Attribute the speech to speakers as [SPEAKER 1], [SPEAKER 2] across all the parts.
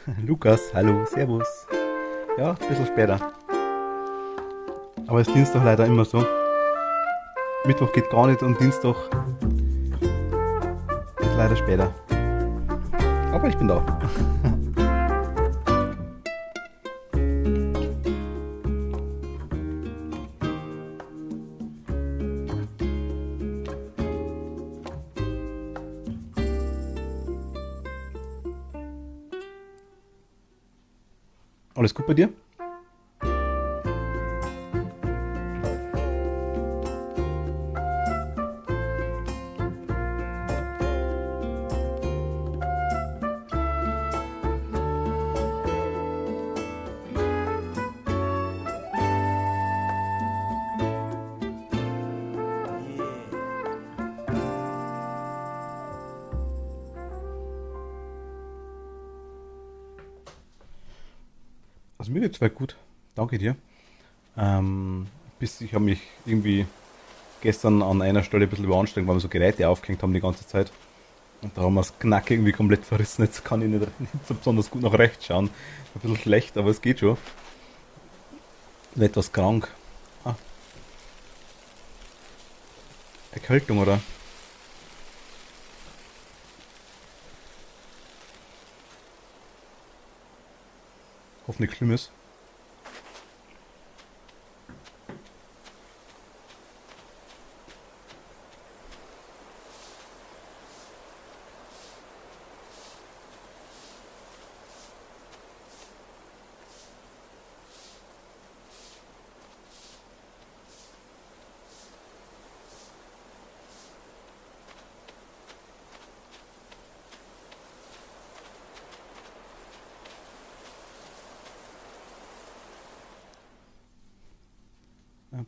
[SPEAKER 1] Lukas, hallo, servus. Ja, ein bisschen später. Aber es ist Dienstag leider immer so. Mittwoch geht gar nicht und Dienstag ist leider später. Aber ich bin da. Alles gut bei dir? Also mir geht's soweit gut. Danke dir. Ich habe mich irgendwie gestern an einer Stelle ein bisschen überanstrengt, weil wir so Geräte aufgehängt haben die ganze Zeit. Und da haben wir das Knack irgendwie komplett verrissen. Jetzt kann ich nicht so besonders gut nach rechts schauen. Ein bisschen schlecht, aber es geht schon. Bin etwas krank. Ah, Erkältung oder? Hoffentlich Schlimmes.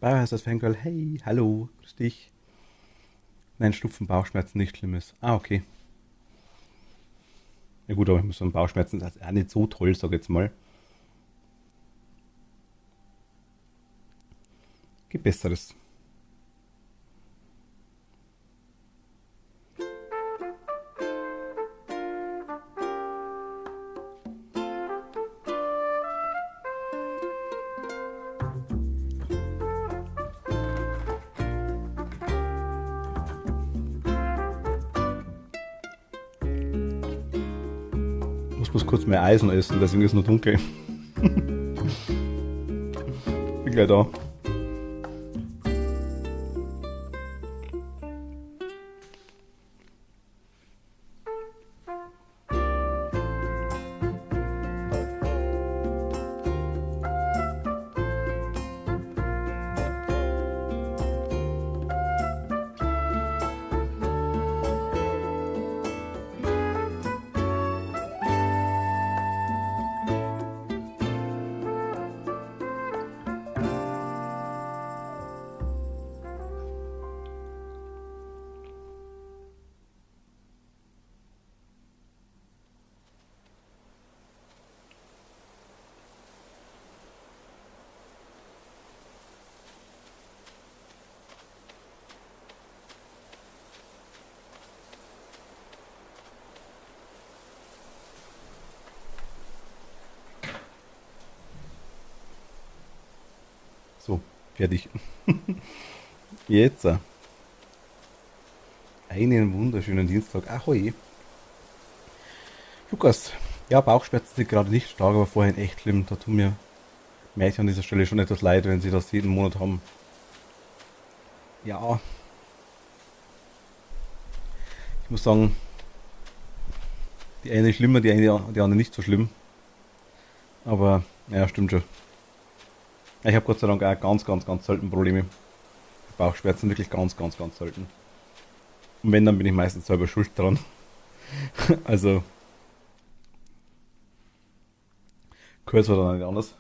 [SPEAKER 1] Biohazard Fangirl, hey, hallo, grüß dich. Nein, Schnupfen, Bauchschmerzen, nicht Schlimmes. Ah, okay. Ja gut, aber ich muss sagen, Bauchschmerzen ist auch nicht so toll, sag ich jetzt mal. Gibt Besseres. Muss kurz mehr Eisen essen, deswegen ist es nur dunkel. Bin gleich da. So, fertig. Jetzt einen wunderschönen Dienstag. Ahoi. Lukas, ja, Bauchschmerzen sind gerade nicht stark, aber vorhin echt schlimm. Da tun mir Mädchen an dieser Stelle schon etwas leid, wenn sie das jeden Monat haben. Ja, ich muss sagen, die eine schlimmer, die andere nicht so schlimm. Aber, ja, stimmt schon. Ja, ich habe Gott sei Dank auch ganz selten Probleme. Bauchschmerzen wirklich ganz selten. Und wenn, dann bin ich meistens selber schuld dran. Also, gehört zwar dann nicht anders.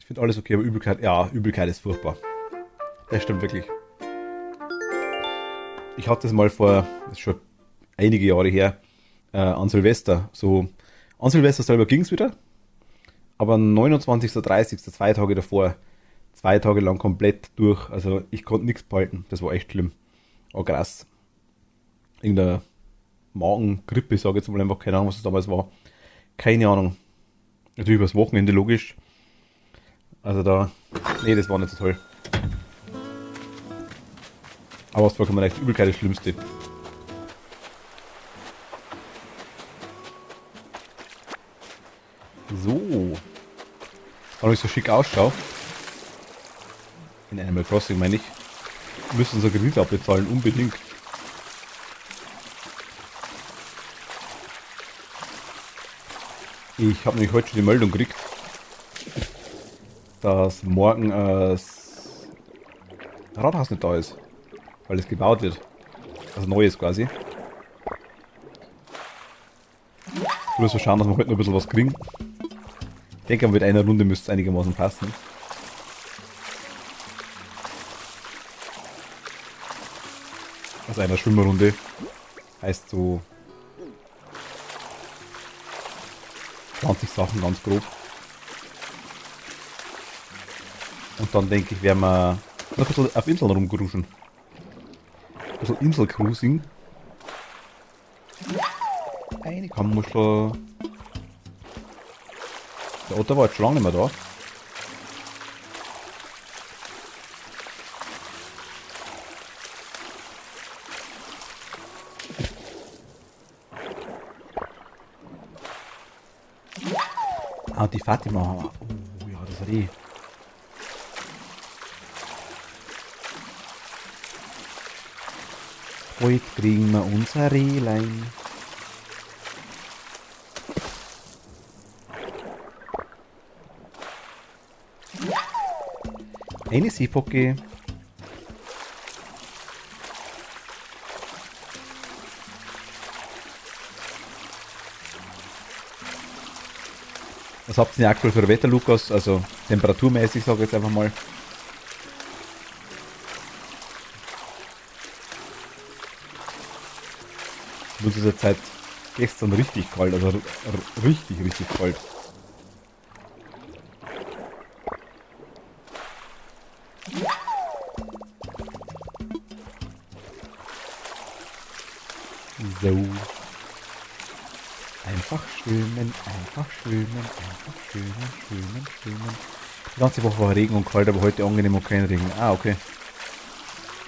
[SPEAKER 1] Ich finde alles okay, aber Übelkeit, ja, Übelkeit ist furchtbar. Das stimmt wirklich. Ich hatte das mal vor, das ist schon einige Jahre her, an Silvester, so An Silvester selber ging es wieder, aber 29., 30., 2 Tage davor, 2 Tage lang komplett durch. Also ich konnte nichts behalten. Das war echt schlimm. Oh krass. Irgendeine Magengrippe, sage ich jetzt mal einfach, keine Ahnung, was das damals war. Keine Ahnung. Natürlich übers Wochenende, logisch. Also da, nee, das war nicht so toll. Aber es war vollkommen recht, Übelkeit das Schlimmste. So. Weil ich so schick ausschaue. In Animal Crossing meine ich. Müssen unser Kredit abbezahlen, unbedingt. Ich habe nämlich heute schon die Meldung gekriegt, dass morgen das Rathaus nicht da ist. Weil es gebaut wird. Also neues quasi. Ich muss mal schauen, dass wir heute noch ein bisschen was kriegen. Ich denke, mit einer Runde müsste es einigermaßen passen. Also einer Schwimmerrunde. Heißt so 20 Sachen ganz grob. Und dann denke ich, werden wir noch ein bisschen auf Inseln rumgruschen. Ein bisschen Inselcruising. Eine Kammuschel. Der Otter war jetzt schon lange nicht mehr da. Ah, die Fatima. Oh ja, das Reh. Heute kriegen wir unser Rehlein. Eine Seepocke. Was habt ihr denn aktuell für Wetter, Lukas? Also temperaturmäßig, sage ich jetzt einfach mal. Nur zu dieser Zeit gestern richtig kalt, also richtig, richtig kalt. So. Einfach schwimmen, einfach schwimmen, einfach schwimmen, schwimmen, schwimmen. Die ganze Woche war Regen und kalt, aber heute angenehm und kein Regen. Ah, okay.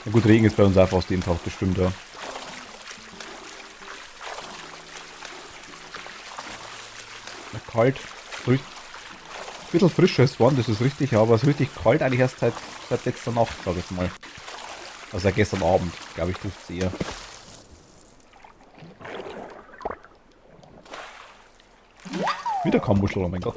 [SPEAKER 1] Na gut, Regen ist bei uns auch fast jeden Tag, das stimmt, ja. Na, kalt. Ein bisschen frischer ist warm, das ist richtig, aber es ist richtig kalt eigentlich erst seit letzter Nacht, sag ich jetzt mal. Also seit gestern Abend, glaube ich, trifft es eher. Wieder Kammuschel, oh mein Gott.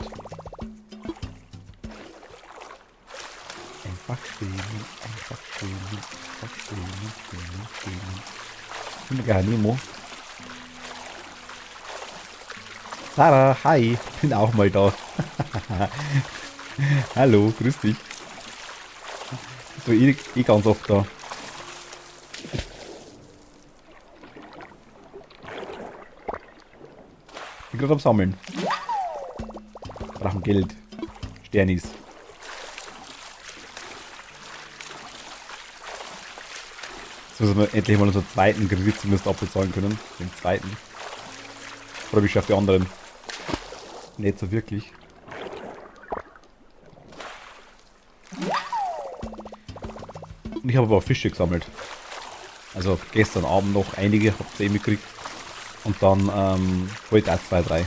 [SPEAKER 1] Einfach schwimmen, einfach schwimmen, einfach schwimmen, schwimmen, schwimmen. Ich bin gar Nemo. Sarah, hi, bin auch mal da. Hallo, grüß dich. Ich bin eh ganz oft da. Ich bin gerade am Sammeln. Brauchen Geld. Sternis. Jetzt müssen wir endlich mal unseren zweiten Kredit zumindest abbezahlen können. Den zweiten. Oder wie schafft die anderen? Nicht so wirklich. Und ich habe aber auch Fische gesammelt. Also gestern Abend noch einige, habt ihr eh mitgekriegt. Und dann heute auch 2, 3.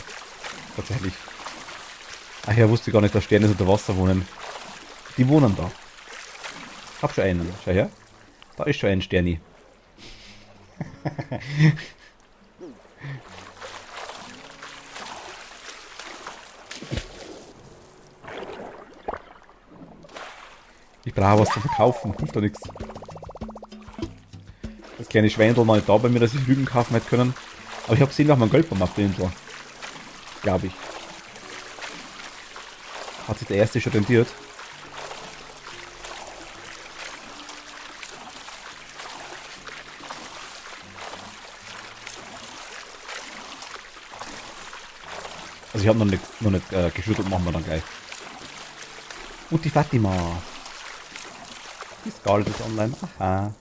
[SPEAKER 1] Tatsächlich. Ach ja, wusste ich gar nicht, dass Sterne unter Wasser wohnen. Die wohnen da. Hab schon einen. Schau her. Da ist schon ein Sterni. Ich brauche was zu verkaufen. Hilft doch nichts. Das kleine Schweindel noch nicht da bei mir, dass ich Lügen kaufen hätte können. Aber ich habe gesehen, wir haben ein Geld vom auf der Insel. Glaube ich. Hat sich der erste schon rentiert? Also ich habe noch nicht geschüttelt, machen wir dann gleich. Und die Fatima. Die Scarlet ist online. Aha.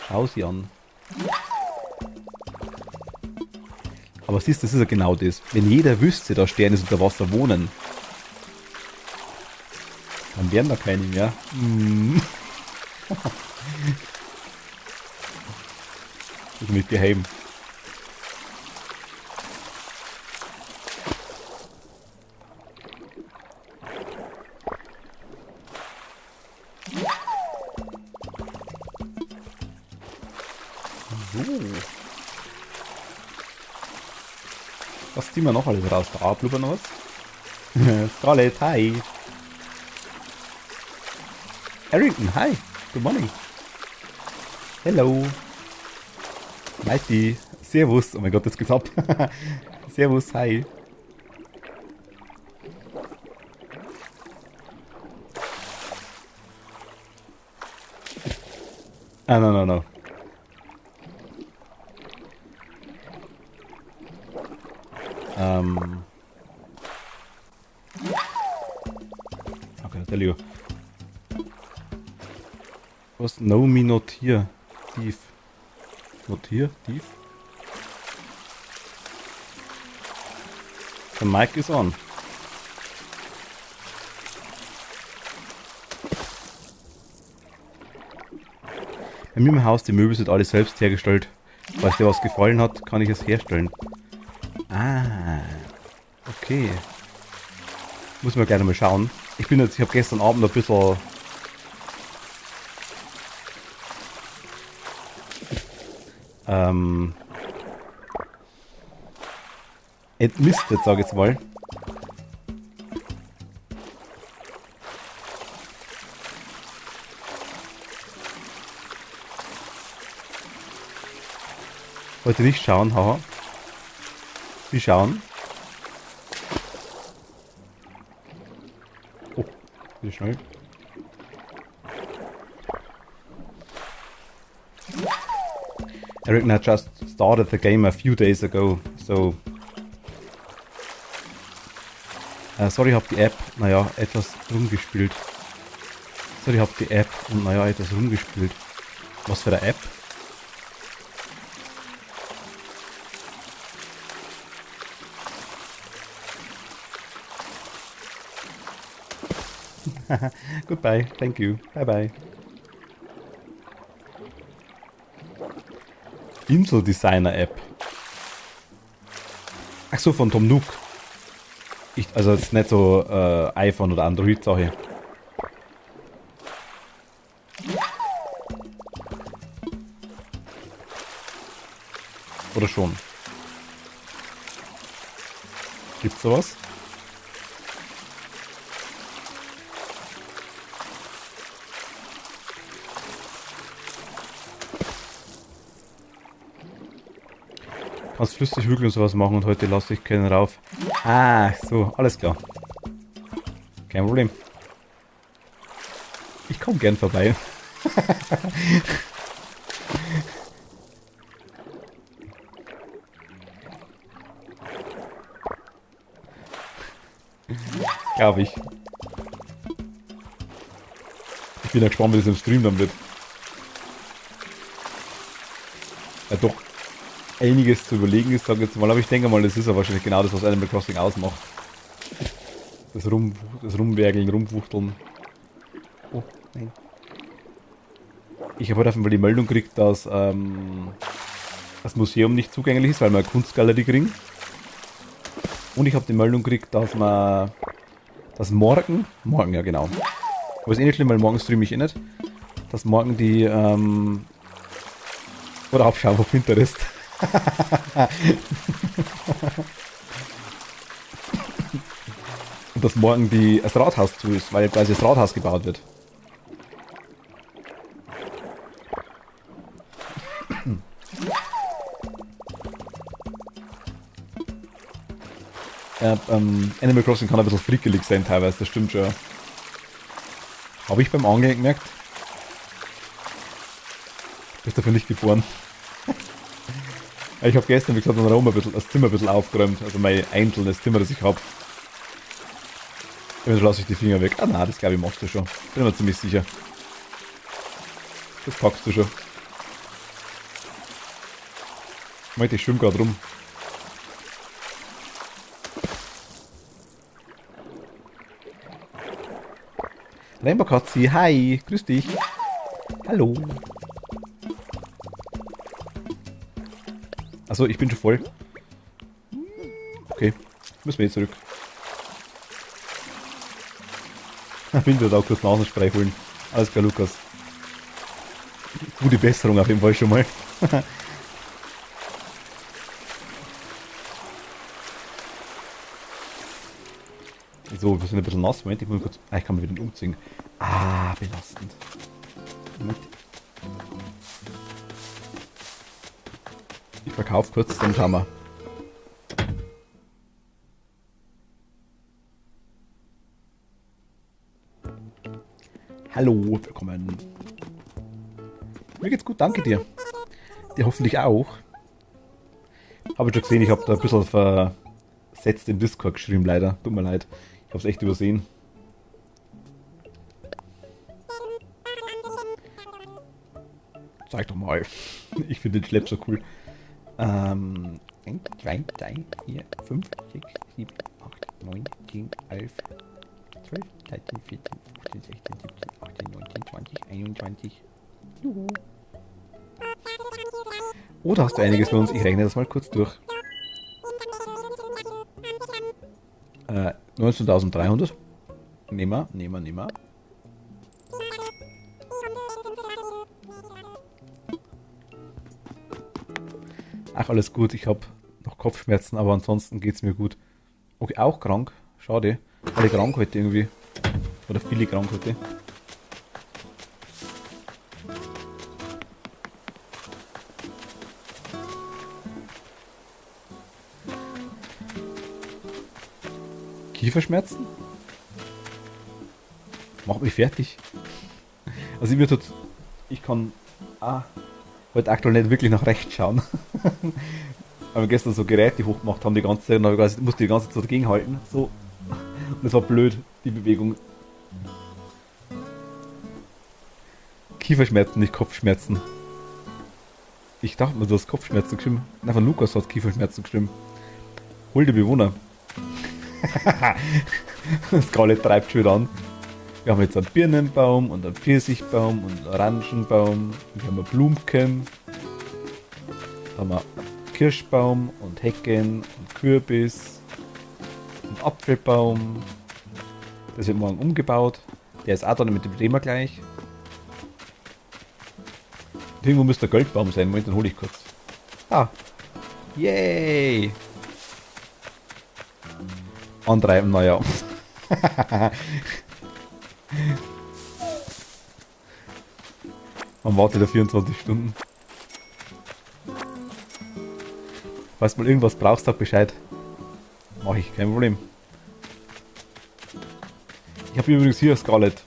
[SPEAKER 1] Schau sie an. Aber siehst du, das ist ja genau das. Wenn jeder wüsste, dass Sterne unter Wasser wohnen, dann wären da keine mehr. Ich mit geheim. So. Was ziehen wir noch alles raus? Da blubber noch was. Scarlett, hi. Harrington, hi. Good morning. Hello. Mighty. Servus. Oh mein Gott, das geht's ab. Servus, hi. Ah, no. Okay, tell you. Was? No, me not here. Thief. Not here? Thief? The mic is on. Bei mir im Haus, die Möbel sind alle selbst hergestellt. Falls dir was gefallen hat, kann ich es herstellen. Ah, okay. Muss man gerne mal schauen. Ich habe gestern Abend ein bisschen entmistet, sag ich jetzt mal. Heute nicht schauen, haha. Wie schauen? Oh, wie schnell. Eric had just started the game a few days ago, so... sorry, hab die App, naja, etwas rumgespielt. Sorry, hab die App und naja, etwas rumgespielt. Was für eine App? Goodbye, thank you, bye bye. Insel Designer App. Ach so, von Tom Nook. Also jetzt nicht so iPhone oder Android Sache. Oder schon? Gibt's sowas? Kannst flüssig Hügel und sowas machen und heute lasse ich keinen rauf. Ah, so, alles klar. Kein Problem. Ich komme gern vorbei. Glaube ich. Ich bin ja gespannt, wie das im Stream dann wird. Ja, doch einiges zu überlegen ist, sag ich jetzt mal, aber ich denke mal, das ist ja wahrscheinlich genau das, was Animal Crossing ausmacht. Das Rumwerkeln, Rumfuchteln. Oh, nein. Ich habe heute auf jeden Fall die Meldung gekriegt, dass das Museum nicht zugänglich ist, weil wir eine Kunstgalerie kriegen. Und ich habe die Meldung gekriegt, dass morgen, ja genau, aber ist eh nicht schlimm, weil morgen streame ich eh nicht, dass morgen die, oder abschauen auf Pinterest. Und dass morgen das Rathaus zu ist, weil quasi das Rathaus gebaut wird. Animal Crossing kann ein bisschen frickelig sein teilweise, das stimmt schon. Habe ich beim Angeln gemerkt. Bist dafür nicht geboren. Ich habe gestern, wie gesagt, den Raum das Zimmer ein bisschen aufgeräumt. Also mein einzelnes Zimmer, das ich habe. Eventuell lasse ich die Finger weg. Ah nein, das glaube ich machst du schon. Bin mir ziemlich sicher. Das packst du schon. Meinte, ich schwimme gerade rum. Rainbow Katzi, hi, grüß dich. Hallo. Achso, ich bin schon voll. Okay, müssen wir jetzt zurück. Ich bin da auch kurz Nasenspray holen. Alles klar, Lukas. Gute Besserung auf jeden Fall schon mal. So, wir sind ein bisschen nass. Moment, ich muss kurz. Ah, ich kann mal wieder umziehen. Ah, belastend. Moment. Ich verkaufe kurz, dann schauen wir. Hallo, willkommen. Mir geht's gut, danke dir. Dir hoffentlich auch. Habe ich schon gesehen, ich habe da ein bisschen versetzt in Discord geschrieben, leider. Tut mir leid. Ich habe es echt übersehen. Zeig doch mal. Ich finde den Schlepp so cool. 1, 2, 3, 4, 5, 6, 7, 8, 9, 10, 11, 12, 13, 14, 15, 16, 17, 18, 19, 20, 21. Juhu. Oh, da hast du einiges für uns. Ich rechne das mal kurz durch. 19.300. Nehmen wir. Ach, alles gut. Ich habe noch Kopfschmerzen, aber ansonsten geht's mir gut. Okay, auch krank. Schade. Alle krank heute irgendwie. Oder viele krank heute. Kieferschmerzen? Macht mich fertig. Also ich kann heute aktuell nicht wirklich nach rechts schauen. Weil wir gestern so Geräte hochgemacht haben die ganze Zeit und ich musste die ganze Zeit dagegen halten. So. Und das war blöd, die Bewegung. Kieferschmerzen, nicht Kopfschmerzen. Ich dachte mir, du hast Kopfschmerzen geschrieben. Nein, von Lukas hat Kieferschmerzen geschrieben. Hol die Bewohner. Das Scarlett treibt schon wieder an. Wir haben jetzt einen Birnenbaum und einen Pfirsichbaum und einen Orangenbaum. Wir haben einen Blumchen. Dann haben wir Kirschbaum und Hecken und Kürbis und Apfelbaum. Das wird morgen umgebaut. Der ist auch dann mit dem Thema gleich. Und irgendwo müsste der Goldbaum sein. Moment, den hole ich kurz. Ah. Yay! Antreiben, naja. Man wartet da 24 Stunden. Falls du mal irgendwas brauchst, sag Bescheid. Mach ich, kein Problem. Ich habe übrigens hier Scarlett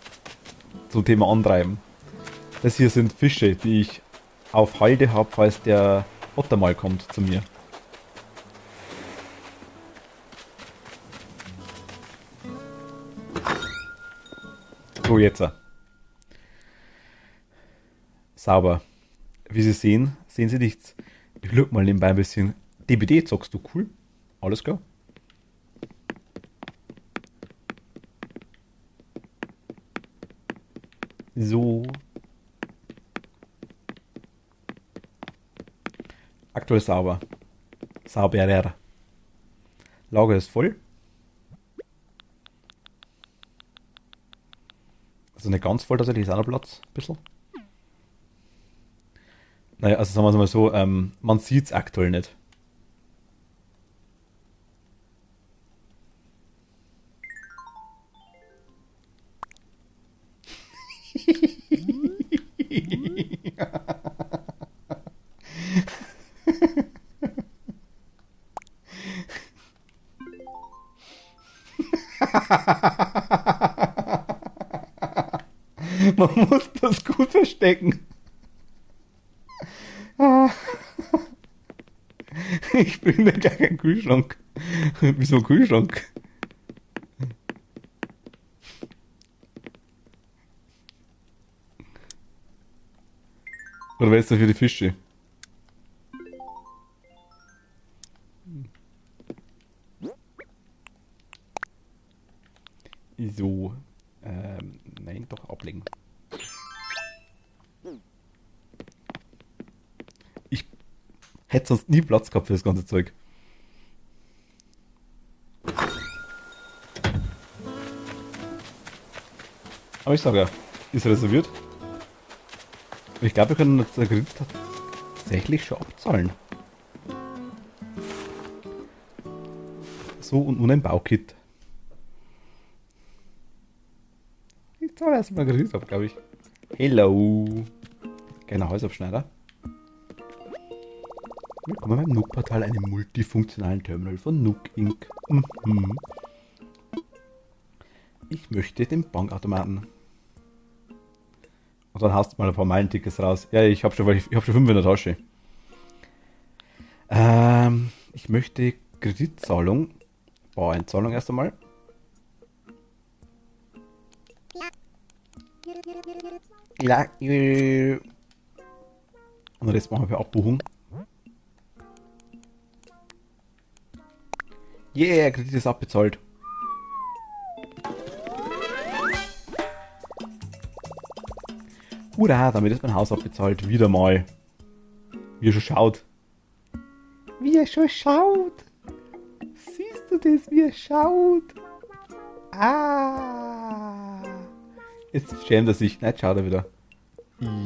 [SPEAKER 1] zum Thema Antreiben. Das hier sind Fische, die ich auf Halde habe, falls der Otter mal kommt zu mir. So, jetzt. Sauber. Wie Sie sehen, sehen Sie nichts. Ich look mal nebenbei ein bisschen. DBD zockst du, cool. Alles klar. So. Aktuell sauber. Sauberer. Lager ist voll. Also nicht ganz voll tatsächlich, ist auch noch Platz. Ein bisschen. Naja, also sagen wir es mal so, man sieht es aktuell nicht. Man muss das gut verstecken. Ich bin gleich ein Kühlschrank. Wieso ein Kühlschrank? Oder wer ist das für die Fische? So. Nein, doch ablegen. Ich hätte sonst nie Platz gehabt für das ganze Zeug. Aber ich sage ja, ist reserviert. Ich glaube, wir können den Kredit tatsächlich schon abzahlen. So, und nun ein Baukit. Ich zahle erstmal Kredit ab, glaube ich. Hello. Kleiner Häusabschneider. Willkommen beim Nook-Portal, einem multifunktionalen Terminal von Nook Inc. Mhm. Ich möchte den Bankautomaten. Und dann hast du mal ein paar Meilentickets raus. Ja, ich habe schon 5 in der Tasche. Ich möchte Kreditzahlung. Baueinzahlung erst einmal. Ja. Und den Rest machen wir für Abbuchung. Yeah, Kredit ist abbezahlt. Hurra, damit ist mein Haus abbezahlt. Wieder mal. Wie er schon schaut. Wie er schon schaut. Siehst du das, wie er schaut? Ah. Jetzt schämt er sich. Nein, schaut er wieder.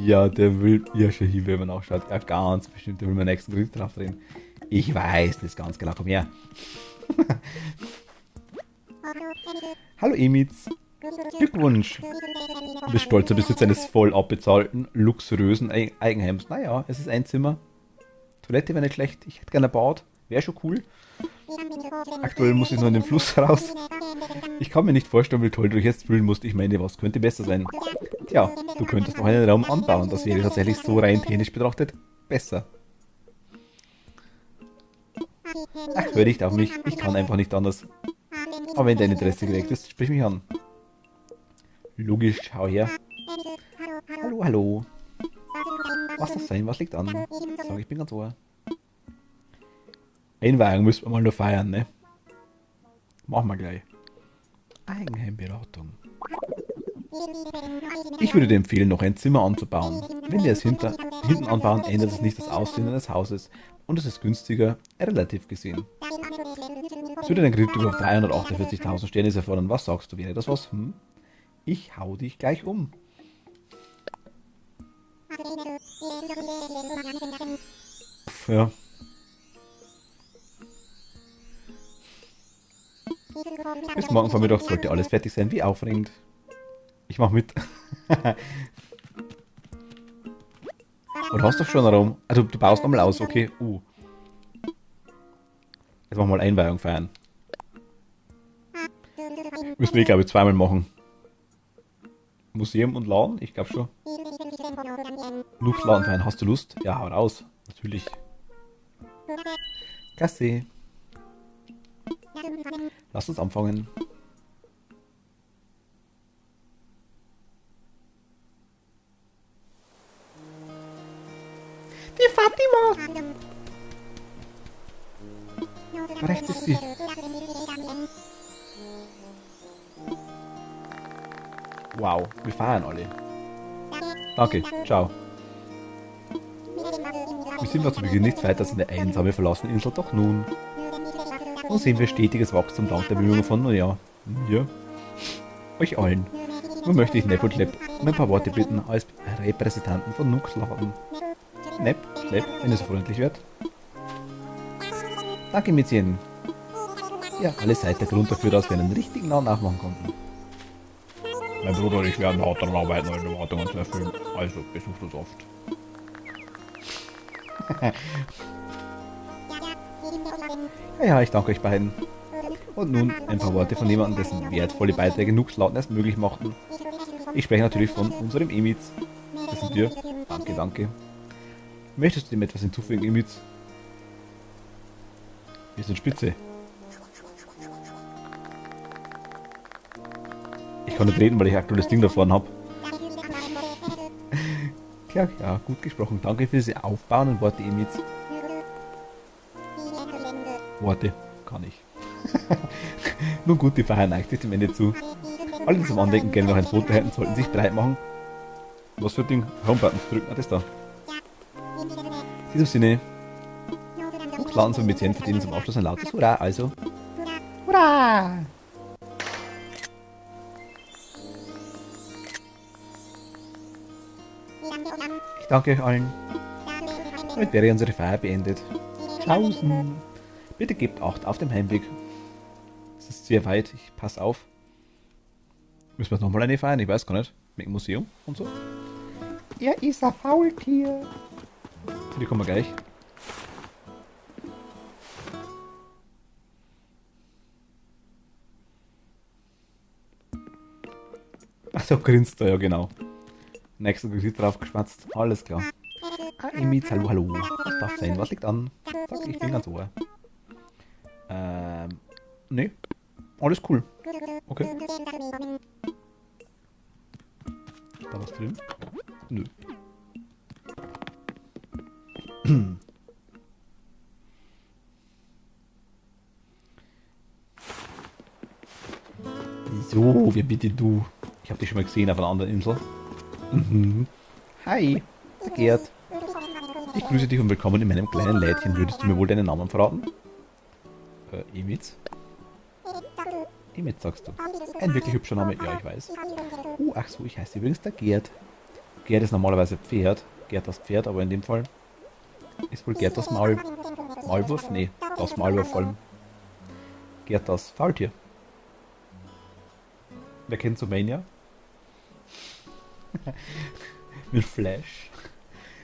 [SPEAKER 1] Ja, der will ja schon hin, wenn man nachschaut. Ja, ganz bestimmt. Der will meinen nächsten Kredit drauf drehen. Ich weiß das ganz genau. Komm her. Hallo Emitz. Glückwunsch. Du bist stolzer Besitzer eines voll abbezahlten, luxuriösen Eigenheims. Naja, es ist ein Zimmer. Toilette wäre nicht schlecht. Ich hätte gerne gebaut. Wäre schon cool. Aktuell muss ich nur in den Fluss raus. Ich kann mir nicht vorstellen, wie toll du dich jetzt fühlen musst. Ich meine, was könnte besser sein? Tja, du könntest noch einen Raum anbauen. Das wäre tatsächlich so rein technisch betrachtet besser. Ach, hör nicht auf mich. Ich kann einfach nicht anders. Aber wenn dein Interesse geweckt ist, sprich mich an. Logisch, schau her. Hallo, hallo. Was das sein? Was liegt an? Sag, ich bin ganz ohr. Einweihung müssen wir mal nur feiern, ne? Machen wir gleich. Eigenheimberatung. Ich würde dir empfehlen, noch ein Zimmer anzubauen. Wenn wir es hinten anbauen, ändert es nicht das Aussehen des Hauses und es ist günstiger, relativ gesehen. Es würde einen Kredit über 348.000 Sterne erfordern. Was sagst du, wäre das was? Hm? Ich hau dich gleich um. Pff, ja. Bis morgen Vormittag sollte alles fertig sein. Wie aufregend. Ich mach mit. Und hast doch schon einen Raum. Also du baust nochmal aus, okay. Jetzt machen wir mal Einweihung feiern. Müssen wir, glaube ich, zweimal machen. Museum und Laden? Ich glaube schon. Nooks Laden feiern. Hast du Lust? Ja, hau raus. Natürlich. Klasse. Lass uns anfangen. Die Fatima! Rechts ist sie. Wow, wir feiern alle. Danke, ciao. Wir sind zu Beginn nichts weiter als eine einsame, verlassene Insel, doch nun. So sehen wir stetiges Wachstum dank der Bemühungen von, naja, mir, euch allen. Nun möchte ich Nepp und Lepp um ein paar Worte bitten als Repräsentanten von Nooks Laden. Nepp, Lepp, wenn ihr so freundlich werdet. Danke, Mädchen. Ja, alle seid der Grund dafür, dass wir einen richtigen Namen nachmachen konnten. Mein Bruder und ich werden hart daran arbeiten, eure Erwartungen zu erfüllen. Also besucht uns oft. Ja, ich danke euch beiden. Und nun ein paar Worte von jemandem, dessen wertvolle Beiträge Nooks Laden erst möglich machten. Ich spreche natürlich von unserem Emitz. Das sind wir. Danke, danke. Möchtest du dem etwas hinzufügen, Emitz? Wir sind spitze. Ich kann nicht reden, weil ich aktuell das Ding da vorne habe. Klar, ja, gut gesprochen. Danke für diese aufbauenden Worte, Emil. Worte, kann ich. Nun gut, die Feier neigt sich dem Ende zu. Alle, die zum Andenken gerne noch ein Foto hätten, sollten sich bereit machen. Was für ein Ding? Home-Button drücken. Ah, das da. In diesem Sinne. Hochladen soll mit 10 verdienen zum Abschluss ein lautes Hurra. Also. Hurra! Ich danke euch allen. Damit wäre unsere Feier beendet. Tschaußen. Bitte gebt Acht auf dem Heimweg. Es ist sehr weit. Ich passe auf. Müssen wir nochmal eine feiern? Ich weiß gar nicht. Mit dem Museum und so. Er ist ein Faultier. Die kommen wir gleich. Ach, so grinst er, ja genau. Nächster Gesicht drauf geschwatzt. Alles klar. Ah, Emil, hallo, hallo. Was darf sein? Was liegt an? Sag, ich bin ganz ohr. Nee. Alles cool. Okay. Ist da was drin? Nö. So, wer bitte du? Ich habe dich schon mal gesehen auf einer anderen Insel. Mhm. Hi, der Gerd. Ich grüße dich und willkommen in meinem kleinen Lädchen. Würdest du mir wohl deinen Namen verraten? Emitz? Emitz sagst du. Ein wirklich hübscher Name, ja, ich weiß. Ach so, ich heiße übrigens der Gerd. Gerd ist normalerweise Pferd. Gerd das Pferd, aber in dem Fall ist wohl Gerd das Maulwurf? Nee, das Maulwurf vor allem. Gerd das Faultier. Wer kennt so Mania? Mit Flash.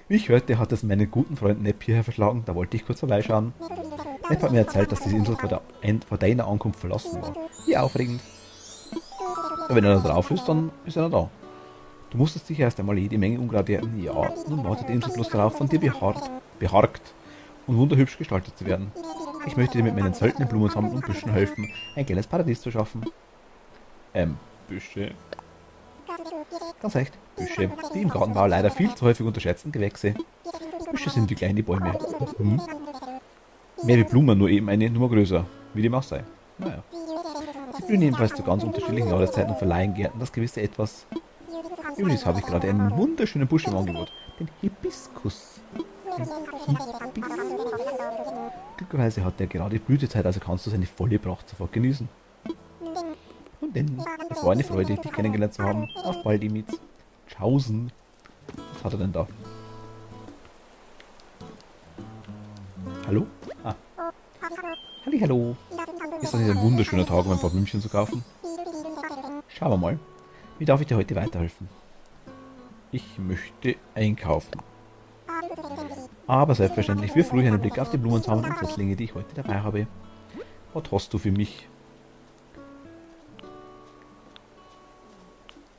[SPEAKER 1] Wie ich hörte, hat es meinen guten Freund Nepp hierher verschlagen. Da wollte ich kurz vorbeischauen. Nepp hat mir erzählt, dass diese Insel vor deiner Ankunft verlassen war. Wie aufregend. Aber wenn er da drauf ist, dann ist er noch da. Du musstest dich erst einmal jede Menge Unkraut ernten. Ja, nun wartet die Insel bloß darauf, von dir beharkt und wunderhübsch gestaltet zu werden. Ich möchte dir mit meinen seltenen Blumen sammeln und Büschen helfen, ein kleines Paradies zu schaffen. Büsche. Ganz recht, Büsche. Die im Gartenbau leider viel zu häufig unterschätzten Gewächse. Büsche sind wie kleine Bäume. Mehr wie Blumen, nur eben eine Nummer größer. Wie dem auch sei. Naja. Sie blühen jedenfalls zu ganz unterschiedlichen Jahreszeiten und verleihen Gärten das gewisse Etwas. Übrigens habe ich gerade einen wunderschönen Busch im Angebot. Den Hibiskus. Glücklicherweise hat der gerade Blütezeit, also kannst du seine volle Pracht sofort genießen. Und denn, es war eine Freude, dich kennengelernt zu haben. Auf bald, Emitz. Tschaußen. Was hat er denn da? Hallo? Ah. Hallo. Ist das nicht ein wunderschöner Tag, um ein paar Blümchen zu kaufen? Schauen wir mal. Wie darf ich dir heute weiterhelfen? Ich möchte einkaufen. Aber selbstverständlich wirf ruhig einen Blick auf die Blumensammlung und Setzlinge, die ich heute dabei habe. Was hast du für mich?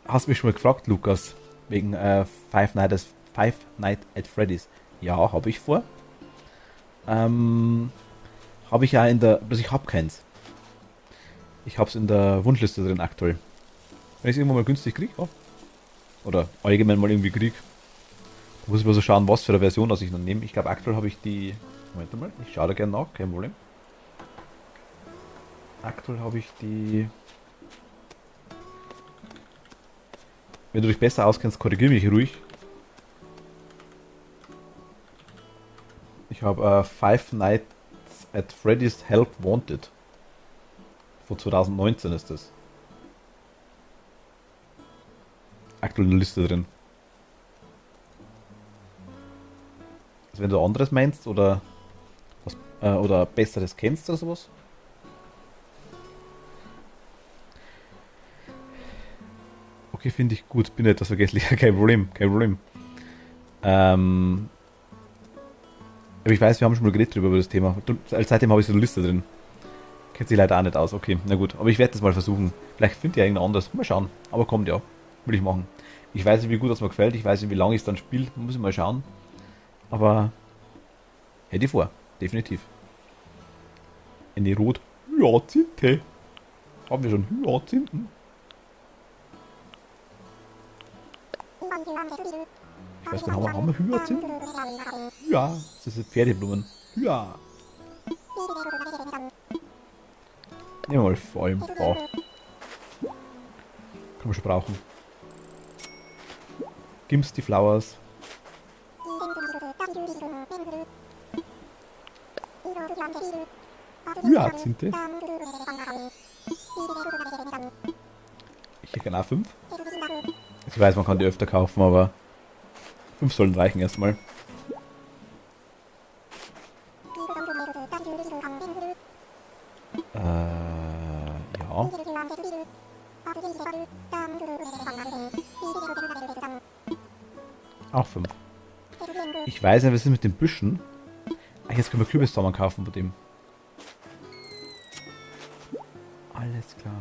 [SPEAKER 1] Hast du mich schon mal gefragt, Lukas, wegen Five Nights at Freddy's? Ja, habe ich vor. Habe ich ja in der... Also ich habe keins. Ich habe es in der Wunschliste drin aktuell. Wenn ich es irgendwann mal günstig kriege, ja. Oder allgemein mal irgendwie kriege. Da muss ich mal so schauen, was für eine Version das ich dann nehme. Ich glaube aktuell habe ich die... Moment mal, ich schaue da gerne nach, kein Problem. Aktuell habe ich die... Wenn du dich besser auskennst, korrigiere mich ruhig. Ich habe Five Nights at Freddy's Help Wanted. Von 2019 ist das. Aktuell in der Liste drin. Also wenn du anderes meinst oder was, oder besseres kennst oder sowas. Okay, finde ich gut. Bin etwas vergesslich. Kein Problem, kein Problem. Aber ich weiß, wir haben schon mal geredet drüber über das Thema. Seitdem habe ich so eine Liste drin. Kennt sich leider auch nicht aus. Okay, na gut. Aber ich werde das mal versuchen. Vielleicht findet ihr irgendein anderes. Mal schauen. Aber kommt ja. Will ich machen. Ich weiß nicht, wie gut das mir gefällt. Ich weiß nicht, wie lange ich es dann spiele. Muss ich mal schauen. Aber hätte ich vor. Definitiv. Eine rot Hyazinthe. Haben wir schon Hyazinthen? Ich weiß gar nicht, haben wir Hyazinthen? Ja, das sind Pferdeblumen. Ja. Nehmen wir mal vor allem Bauch. Kann man schon brauchen. Gibt's die Flowers? Hyazinthe? Ich hätte auch 5. Ich weiß, man kann die öfter kaufen, aber 5 sollen reichen erstmal. Ja. Auch 5. Ich weiß nicht, was ist mit den Büschen. Ach, jetzt können wir Kürbissamen kaufen bei dem. Alles klar.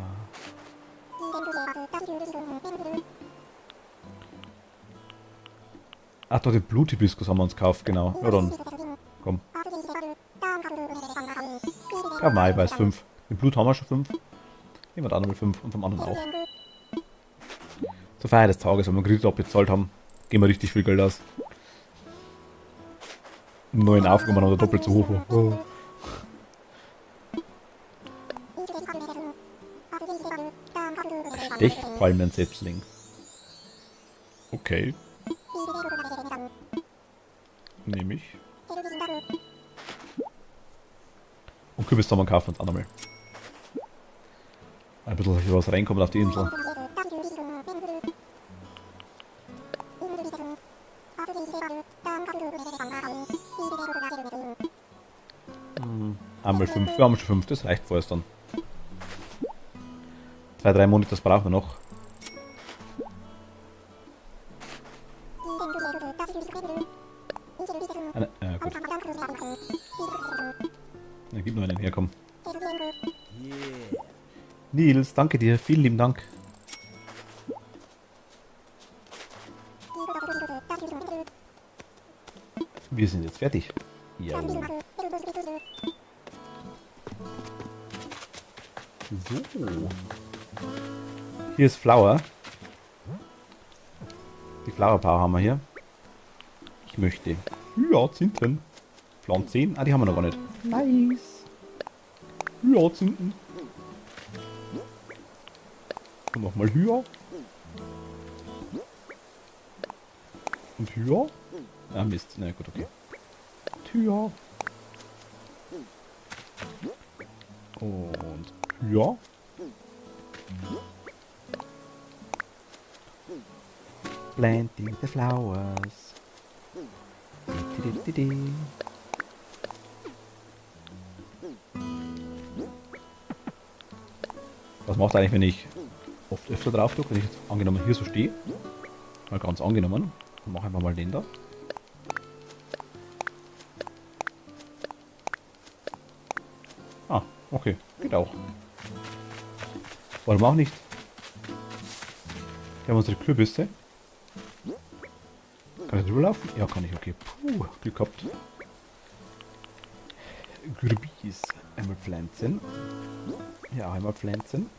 [SPEAKER 1] Ach doch, den Bluthibiskus haben wir uns gekauft, genau. Ja dann, komm. Ja, Mai weiß 5. Den Blut haben wir schon 5. Nehmen wir da nochmal 5 und vom anderen auch. Zur Feier des Tages, wenn wir Kredit abbezahlt haben, geben wir richtig viel Geld aus. Einen neuen Aufgaben haben wir doppelt so hoch. Oh. Stechpalmensetzling. Okay. Nehme ich. Und Kürbissamen kaufen wir uns auch nochmal. Ein bisschen was reinkommen auf die Insel. Einmal 5. Wir haben schon 5, das reicht vorerst dann. 2-3 Monate, das brauchen wir noch. Gut. Ja, gib nur einen her, komm. Nils, danke dir. Vielen lieben Dank. Wir sind jetzt fertig. Ja. So. Hier ist Flower. Die Flower Power haben wir hier. Ich möchte Hyazinthen. Pflanzen. Ah, die haben wir noch gar nicht. Nice. Hyazinthen. Und nochmal Hyä. Und Hyä. Ah, Mist. Na gut, okay. Hyä. Und Hyä. Planting the flowers. Was macht eigentlich, wenn ich oft öfter drauf drücke, wenn ich jetzt angenommen hier so stehe? Mal ganz angenommen. Dann mache ich einfach mal den da. Ah, okay. Geht auch. Warum auch nicht? Wir haben unsere Kürbisse. Kann ich drüber laufen? Ja, kann ich. Okay. Puh, Glück gehabt. Kürbis. Einmal pflanzen. Ja, einmal pflanzen.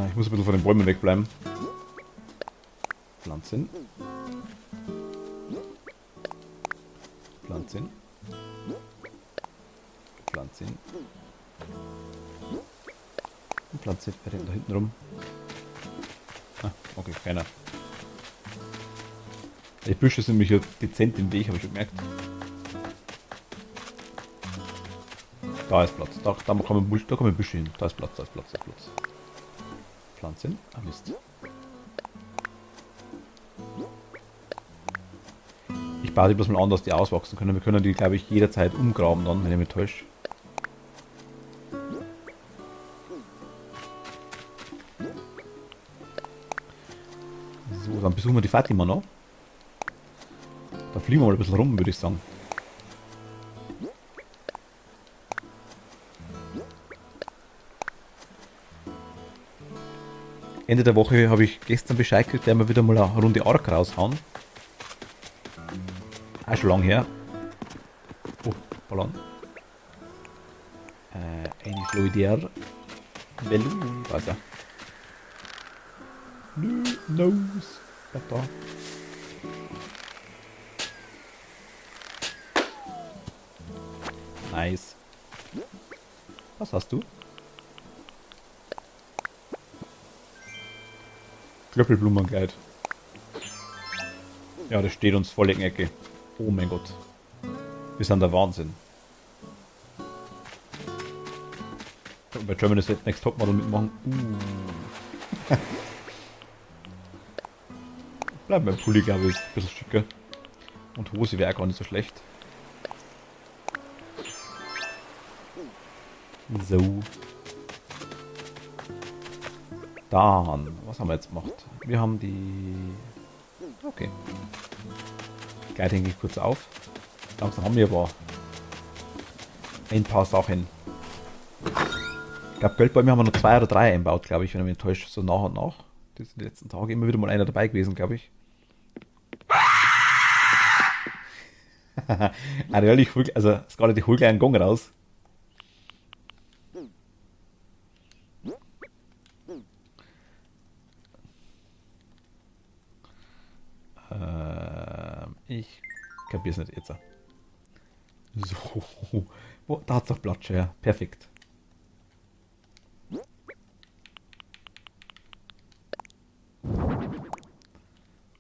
[SPEAKER 1] Ich muss ein bisschen von den Bäumen wegbleiben. Pflanzen. Pflanzen. Pflanzen. Und Pflanze da hinten rum. Ah, okay, keiner. Die Büsche sind mich ja dezent im Weg, habe ich schon gemerkt. Da ist Platz. Da kommen Büsche hin. Da ist Platz, da ist Platz, da ist Platz. Pflanzen. Ah, Mist. Ich baue die bloß mal an, dass die auswachsen können. Wir können die, glaube ich, jederzeit umgraben dann, wenn ich mich täusche. So, dann besuchen wir die Fatima noch. Da fliegen wir mal ein bisschen rum, würde ich sagen. Ende der Woche habe ich gestern Bescheid gekriegt, der wir wieder mal eine Runde Ark raushauen. Auch schon lang her. Oh, Ballon. Eine Schleudern. Melon. Da ist er. Nose. Da. Nice. Was hast du? Klöppelblumenkleid. Ja, das steht uns voll in der Ecke. Oh mein Gott. Wir sind der Wahnsinn. Bei Germany's Next Topmodel mitmachen. Bleiben beim Pulli, glaube ich, ist ein bisschen schicker. Und Hose wäre gar nicht so schlecht. So. Dann, was haben wir jetzt gemacht? Wir haben die... Okay. Gleich denke ich kurz auf. Langsam haben wir aber ein paar Sachen. Ich glaube, Geldbäume haben wir noch 2 oder 3 einbaut, glaube ich, wenn ich mich enttäusche, so nach und nach. Das sind die letzten Tage immer wieder mal einer dabei gewesen, glaube ich. Also, es ist gerade die Hohlkleinen Gong raus. Ich kapiere es nicht jetzt. So. Oh, da hat es doch Platz, ja. Perfekt.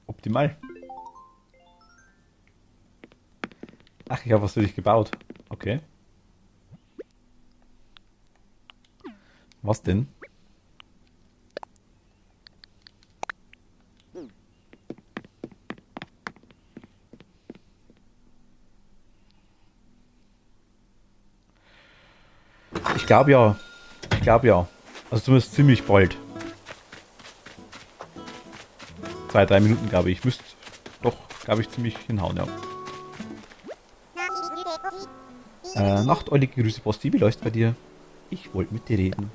[SPEAKER 1] Optimal. Ach, ich habe was für dich gebaut. Okay. Was denn? Ich glaube ja. Ich glaube ja. Also zumindest ziemlich bald. 2, 3 Minuten, glaube ich. Müsste doch, glaube ich, ziemlich hinhauen, ja. Nachteulige Grüße, Posti, wie läuft's bei dir? Ich wollte mit dir reden.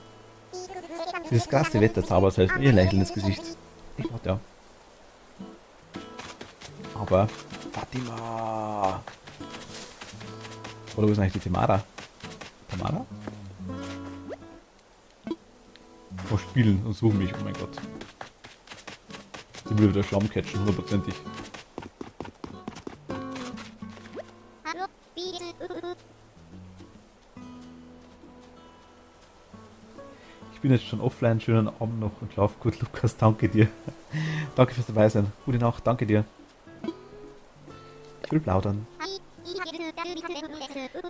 [SPEAKER 1] Dieses krasse Wetter zaubert selbst mir ihr Lächeln ins Gesicht. Ich warte ja. Aber Fatima. Oder wo ist eigentlich die Tamara? Tamara? Oh, spielen und suchen mich, oh mein Gott. Die will wieder Schlamm catchen, hundertprozentig. Ich bin jetzt schon offline, schönen Abend noch und schlaf gut, Lukas, danke dir. Danke fürs dabei sein. Gute Nacht, danke dir. Ich will plaudern.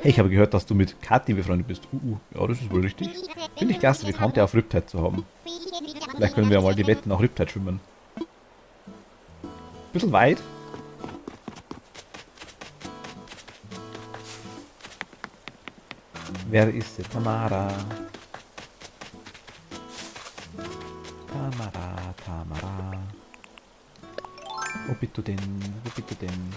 [SPEAKER 1] Hey, ich habe gehört, dass du mit Kathi befreundet bist. Ja, das ist wohl richtig. Finde ich klasse, die Kante auf Riptide zu haben. Vielleicht können wir ja mal die Wetten nach Riptide schwimmen. Bisschen weit. Wer ist sie? Tamara. Tamara, Tamara. Wo bist du denn? Wo bist du denn?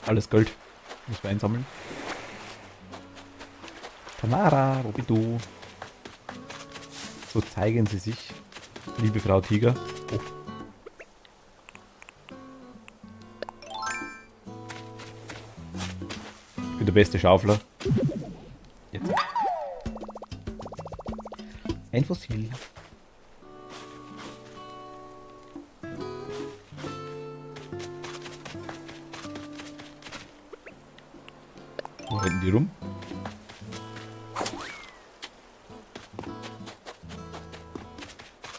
[SPEAKER 1] Alles Gold. Müssen wir einsammeln. Tamara, wo bist du? So zeigen sie sich, liebe Frau Tiger. Oh. Ich bin der beste Schaufler. Jetzt. Ein Fossil. Wo rennen die rum?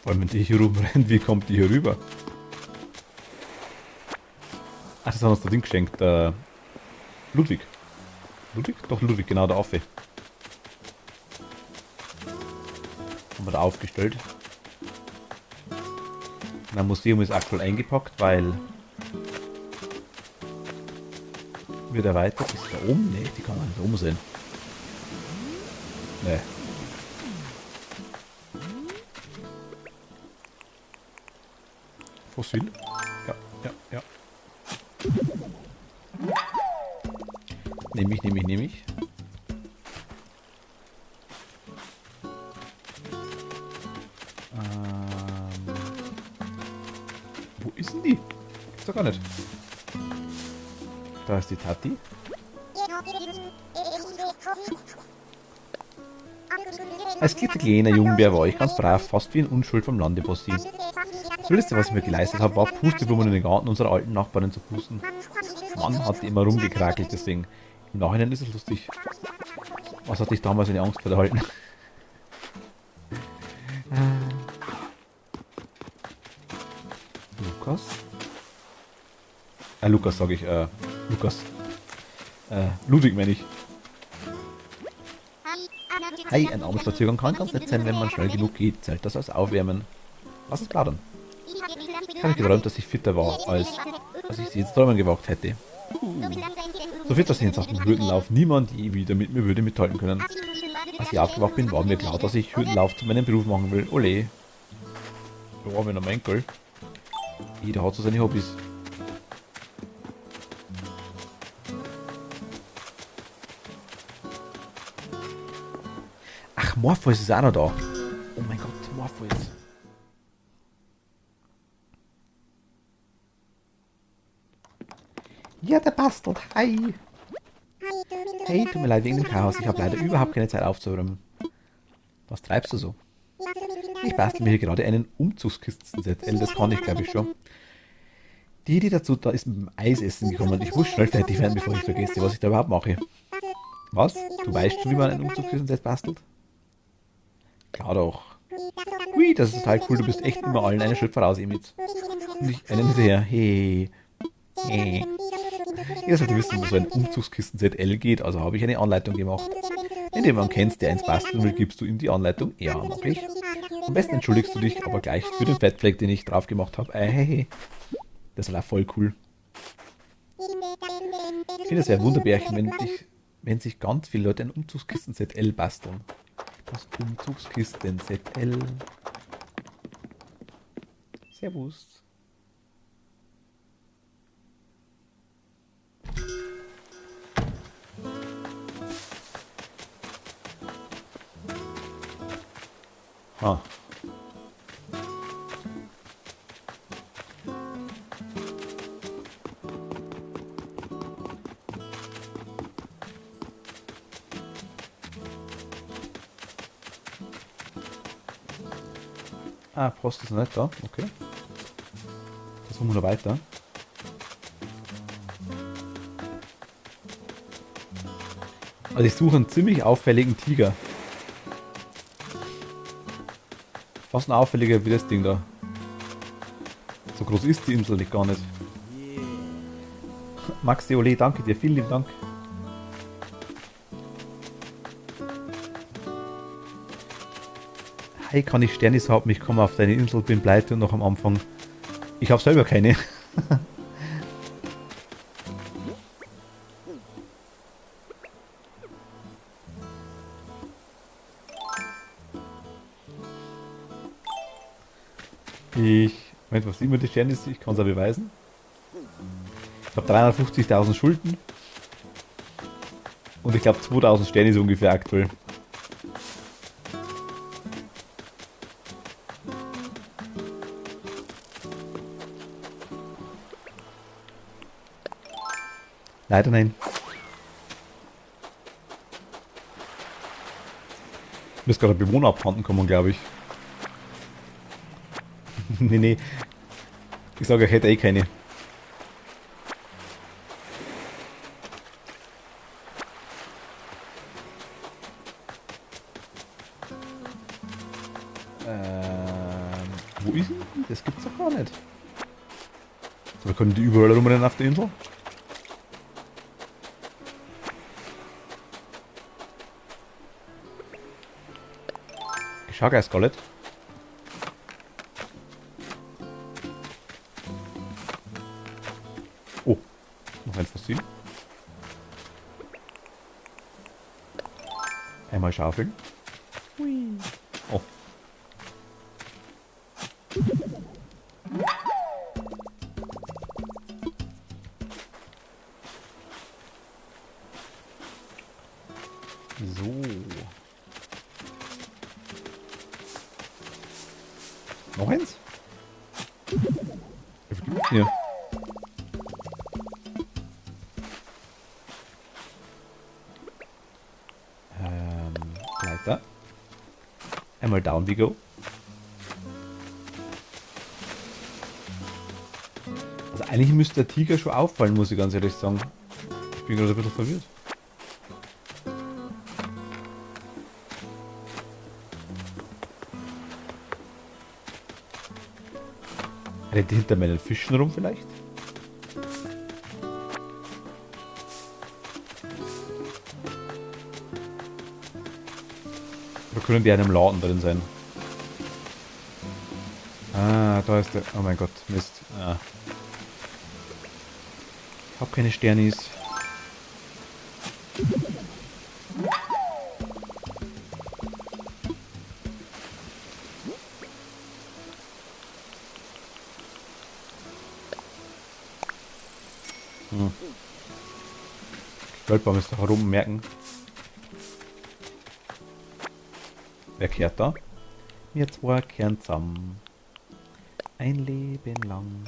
[SPEAKER 1] Vor allem, wenn die hier rumrennt, wie kommt die hier rüber? Ach, das hat uns das Ding geschenkt. Ludwig. Ludwig? Doch, Ludwig, genau, der Affe. Haben wir da aufgestellt. Mein Museum ist aktuell eingepackt, weil wird erweitert. Ist da oben? Ne, die kann man nicht oben sehen. Ne. Fossil? Ja, ja, ja. Nehme ich. gar nicht. Da ist die Tati. Als klitzekleiner Jungbär war ich ganz brav, fast wie in Unschuld vom Landebossi. Das Letzte, was ich mir geleistet habe, war Pusteblumen in den Garten unserer alten Nachbarin zu pusten. Mann hat die immer rumgekrakelt, deswegen im Nachhinein ist es lustig. Was hatte ich damals eine Angst vor der Halten? Lukas? Lukas sage ich, Lukas. Ludwig meine ich. Hi, ein Abendspaziergang kann ganz nett sein, wenn man schnell genug geht. Zählt das als Aufwärmen? Lass uns plaudern. Ich habe geträumt, dass ich fitter war, als ich sie jetzt träumen gewagt hätte. So fit, dass ich jetzt auf dem Hürdenlauf niemand je wieder mit mir würde mithalten können. Als ich aufgewacht bin, war mir klar, dass ich Hürdenlauf zu meinem Beruf machen will. Ole. Da war mir noch mein Enkel. Jeder hat so seine Hobbys. Ach, Morpheus ist auch noch da. Oh mein Gott, Morpheus. Ja, der bastelt. Hi. Hey, tut mir leid wegen dem Chaos. Ich habe leider überhaupt keine Zeit aufzuräumen. Was treibst du so? Ich bastel mir hier gerade einen Umzugskistenset. Das kann ich, glaube ich, schon. Die Idee dazu, da ist mit dem Eisessen gekommen. Ich muss schnell fertig werden, bevor ich vergesse, was ich da überhaupt mache. Was? Du weißt schon, wie man ein Umzugskistenset bastelt? Klar doch. Ui, das ist total cool. Du bist echt immer allen einen Schritt voraus, Emit. Und ich einen hinterher. Hey. Hey. Ihr solltet wissen, wo so ein Umzugskistenset L geht, also habe ich eine Anleitung gemacht. Wenn du jemanden kennst, der eins basteln will, gibst du ihm die Anleitung. Ja, möglich. Am besten entschuldigst du dich aber gleich für den Fettfleck, den ich drauf gemacht habe. Hey. Das war voll cool. Ich finde es wäre ein Wunderbärchen, wenn sich ganz viele Leute ein Umzugskistenset L basteln. Das Umzugskistenset L. Servus. Ah. Ah, Post ist noch nicht da. Okay. Das suchen wir noch weiter. Also ich suche einen ziemlich auffälligen Tiger. Fast noch auffälliger wie das Ding da. So groß ist die Insel nicht gar nicht. Max Deole, danke dir, vielen lieben Dank. Hi, kann ich Sternis haben? Ich komme auf deine Insel, bin pleite und noch am Anfang. Ich habe selber keine. Moment, was immer die Sternis, ich kann es ja beweisen. Ich habe 350.000 Schulden. Und ich glaube 2000 Sternis ungefähr aktuell. Leider nein. Mir ist gerade ein Bewohner abhanden kommen, glaube ich. Nee. Ich sage, ich hätte eh keine. Wo ist denn? Das gibt's doch gar nicht. So, wir können die überall rumrennen auf der Insel. Schau, geil, Scarlett. Oh, noch ein Fossil. Einmal schaufeln. Hui. Oh. So. Noch eins? Wie viel gibt's hier? weiter. Einmal down we go. Also eigentlich müsste der Tiger schon auffallen, muss ich ganz ehrlich sagen. Ich bin gerade ein bisschen verwirrt. Rennt hinter meinen Fischen rum vielleicht? Oder können die in einem Laden drin sein? Ah, da ist der... Oh mein Gott, Mist. Ah. Ich hab keine Sternis. Goldbaum ist da herum, merken. Wer kehrt da? Wir zwei kehren zusammen. Ein Leben lang.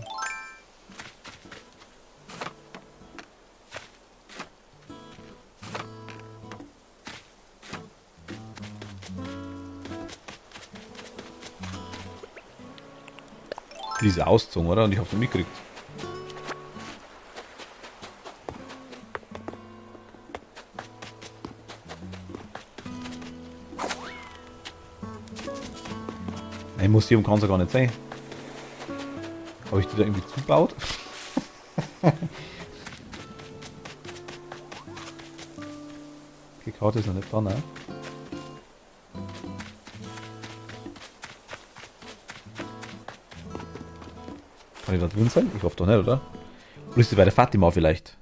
[SPEAKER 1] Diese ausgezogen, oder? Und ich hab's noch mitgekriegt. Ein Museum kann es ja gar nicht sein. Habe ich die da irgendwie zugebaut? Die Karte ist noch nicht da, ne? Kann ich da drin sein? Ich hoffe doch nicht, oder? Oder ist die bei der Fatima vielleicht?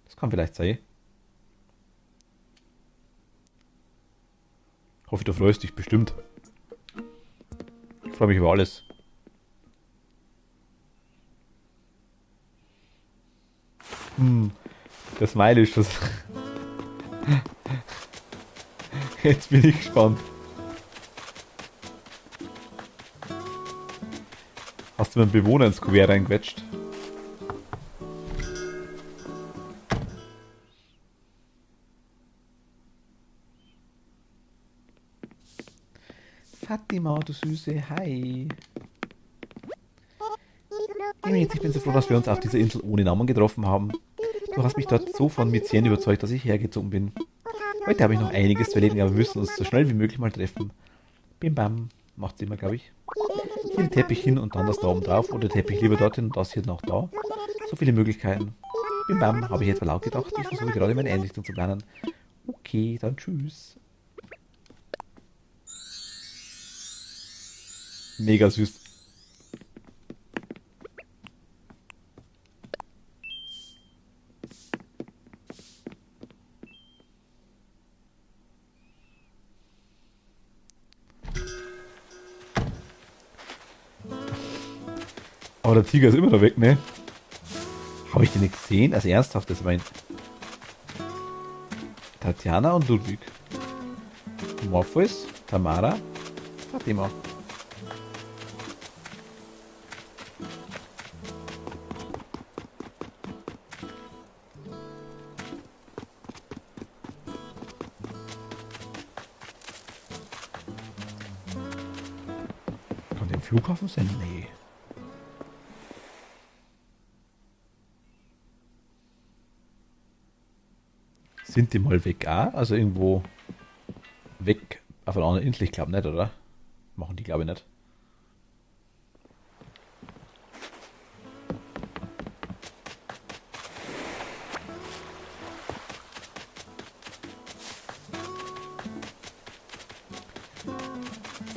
[SPEAKER 1] Das kann vielleicht sein. Ich hoffe, du freust dich bestimmt. Ich freue mich über alles. Der Smile ist das. Jetzt bin ich gespannt. Hast du einen Bewohner ins Kuvert reingequetscht? Fatima, du Süße, hi. Ich bin so froh, dass wir uns auf dieser Insel ohne Namen getroffen haben. Du hast mich dort so von Mizien überzeugt, dass ich hergezogen bin. Heute habe ich noch einiges zu erledigen, aber wir müssen uns so schnell wie möglich mal treffen. Bim bam, macht sie immer, glaube ich. Hier den Teppich hin und dann das da oben drauf oder Teppich lieber dorthin und das hier noch da. So viele Möglichkeiten. Bim bam, habe ich etwa laut gedacht. Ich versuche gerade meine Einrichtung zu planen. Okay, dann tschüss. Mega süß. Aber der Tiger ist immer noch weg, ne? Habe ich den nicht gesehen? Also ernsthaft, das mein Tatjana und Ludwig. Morpheus, Tamara, Fatima. Kann der im Flughafen sein? Nee. Sind die mal weg auch? Also irgendwo weg auf einer anderen Insel? Ich glaube nicht, oder? Machen die, glaube ich, nicht.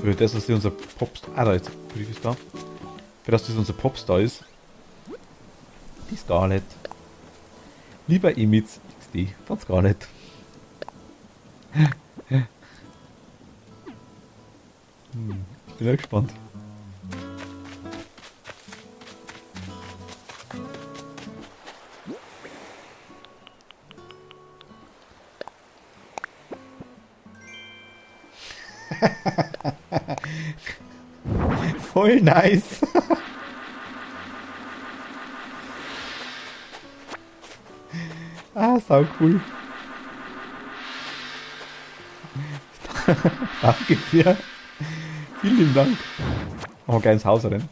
[SPEAKER 1] Für das, dass unser Popstar... Ah, da ist der Brief ist da. Für das unser Popstar ist. Die Scarlett. Lieber Emitz XD von Scarlett. Ich bin ja gespannt. Voll nice. Ah, sau cool. Danke dir. Vielen lieben Dank. Machen wir gleich ins Haus rein.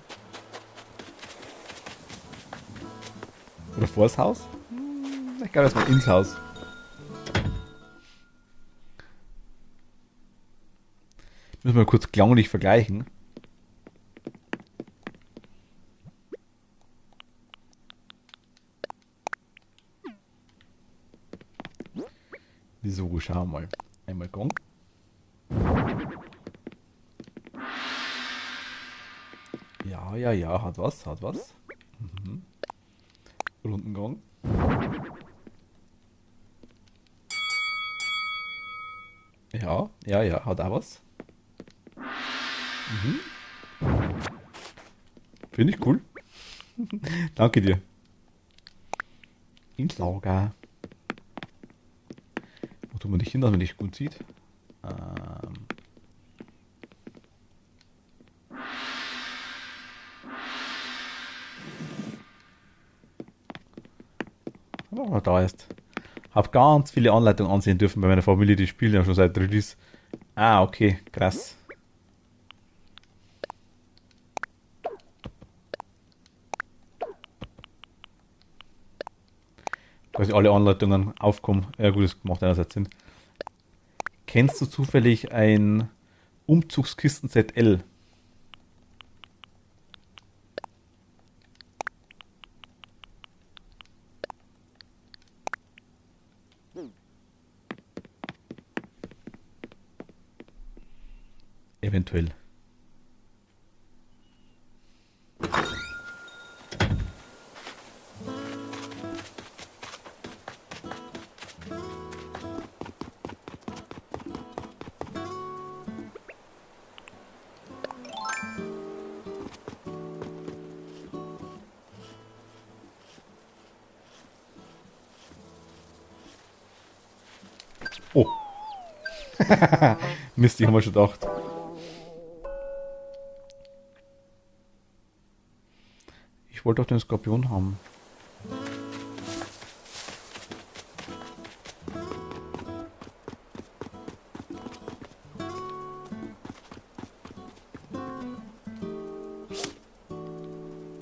[SPEAKER 1] Oder vors Haus? Ich glaube erstmal ins Haus. Müssen wir kurz klanglich vergleichen. So, schauen wir mal. Einmal Gong. Ja, ja, ja, hat was, hat was. Mhm. Rundengong. Ja, ja, ja, hat auch was. Mhm. Finde ich cool. Danke dir. Ins Lager. Wo tun wir dich hin, dass man dich gut sieht? Aber da ist. Hab ganz viele Anleitungen ansehen dürfen bei meiner Familie, die spielen ja schon seit Release. Ah, okay, krass. Quasi alle Anleitungen aufkommen. Ja gut, das macht einerseits Sinn. Kennst du zufällig ein Umzugskisten-Set L? Eventuell. Oh. Mist, ich habe mir schon gedacht. Ich wollte doch den Skorpion haben.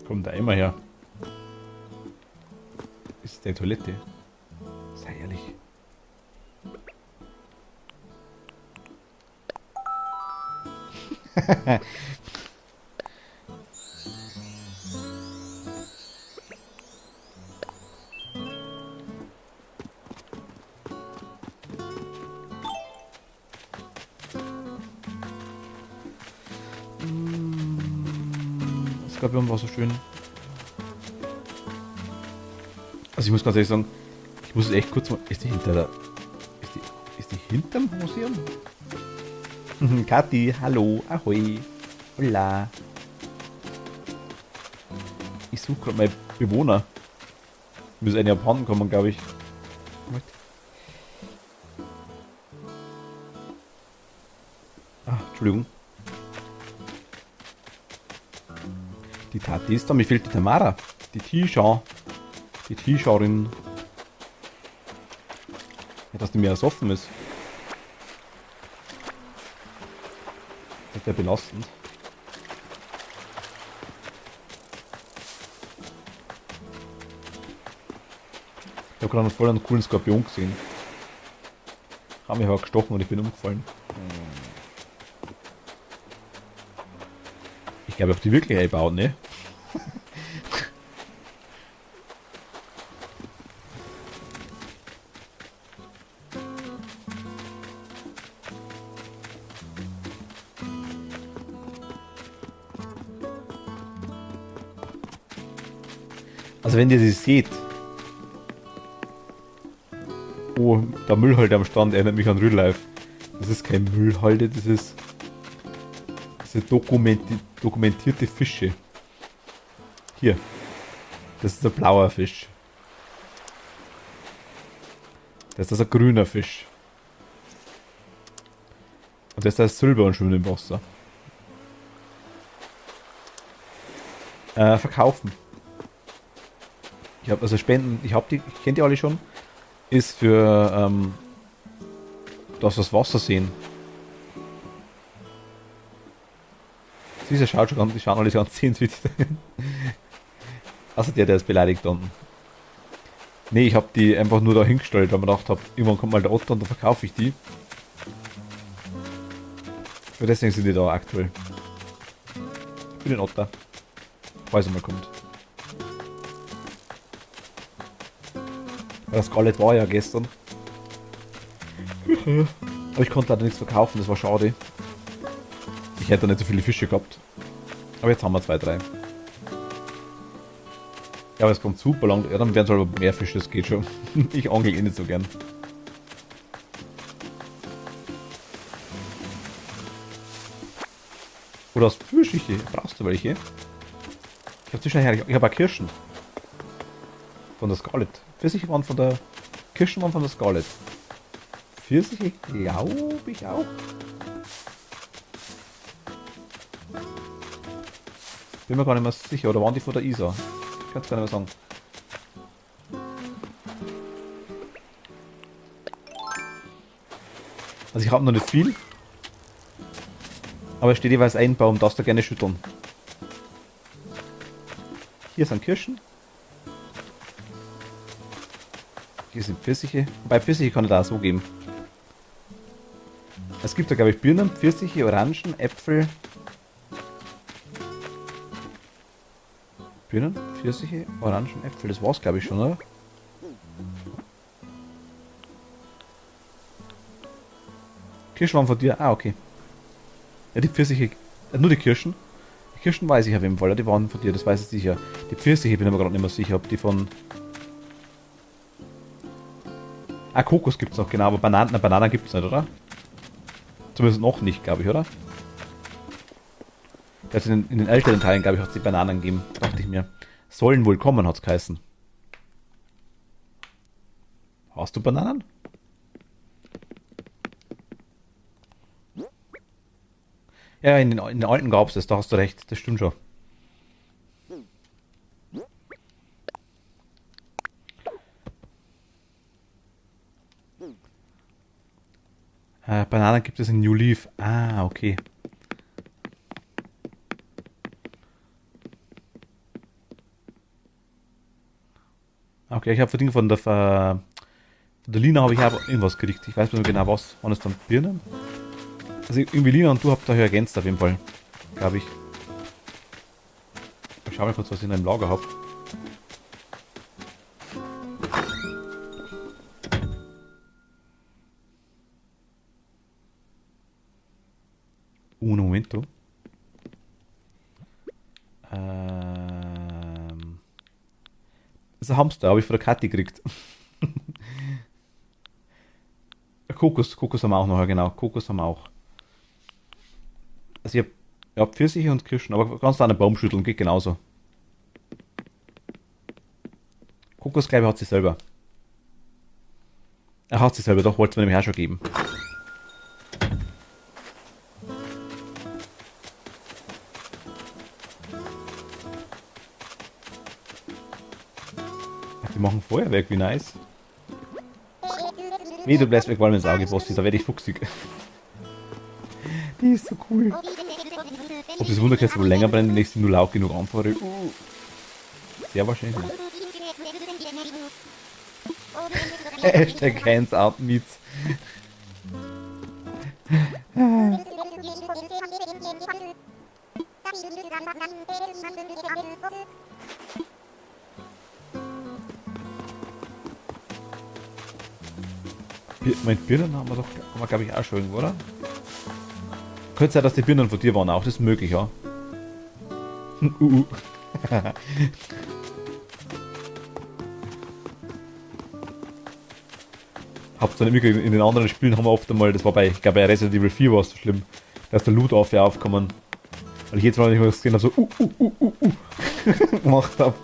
[SPEAKER 1] Kommt da immer her. Ist der Toilette? Sei ehrlich. Skorpion war so schön. Also ich muss ganz ehrlich sagen, ich muss es echt kurz mal. Ist die hinter der. Ist die hinterm Museum? Kathi, hallo, ahoi, hola. Ich suche gerade meine Bewohner. Muss eine abhanden kommen, glaube ich. Ah, Entschuldigung. Die Tati ist da, mir fehlt die Tamara. Die Tisha. Die Tisharin. Ja, dass die mehr ersoffen ist. Das ist ja belastend. Ich habe gerade voll einen coolen Skorpion gesehen. Haben mich aber gestochen und ich bin umgefallen. Ich glaube, ich habe die wirklich eingebaut, ne? Also wenn ihr sie seht, oh, der Müllhalde am Stand erinnert mich an Real Life. Das ist kein Müllhalde, das ist dokumentierte Fische. Hier, das ist ein blauer Fisch. Das ist ein grüner Fisch. Und das ist Silber und schwimmt im Wasser. Verkaufen. Ich habe also Spenden, ich kenne die alle schon. Ist für dass wir das Wasser sehen. Süße schaut schon ganz, die schauen alle ganz sehnsüchtig. Also der ist beleidigt unten. Nee, ich habe die einfach nur da hingestellt, weil man gedacht habe, irgendwann kommt mal der Otter und dann verkaufe ich die. Und deswegen sind die da aktuell. Für den Otter. Falls er mal kommt. Weil das Scarlet war ja gestern. Aber ich konnte leider nichts verkaufen, das war schade. Ich hätte nicht so viele Fische gehabt. Aber jetzt haben wir 2, 3. Ja, aber es kommt super lang. Ja, dann werden es aber mehr Fische, das geht schon. Ich angel eh nicht so gern. Oder hast Pfirsiche? Brauchst du welche? Ich habe zwischendurch, ich habe auch Kirschen. Von der Scarlet. Pfirsiche waren von der... Kirschen waren von der Scarlet. Pfirsiche glaube ich auch. Bin mir gar nicht mehr sicher. Oder waren die von der Isa? Ich kann es gar nicht mehr sagen. Also ich habe noch nicht viel. Aber es steht jeweils ein Baum, darfst du gerne schütteln. Hier sind Kirschen. Hier sind Pfirsiche. Wobei Pfirsiche kann ich da auch so geben. Es gibt da glaube ich Birnen, Pfirsiche, Orangen, Äpfel. Birnen, Pfirsiche, Orangen, Äpfel. Das war's glaube ich schon, oder? Kirschen waren von dir? Ah, okay. Ja, die Pfirsiche, nur die Kirschen. Die Kirschen weiß ich auf jeden Fall, die waren von dir, das weiß ich sicher. Die Pfirsiche bin ich aber gerade nicht mehr sicher, ob die von... Ah, Kokos gibt's noch, genau, aber Bananen gibt's nicht, oder? Zumindest noch nicht, glaube ich, oder? Also in den älteren Teilen, glaube ich, hat es die Bananen gegeben, dachte ich mir. Sollen wohl kommen, hat's geheißen. Hast du Bananen? Ja, in den alten gab's das, da hast du recht, das stimmt schon. Bananen gibt es in New Leaf. Ah, okay. Okay, ich habe von der Lina habe ich auch irgendwas gekriegt. Ich weiß nicht mehr genau was. Waren es dann Birnen? Also irgendwie Lina und du habt da ergänzt auf jeden Fall. Glaube ich. Ich schau mal kurz, was ich in einem Lager habe. Un momento. Das ist ein Hamster, habe ich von der Kathi gekriegt. Kokos haben wir auch noch, ja genau. Kokos haben wir auch. Also ich hab Pfirsiche und Kirschen, aber ganz an den Baum schütteln geht genauso. Kokos, glaube ich, hat sie selber. Er hat sie selber, doch, wollte es mir nämlich auch schon geben. Ach, die machen Feuerwerk, wie nice. Nee, du bleibst weg, weil mir ins Auge Bossi, da werde ich fuchsig. Die ist so cool. Ob das Wunderkerze wohl länger brennt, wenn ich sie nur laut genug anfahre? Sehr wahrscheinlich. Hashtag hands out meets. Mein Birnen haben wir glaube ich auch schon irgendwo, oder? Könnte sein, dass die Birnen von dir waren auch, das ist möglich, ja. Hab's dann immer in den anderen Spielen haben wir oft einmal, das war ich glaube bei Resident Evil 4 war es so schlimm, dass der Loot aufgekommen. Weil ich jetzt mal nicht mehr gesehen habe, so gemacht habe.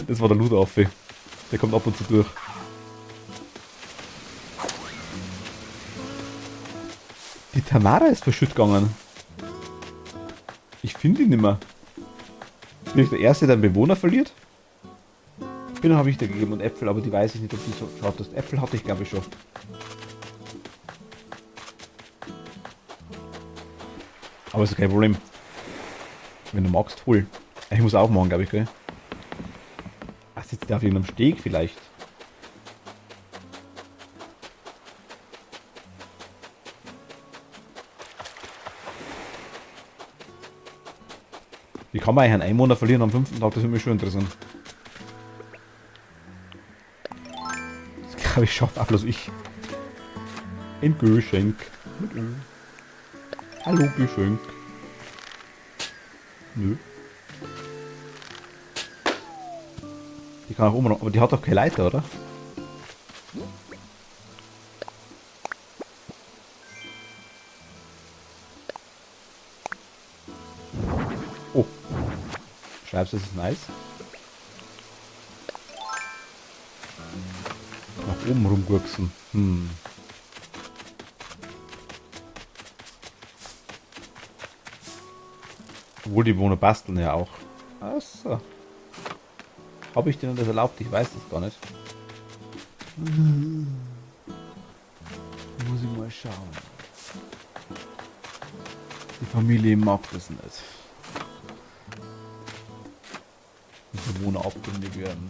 [SPEAKER 1] Das war der Loot auf. Der kommt ab und zu durch. Die Tamara ist verschütt gegangen. Ich finde ihn nicht mehr. Bin ich der Erste, der einen Bewohner verliert? Bienen habe ich dir gegeben und Äpfel, aber die weiß ich nicht, ob die so schaut. Das Äpfel hatte ich glaube ich schon. Aber ist kein Problem. Wenn du magst, hol. Ich muss auch machen, glaube ich, gell? Ach, sitzt der auf irgendeinem Steg vielleicht? Wie kann man eigentlich einen Einwohner verlieren am 5. Tag? Das würde mich schon interessieren. Das glaube ich schafft auch bloß ich. Ein Geschenk. Mit Ö. Hallo Geschenk. Nö. Die kann auch oben noch, aber die hat doch keine Leiter, oder? Oh. Schreibst du, das ist nice. Nach oben rumgurksen. Obwohl die Bewohner basteln ja auch. Achso. Habe ich denen das erlaubt? Ich weiß das gar nicht. Muss ich mal schauen. Die Familie mag das nicht. Die Bewohner abgündig werden.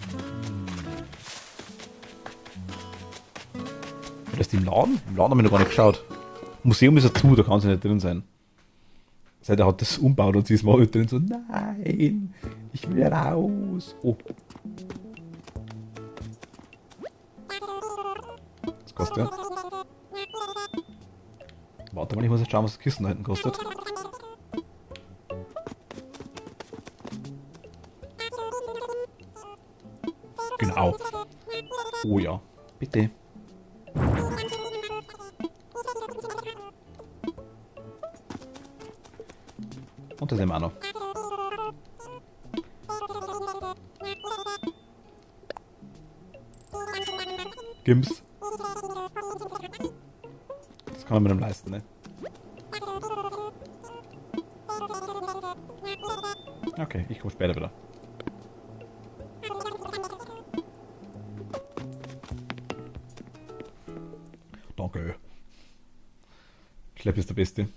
[SPEAKER 1] Oder ist die im Laden? Im Laden haben wir noch gar nicht geschaut. Museum ist ja zu, da kann sie nicht drin sein. Seit er hat das umbaut und sie ist mal drin so, nein, ich will raus. Oh. Was kostet der? Warte mal, ich muss jetzt schauen, was das Kissen da hinten kostet. Genau. Oh ja, bitte. Und das sehen wir auch noch. Gims. Das kann man mit einem leisten, ne? Okay, ich komme später wieder. Danke. Schlepp ist der Beste.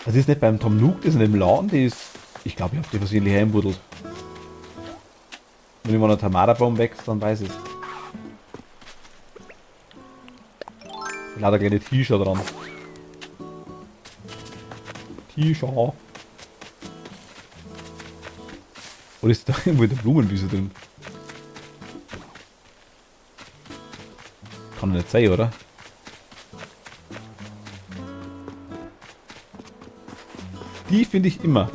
[SPEAKER 1] Das ist nicht beim Tom Nook, das ist in dem Laden, die ist. Ich glaube, ich habe die versehentlich heimbuddelt. Wenn ich mal einen Tamara-Baum wächst, dann weiß ich es. Lauter kleine T-Shirt dran. T-Shirt. Oder ist da irgendwo in der Blumenwiese drin? Kann doch nicht sein, oder? Die finde ich immer.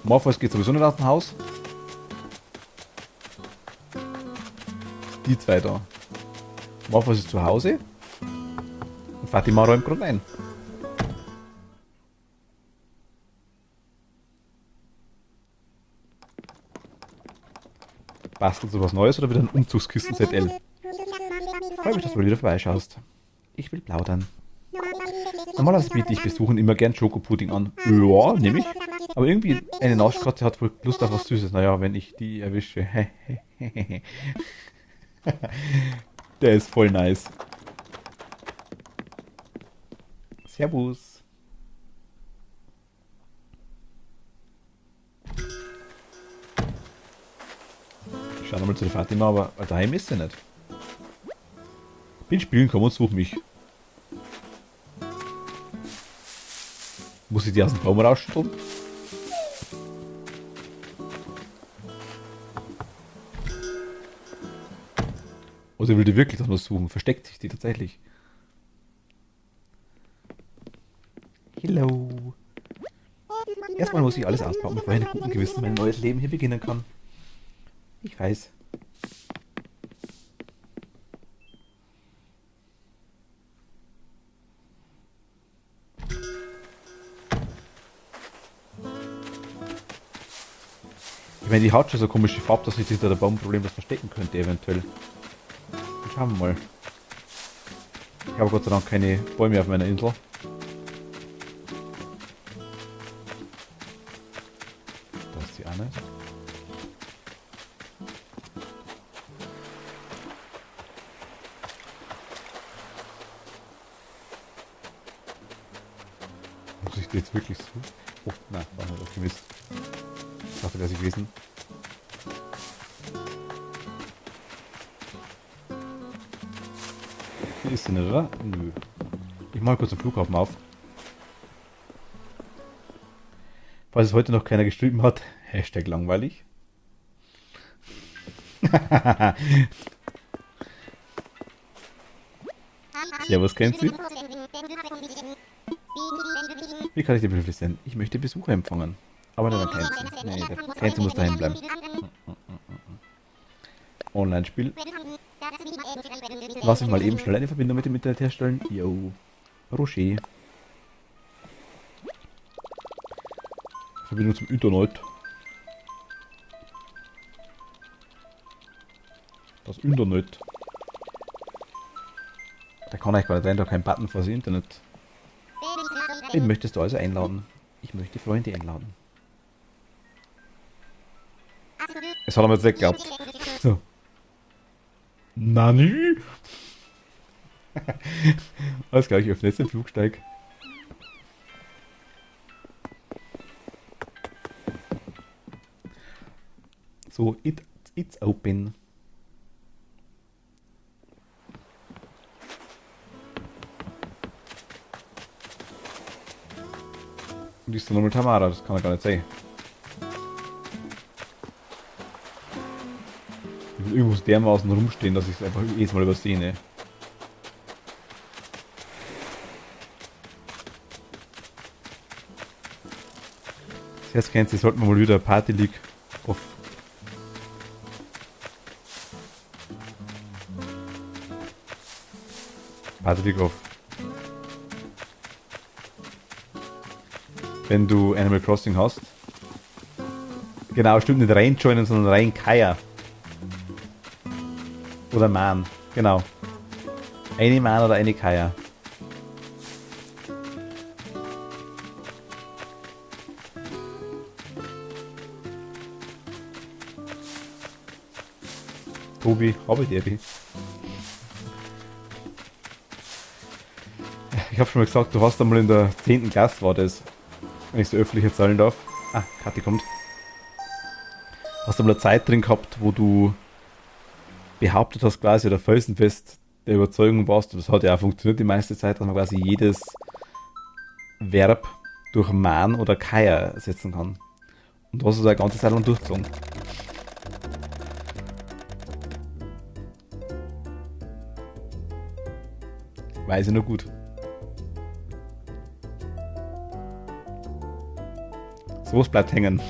[SPEAKER 1] Morpheus geht sowieso nicht aus dem Haus. Die zwei da. Morpheus ist zu Hause. Und Fatima räumt gerade ein. Bastelst du was Neues oder wieder ein Umzugskisten ZL? Freue mich, dass du mal wieder vorbeischaust. Ich will plaudern. Normalerweise biete ich Besuchern immer gern Schokopudding an. Ja, nehme ich. Aber irgendwie eine Naschkatze hat wohl Lust auf was Süßes. Naja, wenn ich die erwische. Der ist voll nice. Servus. Ich schau nochmal zu der Fatima, aber daheim ist sie nicht. Bin spielen, komm und such mich. Muss ich die aus dem Baum rausstellen? Oder will die wirklich noch was suchen? Versteckt sich die tatsächlich? Hello. Erstmal muss ich alles ausbauen, bevor ich mit gutem Gewissen mein neues Leben hier beginnen kann. Ich weiß. Ich meine, die hat schon so komische Farbe, dass sich hinter der Baumproblem was verstecken könnte, eventuell. Schauen wir mal. Ich habe Gott sei Dank keine Bäume auf meiner Insel. Da ist die eine. Muss ich die jetzt wirklich so? Oh, nein, war nicht auf Mist. Ich dachte, wäre sie gewesen. Hier ist sie nicht, oder? Nö. Ich mache kurz den Flughafen auf. Falls es heute noch keiner geschrieben hat, Hashtag langweilig. Servus, kennt sie? Wie kann ich dir behilflich sein? Ich möchte Besucher empfangen. Aber nicht der Kenzi. Nee, der Kenzi muss daheim bleiben. Online-Spiel. Lass mich mal eben schnell eine Verbindung mit dem Internet herstellen. Yo. Rocher. Verbindung zum Internet. Das Internet. Da kann ich gar nicht rein, da kein Button für das Internet. Wen möchtest du also einladen? Ich möchte Freunde einladen. Es hat er mir jetzt weggehabt. So. Nani? Alles klar, ich öffne jetzt den Flugsteig. So, it's open. Und die ist dann nochmal Tamara, das kann er gar nicht sein. Ich will irgendwo dermaßen rumstehen, dass ich es einfach jedes Mal übersehe, ne? Das heißt, kennt ihr, sollten wir mal wieder Party League auf. Party League auf. Wenn du Animal Crossing hast. Genau, stimmt, nicht rein joinen, sondern rein Kaya. Oder Man, genau. Eine Man oder eine Kaya. Tobi, habe ich Ebi. Ich habe schon mal gesagt, du hast einmal in der 10. Klasse war das, wenn ich so öffentlich erzählen darf. Ah, Kathi kommt. Hast du mal eine Zeit drin gehabt, wo du behauptet hast quasi oder felsenfest der Überzeugung warst, und das hat ja auch funktioniert die meiste Zeit, dass man quasi jedes Verb durch Man oder Kaya ersetzen kann. Und du hast es eine ganze Zeit lang durchgezogen. Weiß ich nur gut. Sowas bleibt hängen.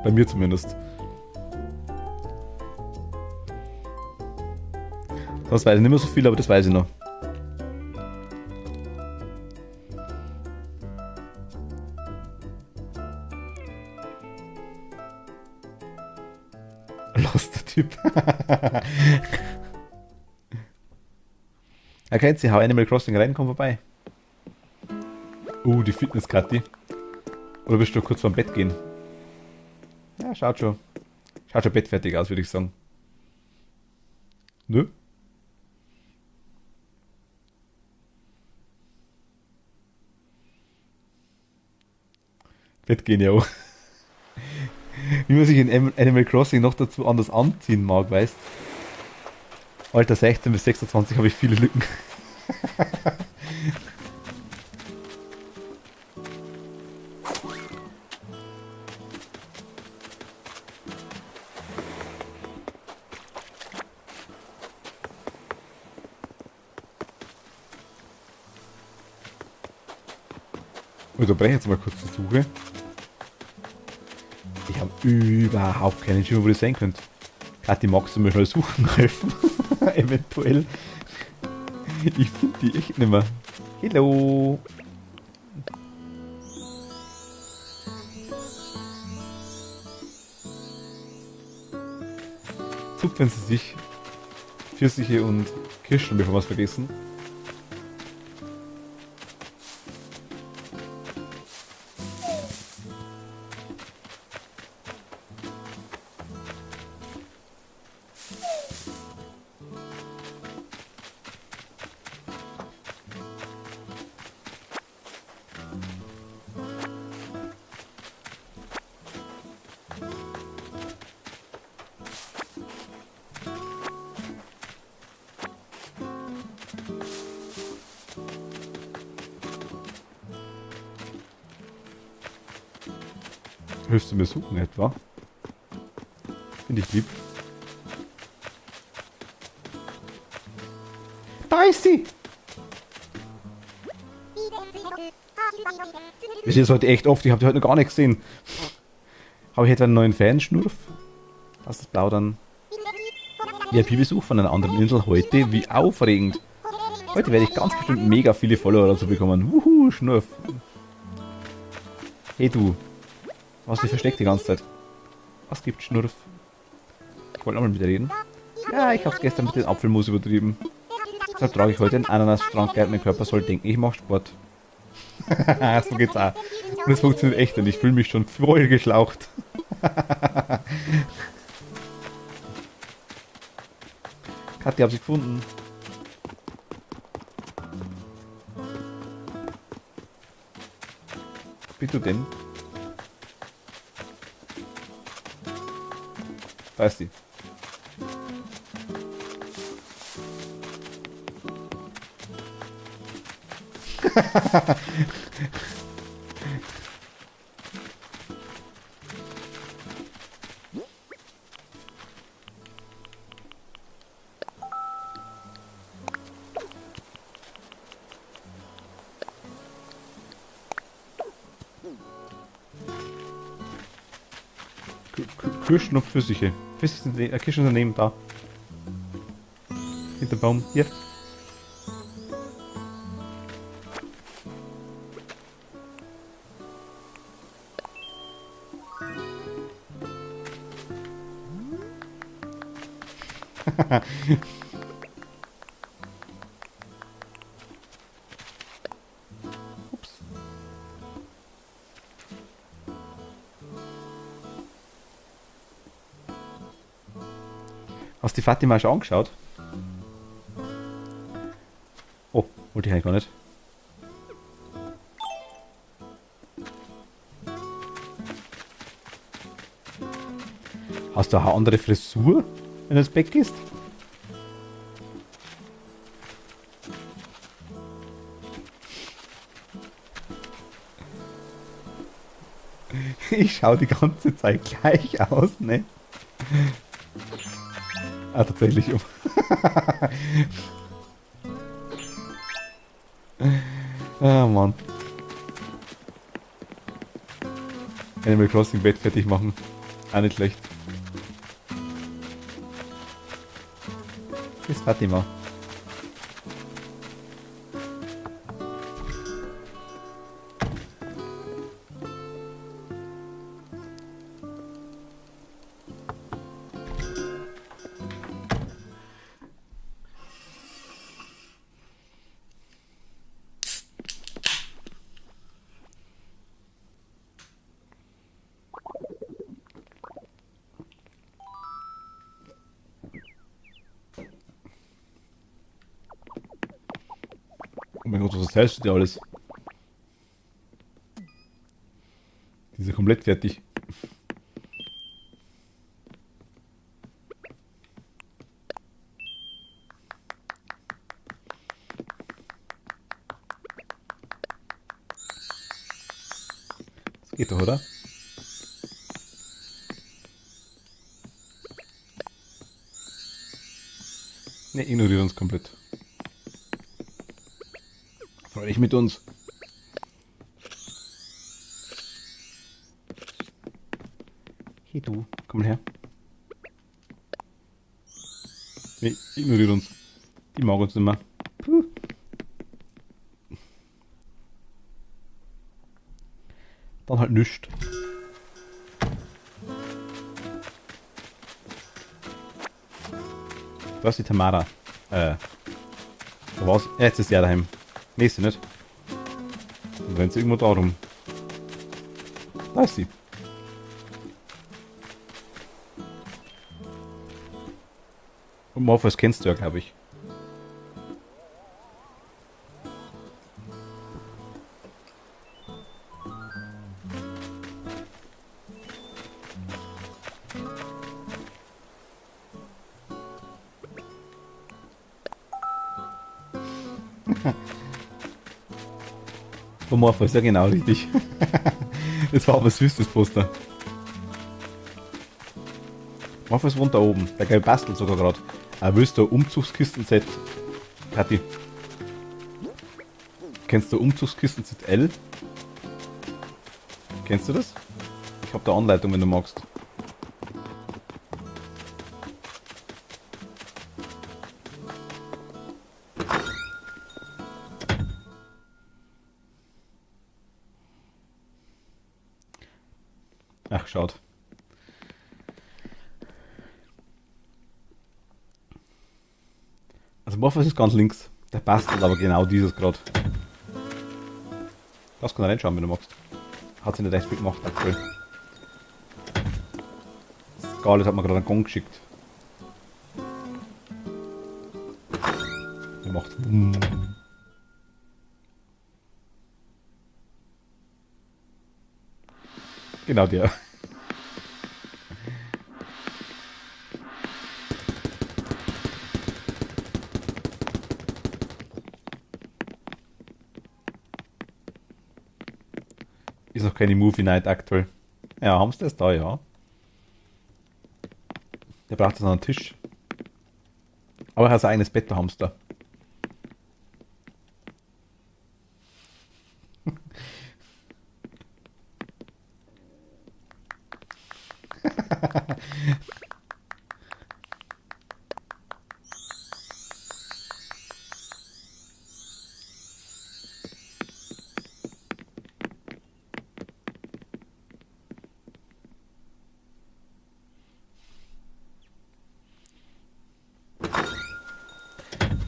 [SPEAKER 1] Bei mir zumindest. Das weiß ich nicht mehr so viel, aber das weiß ich noch. Loster Typ. Erkennt sie, hau Animal Crossing rein, komm vorbei. Die Fitnesskatti. Oder willst du kurz vorm Bett gehen? Ja, schaut schon. Schaut schon bettfertig aus, würde ich sagen. Nö? Bett gehen ja auch. Wie man sich in Animal Crossing noch dazu anders anziehen mag, weißt. Alter, 16 bis 26 habe ich viele Lücken. Ich unterbreche jetzt mal kurz die Suche. Ich habe überhaupt keinen Schimmer, wo ihr sein könnt. Kathi, magst du mir schnell suchen helfen? Eventuell. Ich finde die echt nicht mehr. Hello. Zupfen Sie sich Pfirsiche und Kirschen, bevor wir es vergessen. Hilfst du mir suchen etwa? Finde ich lieb. Da ist sie! Wir sehen es heute echt oft, ich habe die heute noch gar nicht gesehen. Habe ich etwa einen neuen Fanschnurf? Das ist blau dann. VIP-Besuch von einer anderen Insel heute, wie aufregend. Heute werde ich ganz bestimmt mega viele Follower dazu bekommen. Wuhu, Schnurf. Hey du. Du hast dich versteckt die ganze Zeit. Was gibt Schnurf? Ich wollte nochmal mit dir reden. Ja, ich hab's gestern mit dem Apfelmus übertrieben. Deshalb trage ich heute einen Ananas-Strandkleid. Mein Körper soll denken, ich mache Sport. So geht's auch. Und es funktioniert echt und ich fühle mich schon voll geschlaucht. Kathi, hab sie gefunden. Bist du denn? Da ist sie. Kirschen und Pfirsiche. Kirschen sind daneben da. Hinter Baum. Hier. Ups. Hast du die Fatima schon angeschaut? Oh, wollte ich eigentlich gar nicht. Hast du eine andere Frisur, wenn du ins Bett gehst? Ich schaue die ganze Zeit gleich aus, ne? Ah, tatsächlich. Ah, Mann. Animal Crossing Bett fertig machen. Auch nicht schlecht. Das ist Fatima. Oh mein Gott, was erzählst du dir alles? Die ist ja komplett fertig. Das geht doch, oder? Ne, ignoriert uns komplett. Freu dich mit uns. Hey du, komm mal her. Ne, ignoriert uns. Die mag uns nicht mehr. Puh. Dann halt nischt. Du hast die Tamara. Da war's. Jetzt ist sie ja daheim. Nächste nicht. Dann rennt sie irgendwo da rum. Da ist sie. Und Morpheus kennst du ja, glaube ich. Morpheus, ja genau, richtig. Das war aber süß, das Poster. Was wohnt da oben? Der Gelb bastelt sogar gerade. Willst du ein Umzugskisten-Set? Kathi. Kennst du Umzugskisten-Set L? Kennst du das? Ich hab da Anleitung, wenn du magst. Ach, schaut. Also Morphos ist ganz links. Der bastelt aber genau dieses gerade. Das kann er reinschauen, wenn du magst. Hat sich nicht echt viel gemacht aktuell. Scarlett hat mir gerade einen Gong geschickt. Der macht. Genau der. Ist noch keine Movie Night aktuell. Ja, Hamster ist da, ja. Der braucht jetzt noch einen Tisch. Aber er hat sein eigenes Bett, der Hamster.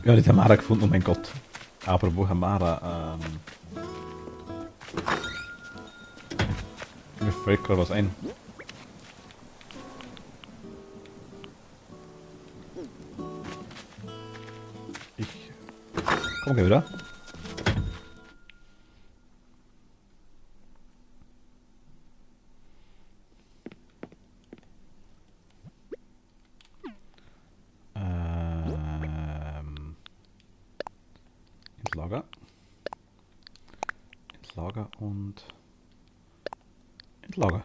[SPEAKER 1] Ja, die Tamara gefunden, oh mein Gott. Aber wo Tamara? Mir fällt gerade was ein. Ich komm gleich wieder. Ins Lager. Ins Lager und ins Lager.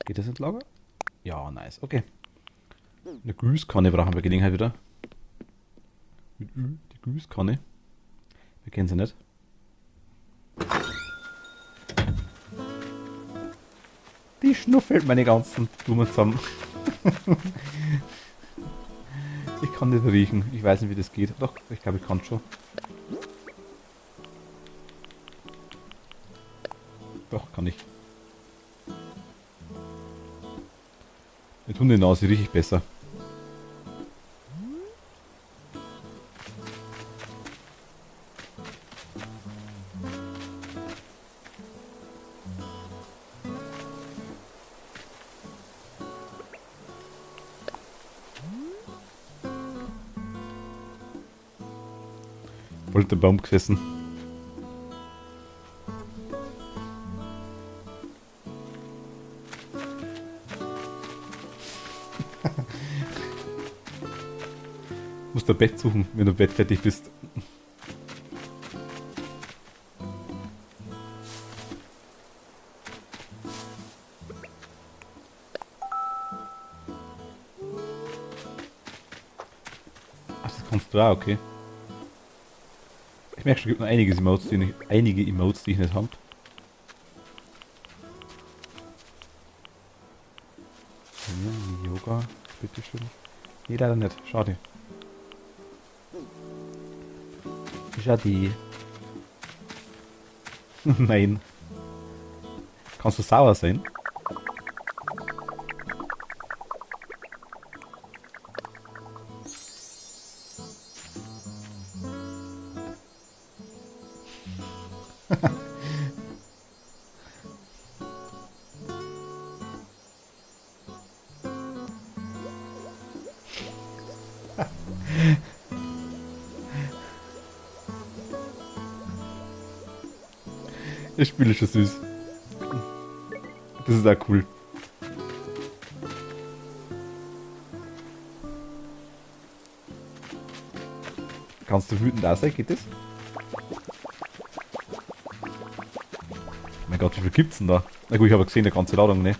[SPEAKER 1] Geht das ins Lager? Ja, nice. Okay. Eine Grüßkanne brauchen wir Gelegenheit wieder. Mit Ü, die Grüßkanne. Wir kennen sie nicht. Die schnuffelt meine ganzen Blumen zusammen. Ich kann nicht riechen. Ich weiß nicht, wie das geht. Doch, ich glaube, ich kann schon. Doch, kann ich. Mit Hundenase rieche ich besser. Voll unter dem Baum gesessen. Musst du ein Bett suchen, wenn du im Bett fertig bist. Ach, das kannst du auch, okay. Ich merke schon, es gibt noch einige Emotes, die ich nicht habe. Ja, Yoga, bitteschön. Nee, leider nicht. Schade. Schade. Nein. Kannst du sauer sein? Das Spiel ist schon süß. Das ist auch cool. Kannst du wütend da sein? Geht das? Mein Gott, wie viel gibt's denn da? Na gut, ich habe gesehen, eine ganze Ladung, ne?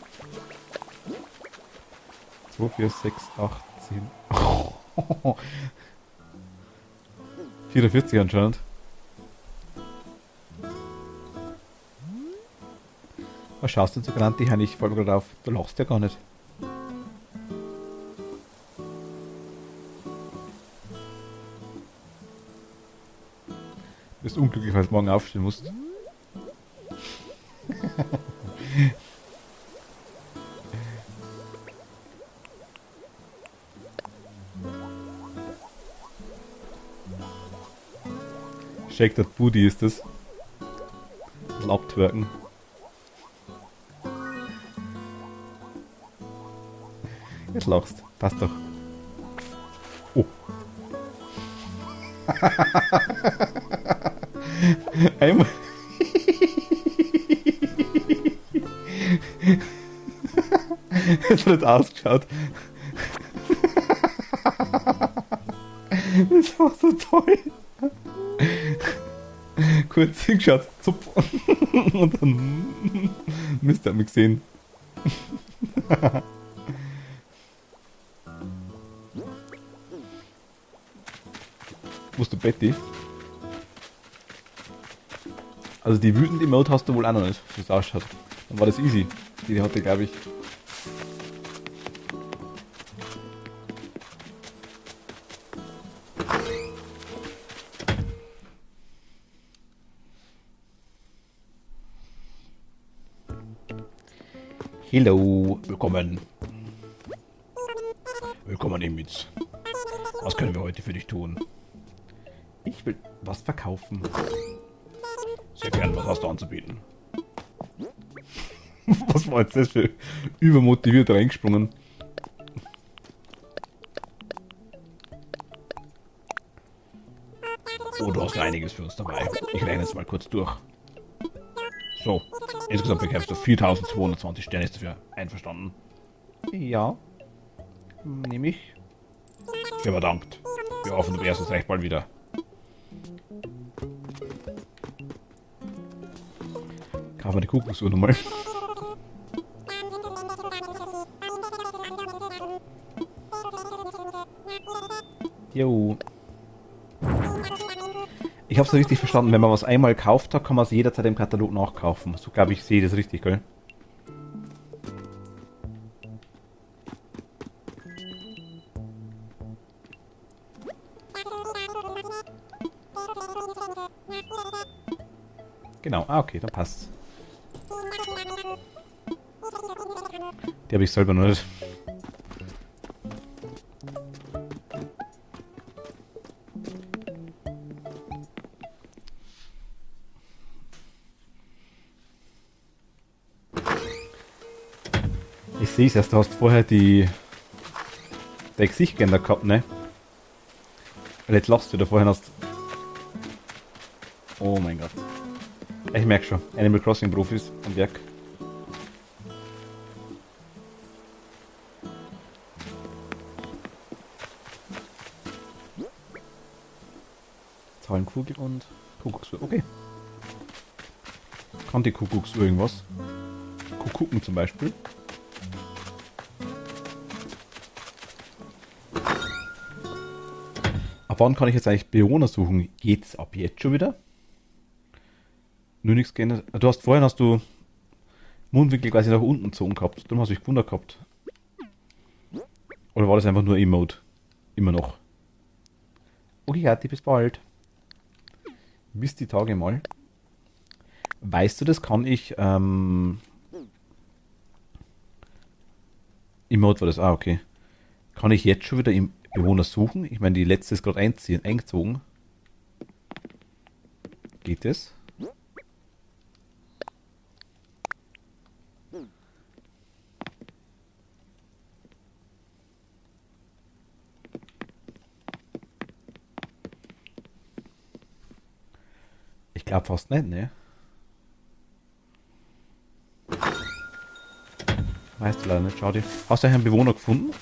[SPEAKER 1] 2, 4, 6, 8, 10. 44 anscheinend. Was schaust du denn so genannt, die Heini? Ich fall mir gerade auf. Du lachst ja gar nicht. Du bist unglücklich, weil du morgen aufstehen musst. Shake that Booty ist das. Abtwerken. Jetzt lachst. Passt doch. Oh. Einmal. Es hat jetzt ausgeschaut. Das war so toll. Kurz hingeschaut, zupf. Und dann Mist, hat mich gesehen. Musst du Betty? Also die wütende Emote hast du wohl auch noch nicht, wie es ausschaut. Dann war das easy. Die hatte, glaube ich. Hello, willkommen. Willkommen Imitz. Was können wir heute für dich tun? Ich will was verkaufen. Sehr gern, was hast du anzubieten? Was war jetzt das für übermotiviert reingesprungen? Oh, du hast einiges für uns dabei. Ich rechne jetzt mal kurz durch. So, insgesamt bekämpfst du 4220 Sterne. Ist dafür einverstanden? Ja. Nehme ich. Ja, verdammt. Wir hoffen, du wärst uns recht bald wieder. Kaufen wir die Kuckucksuhr nochmal. Jo. Ich hab's richtig verstanden, wenn man was einmal gekauft hat, kann man es jederzeit im Katalog nachkaufen. So glaube ich, sehe das richtig, gell? Genau, okay, dann passt's. Die habe ich selber noch nicht. Ich sehe es erst, du hast vorher dein Gesicht geändert gehabt, ne? Weil jetzt lachst du da vorhin hast. Oh mein Gott. Ich merke schon, Animal Crossing Profis am Werk. Zahlenkugel und Kuckucksuhr, okay. Kann die Kuckucksuhr irgendwas? Kuckucken zum Beispiel. Ab wann kann ich jetzt eigentlich Bewohner suchen? Geht's ab jetzt schon wieder? Nur nichts geändert. Du hast vorhin Mundwinkel quasi nach unten gezogen gehabt. Darum hast du dich gewundert gehabt. Oder war das einfach nur Emote? Immer noch. Okay, Kathi, bis bald. Bis die Tage mal. Weißt du, das kann ich, Emote war das, okay. Kann ich jetzt schon wieder im Bewohner suchen? Ich meine, die letzte ist gerade eingezogen. Geht das? Ich glaube fast nicht, ne? Weißt du leider nicht, schau dir. Hast du eigentlich einen Bewohner gefunden?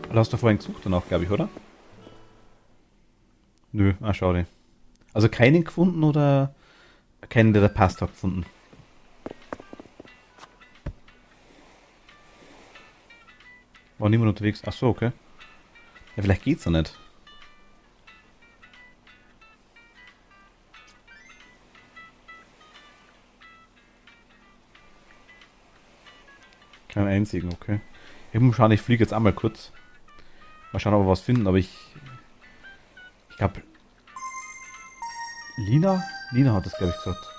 [SPEAKER 1] Oder hast du vorhin gesucht danach, glaube ich, oder? Nö, schade. Also keinen gefunden oder keinen, der passt hat, gefunden? War niemand unterwegs? Ach so, okay. Ja, vielleicht geht's ja nicht. Keinen einzigen, okay. Ich muss schauen, ich fliege jetzt einmal kurz. Mal schauen, ob wir was finden, aber ich glaube, Lina? Lina hat das, glaube ich, gesagt.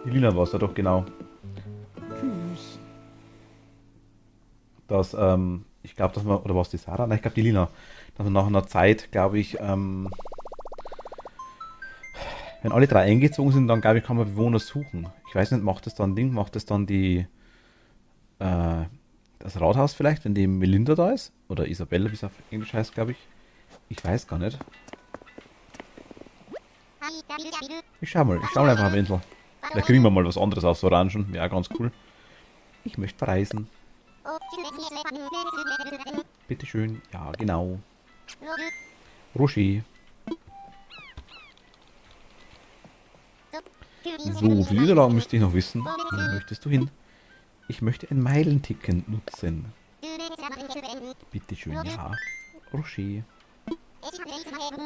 [SPEAKER 1] Die Lina war es ja doch, genau. Tschüss. Dass, ich glaube, dass man, oder war es die Sarah? Nein, ich glaube, die Lina. Dass man nach einer Zeit, glaube ich, wenn alle drei eingezogen sind, dann, glaube ich, kann man Bewohner suchen. Ich weiß nicht, macht das dann ein Ding, macht das dann äh, das Rathaus vielleicht, wenn die Melinda da ist? Oder Isabelle, wie es auf Englisch heißt, glaube ich. Ich weiß gar nicht. Ich schau mal einfach am Insel. Vielleicht kriegen wir mal was anderes aus Orangen. Wäre ganz cool. Ich möchte verreisen. Bitteschön. Ja, genau. Rocher. So, für Niederlagen müsste ich noch wissen. Wo möchtest du hin? Ich möchte ein Meilenticket nutzen. Bitteschön, ja. Rocher.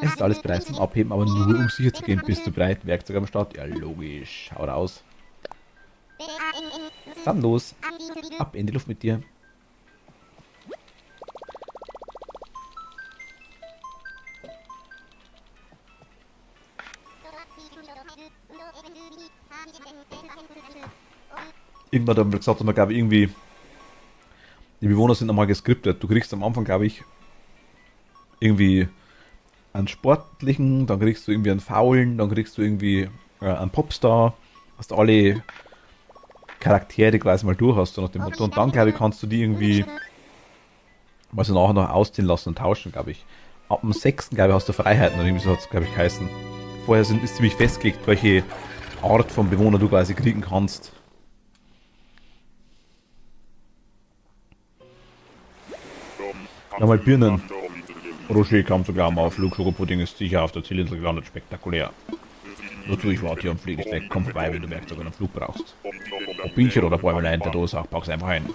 [SPEAKER 1] Es ist alles bereit zum Abheben, aber nur um sicher zu gehen. Bist du bereit? Werkzeug am Start? Ja, logisch. Hau raus. Dann los. Ab in die Luft mit dir. Irgendwann hat er gesagt, dass man, glaube ich, irgendwie die Bewohner sind nochmal geskriptet. Du kriegst am Anfang, glaube ich, irgendwie einen sportlichen, dann kriegst du irgendwie einen faulen, dann kriegst du irgendwie einen Popstar. Hast alle Charaktere quasi mal durch hast, so nach dem Motto. Und dann, glaube ich, kannst du die irgendwie, was nachher noch ausziehen lassen und tauschen, glaube ich. Ab dem 6. glaube ich, hast du Freiheiten, oder irgendwie so hat es, glaube ich, geheißen. Vorher ist ziemlich festgelegt, welche Art von Bewohner du quasi kriegen kannst. Nochmal Birnen. Rocher kam sogar mal auf Flug. Schokopudding ist sicher auf der Zielinsel gelandet. Spektakulär. Wozu ich warte hier und fliege nicht weg. Komm vorbei, wenn du Werkzeug einen Flug brauchst. Ob Bienchen oder Bäumelein in der Dose, auch pack's einfach ein.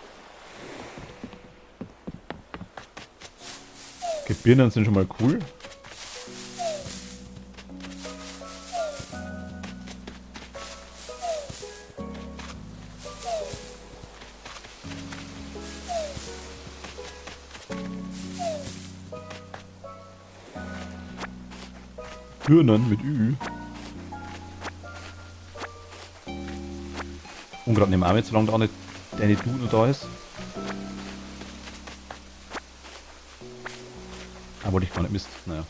[SPEAKER 1] Okay, Birnen sind schon mal cool. Birnen mit Ü. Und gerade nehmen wir auch nicht, solange da nicht deine Dude da ist. Ah, wollte ich gar nicht, Mist. Naja.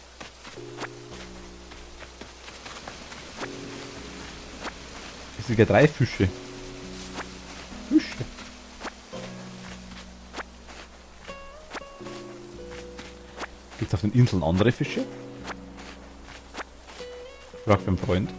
[SPEAKER 1] Es sind ja 3 Fische. Fische. Gibt's auf den Inseln andere Fische? Frag für einen Freund.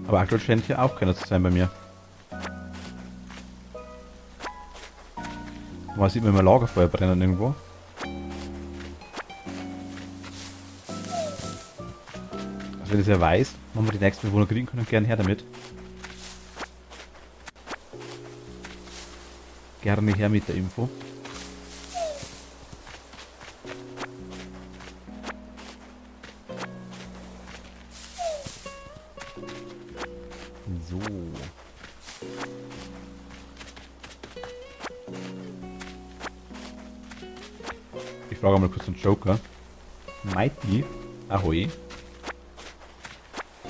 [SPEAKER 1] Aber aktuell scheint hier auch keiner zu sein bei mir. Man sieht man immer Lagerfeuer brennen irgendwo. Also wenn es ja weiß, wenn wir die nächsten Bewohner kriegen können, gerne her damit. Gerne her mit der Info. So. Ich frage mal kurz den Joker. Mighty, ahoi.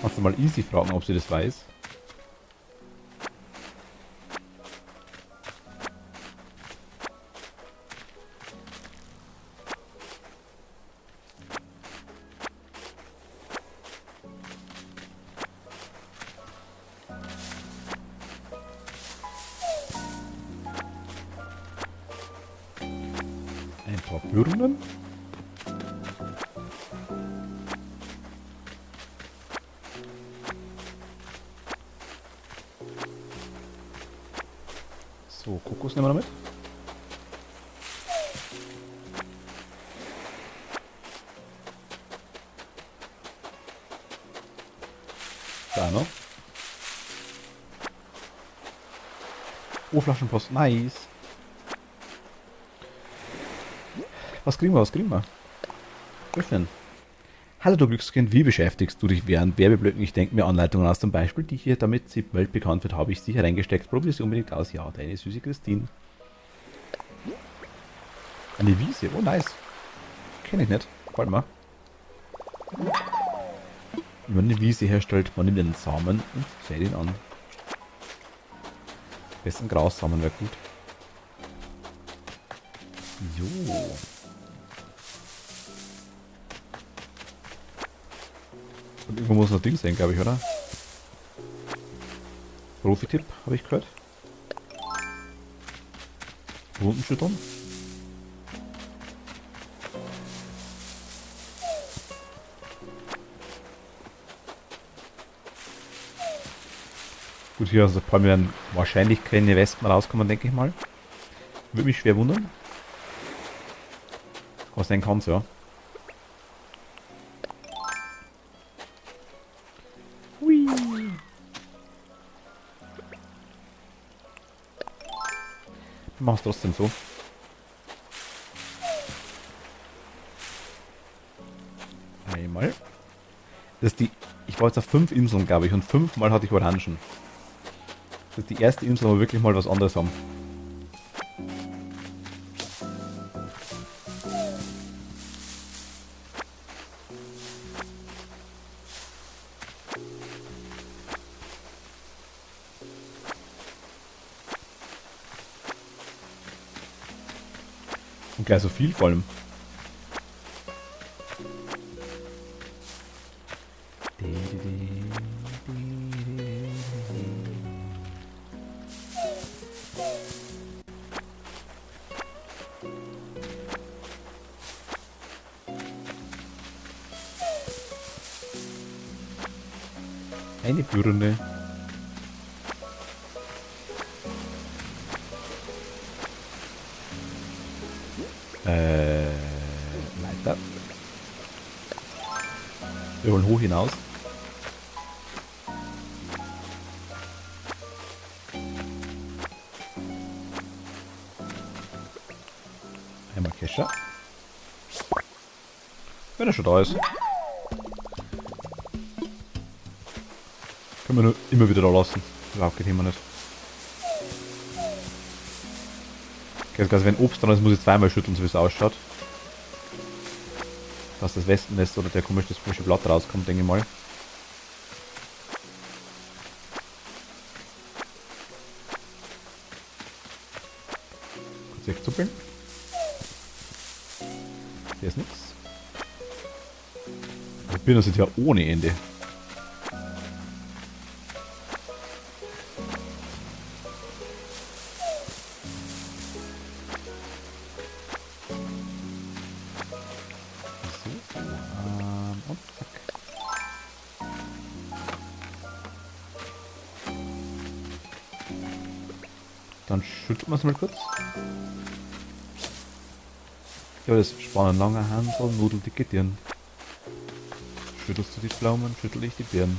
[SPEAKER 1] Kannst du mal Easy fragen, ob sie das weiß? paar Birnen. So, Kokos nehmen wir noch mit. Da noch. Oh, Flaschenpost, nice. Was kriegen wir, was kriegen wir? Öffnen. Hallo du Glückskind, wie beschäftigst du dich während Werbeblöcken? Ich denke mir Anleitungen aus, zum Beispiel die hier, damit sie weltbekannt wird, habe ich sie hereingesteckt. Probier sie unbedingt aus. Ja, deine süße Christine. Eine Wiese, oh nice. Kenne ich nicht. Warte mal. Wenn man eine Wiese herstellt, man nimmt den Samen und sät ihn an. Besten Grassamen wäre gut. Jo. Und irgendwo muss noch Ding sein, glaube ich, oder? Profi-Tipp, habe ich gehört. Wunden schütteln. Gut, hier also vor allem werden wahrscheinlich keine Wespen rauskommen, denke ich mal. Würde mich schwer wundern. Was sein kann's, ja. Hui. Wir machen es trotzdem so. Einmal. Das ist die. Ich war jetzt auf 5 Inseln, glaube ich, und 5 Mal hatte ich Orangen. Das ist die erste Insel, wo wir wirklich mal was anderes haben. Und gleich so viel vor allem. Eine Birne. Weiter. Wir wollen hoch hinaus. Einmal Kescher. Wenn er schon da ist. Können wir nur immer wieder da lassen. Überhaupt kein Thema nicht. Okay, also wenn Obst dran ist, muss ich zweimal schütteln, so wie es ausschaut. Dass das Wespennest oder der komische Blatt rauskommt, denke ich mal. Kurz wegzuppeln. Hier ist nichts. Die Birnen sind ja ohne Ende. Und zack. Dann schütteln wir es mal kurz. Ja, das spannend langer Hansel, nudeldicke Dirn. Schüttelst du die Pflaumen, schüttel ich die Birnen.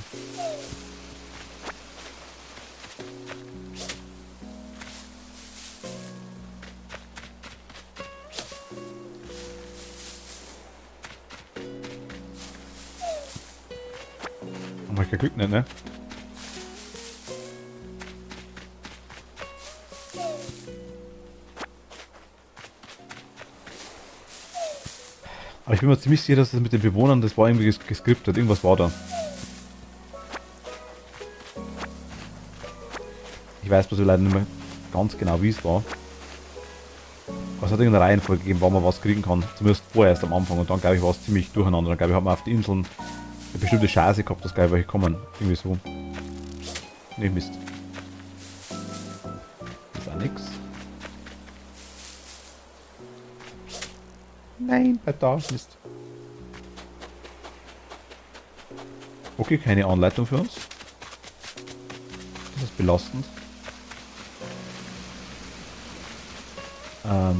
[SPEAKER 1] Haben wir kein Glück nicht, ne? Aber ich bin mir ziemlich sicher, dass das mit den Bewohnern, das war irgendwie geskriptet, irgendwas war da. Ich weiß bloß leider nicht mehr ganz genau, wie es war. Aber es hat irgendeine Reihenfolge gegeben, wann man was kriegen kann. Zumindest vorerst am Anfang. Und dann, glaube ich, war es ziemlich durcheinander. Dann, glaube ich, hat man auf die Inseln eine bestimmte Chance gehabt, dass gleich welche kommen. Irgendwie so. Ne, Mist. Das ist auch nix. Nein, bei da ist. Okay, keine Anleitung für uns. Das ist belastend.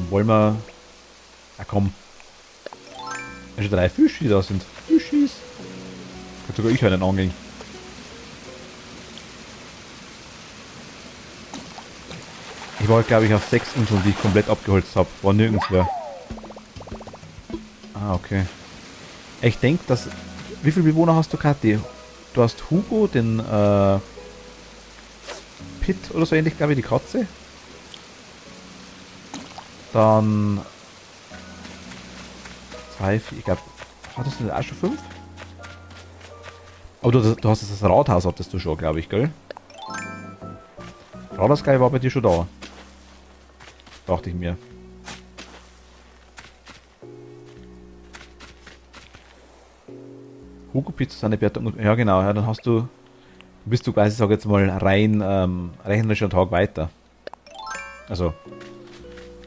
[SPEAKER 1] Wollen wir... Ah komm. Also 3 Fische, die da sind. Fischis. Kann sogar ich einen angeln. Ich war, glaube ich, auf 6 Inseln, die ich komplett abgeholzt habe. War nirgends mehr. Ah, okay. Ich denke, dass... Wie viele Bewohner hast du, Kathi? Du hast Hugo, den Pitt oder so ähnlich, glaube ich, die Katze. Dann... 2, 4, ich glaube... Hattest du auch schon 5? Aber du hast das Rathaus, hattest du schon, glaube ich, gell? Rathaus, glaube ich, war bei dir schon da. Dachte ich mir. Hugo Pizza seine Bewertung. Ja genau, ja, dann hast du. Bist du quasi, sag jetzt mal, rein rechnerisch einen Tag weiter. Also.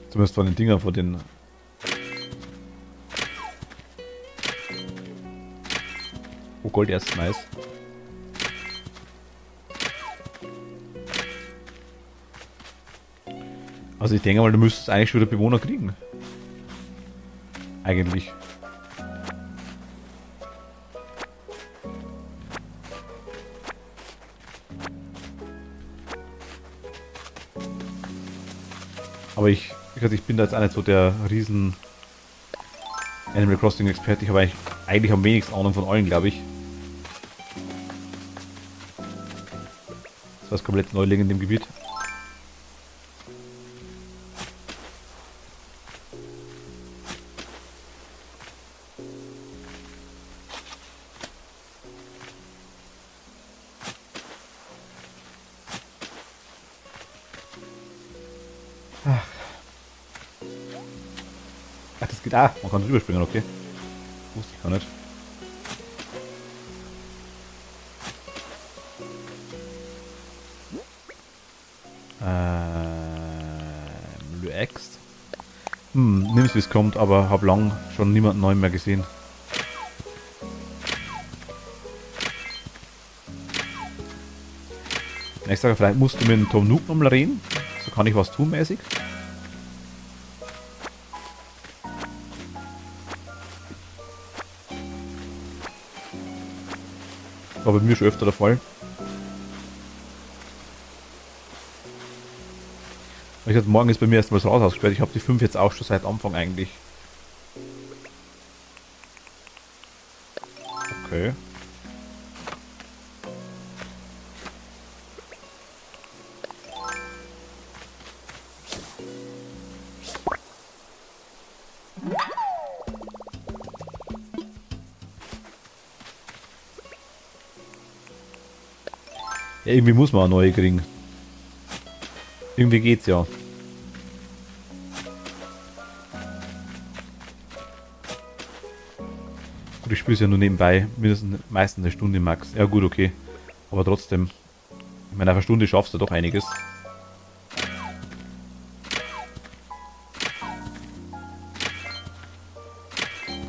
[SPEAKER 1] Zumindest von den Dingern, von den. Oh, Gold erst nice. Also ich denke mal, du müsstest eigentlich schon wieder Bewohner kriegen. Eigentlich. Aber ich bin da jetzt auch nicht so der riesen Animal Crossing Experte. Ich habe eigentlich am wenigsten Ahnung von allen, glaube ich. Das war komplett Neuling in dem Gebiet. Ach, das geht. Ah, man kann drüber springen, okay. Wusste ich gar nicht. Axt. Nimm's wie es kommt, aber hab lang schon niemanden neuen mehr gesehen. Ich sage, vielleicht musst du mit dem Tom Nook nochmal reden. So kann ich was tun mäßig. War bei mir schon öfter der Fall. Ich hatte, morgen ist bei mir erstmal das Rathaus gesperrt. Ich habe die 5 jetzt auch schon seit Anfang eigentlich. Okay. Ja, irgendwie muss man eine neue kriegen. Irgendwie geht's ja. Gut, ich spiele es ja nur nebenbei. Meistens eine Stunde max. Ja gut, okay. Aber trotzdem. Ich meine, auf eine Stunde schaffst du doch einiges.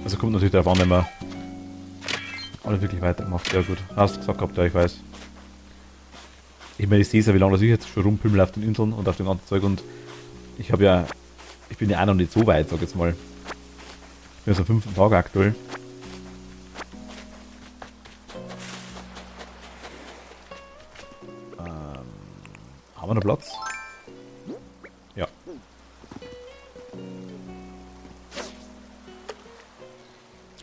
[SPEAKER 1] Also kommt natürlich darauf an, wenn man alle wirklich weitermacht. Ja gut. Hast du gesagt gehabt, ja, ich weiß. Ich meine, ich sehe ja, wie lange das ich jetzt schon rumpümmel auf den Inseln und auf dem ganzen Zeug und ich habe ja, ich bin ja auch noch nicht so weit, sag jetzt mal. Ich bin ja so 5 Tage aktuell. Haben wir noch Platz? Ja.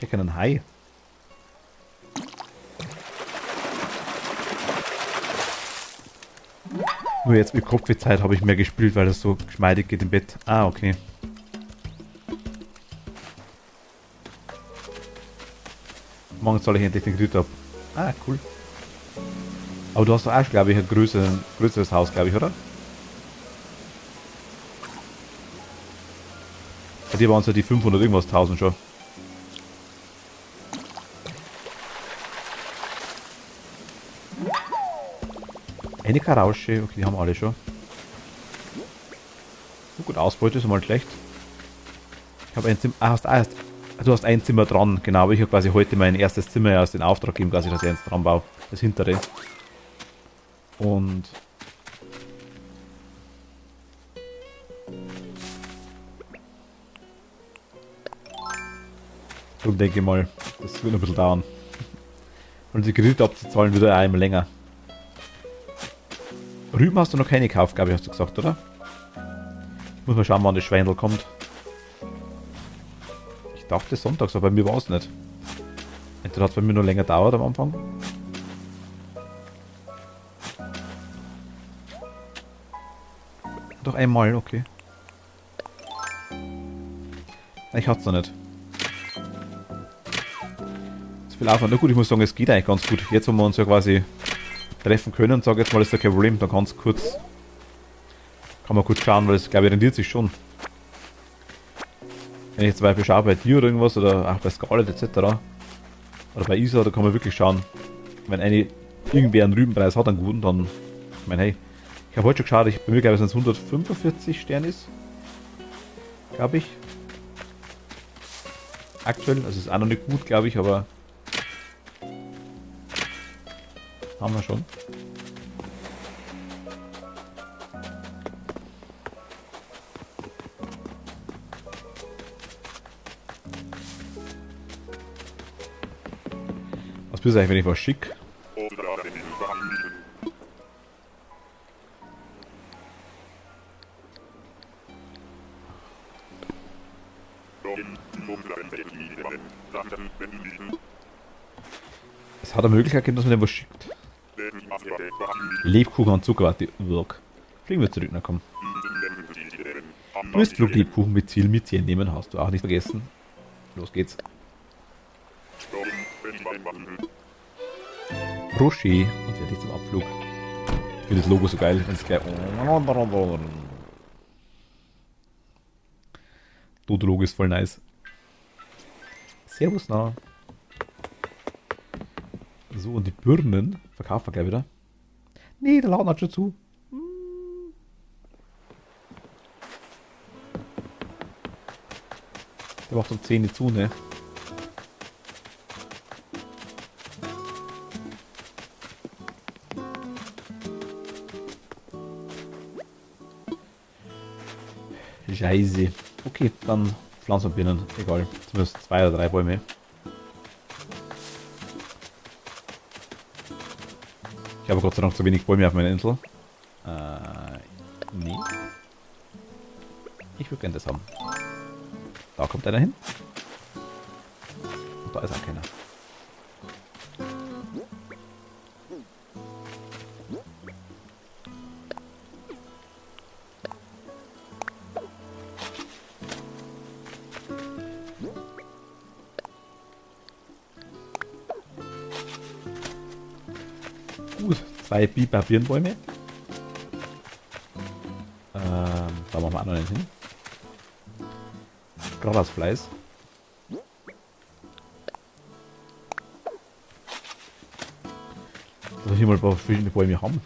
[SPEAKER 1] Ich kann einen Hai. Nur jetzt mit Kopfwehzeit habe ich mehr gespielt, weil das so geschmeidig geht im Bett. Ah, okay. Morgen soll ich endlich den Kredit ab. Ah, cool. Aber du hast doch auch, glaube ich, ein größeres Haus, glaube ich, oder? Bei dir waren es ja die 500 irgendwas 1000 schon. Eine Karausche, okay, die haben alle schon. Oh, gut, Ausbeute ist mal schlecht. Ich habe ein Zimmer. Du hast ein Zimmer dran, genau. Aber ich habe quasi heute mein erstes Zimmer erst in Auftrag gegeben, dass ich das jetzt dran baue. Das hintere. Und. Darum denke ich mal, das wird noch ein bisschen dauern. Und die Kredite abzuzahlen wird ja einmal länger. Rüben hast du noch keine gekauft, glaube ich, hast du gesagt, oder? Ich muss mal schauen, wann das Schweindel kommt. Ich dachte sonntags, aber bei mir war es nicht. Entweder hat es bei mir noch länger gedauert am Anfang. Doch einmal, okay. Ich hatte es noch nicht. Zu viel Aufwand. Na gut, ich muss sagen, es geht eigentlich ganz gut. Jetzt, wo wir uns ja quasi treffen können, sage jetzt mal, ist da kein Problem. Dann kann man kurz schauen, weil es, glaube ich, rendiert sich schon. Wenn ich zum Beispiel schaue bei dir oder irgendwas, oder auch bei Scarlett etc. Oder bei Isa, da kann man wirklich schauen. Wenn irgendwer einen Rübenpreis hat, einen guten, dann, ich meine, hey, ich habe heute schon geschaut, bei mir glaube ich, sind es 145 Sterne ist. Glaube ich. Aktuell, also ist auch noch nicht gut, glaube ich, aber haben wir schon. Was bist du eigentlich, wenn ich was schick? Es hat eine Möglichkeit gegeben, dass man dem was schickt. Lebkuchen und Zuckerwatte. Wirk. Fliegen wir zurück, na komm. Du wirst Flug Lebkuchen mit Ziel mitziehen nehmen, hast du auch nicht vergessen. Los geht's. Rocher und fertig zum Abflug. Ich finde das Logo so geil, wenn es gleich. Dodo-Logo ist voll nice. Servus, na. So, und die Birnen verkaufen wir gleich wieder. Nee, der Laden hat schon zu. Der macht um 10 nicht zu, ne? Scheiße. Okay, dann pflanzen wir Birnen. Egal. Zumindest 2 oder 3 Bäume. Ich habe Gott sei Dank zu wenig Bäume auf meiner Insel. Nee. Ich würde gerne das haben. Da kommt einer hin. Und da ist auch keiner. Gut, 2 Biber-Birnbäume. Da machen wir auch noch einen hin. Grasfleiß. Dass wir hier mal ein paar verschiedene Bäume haben.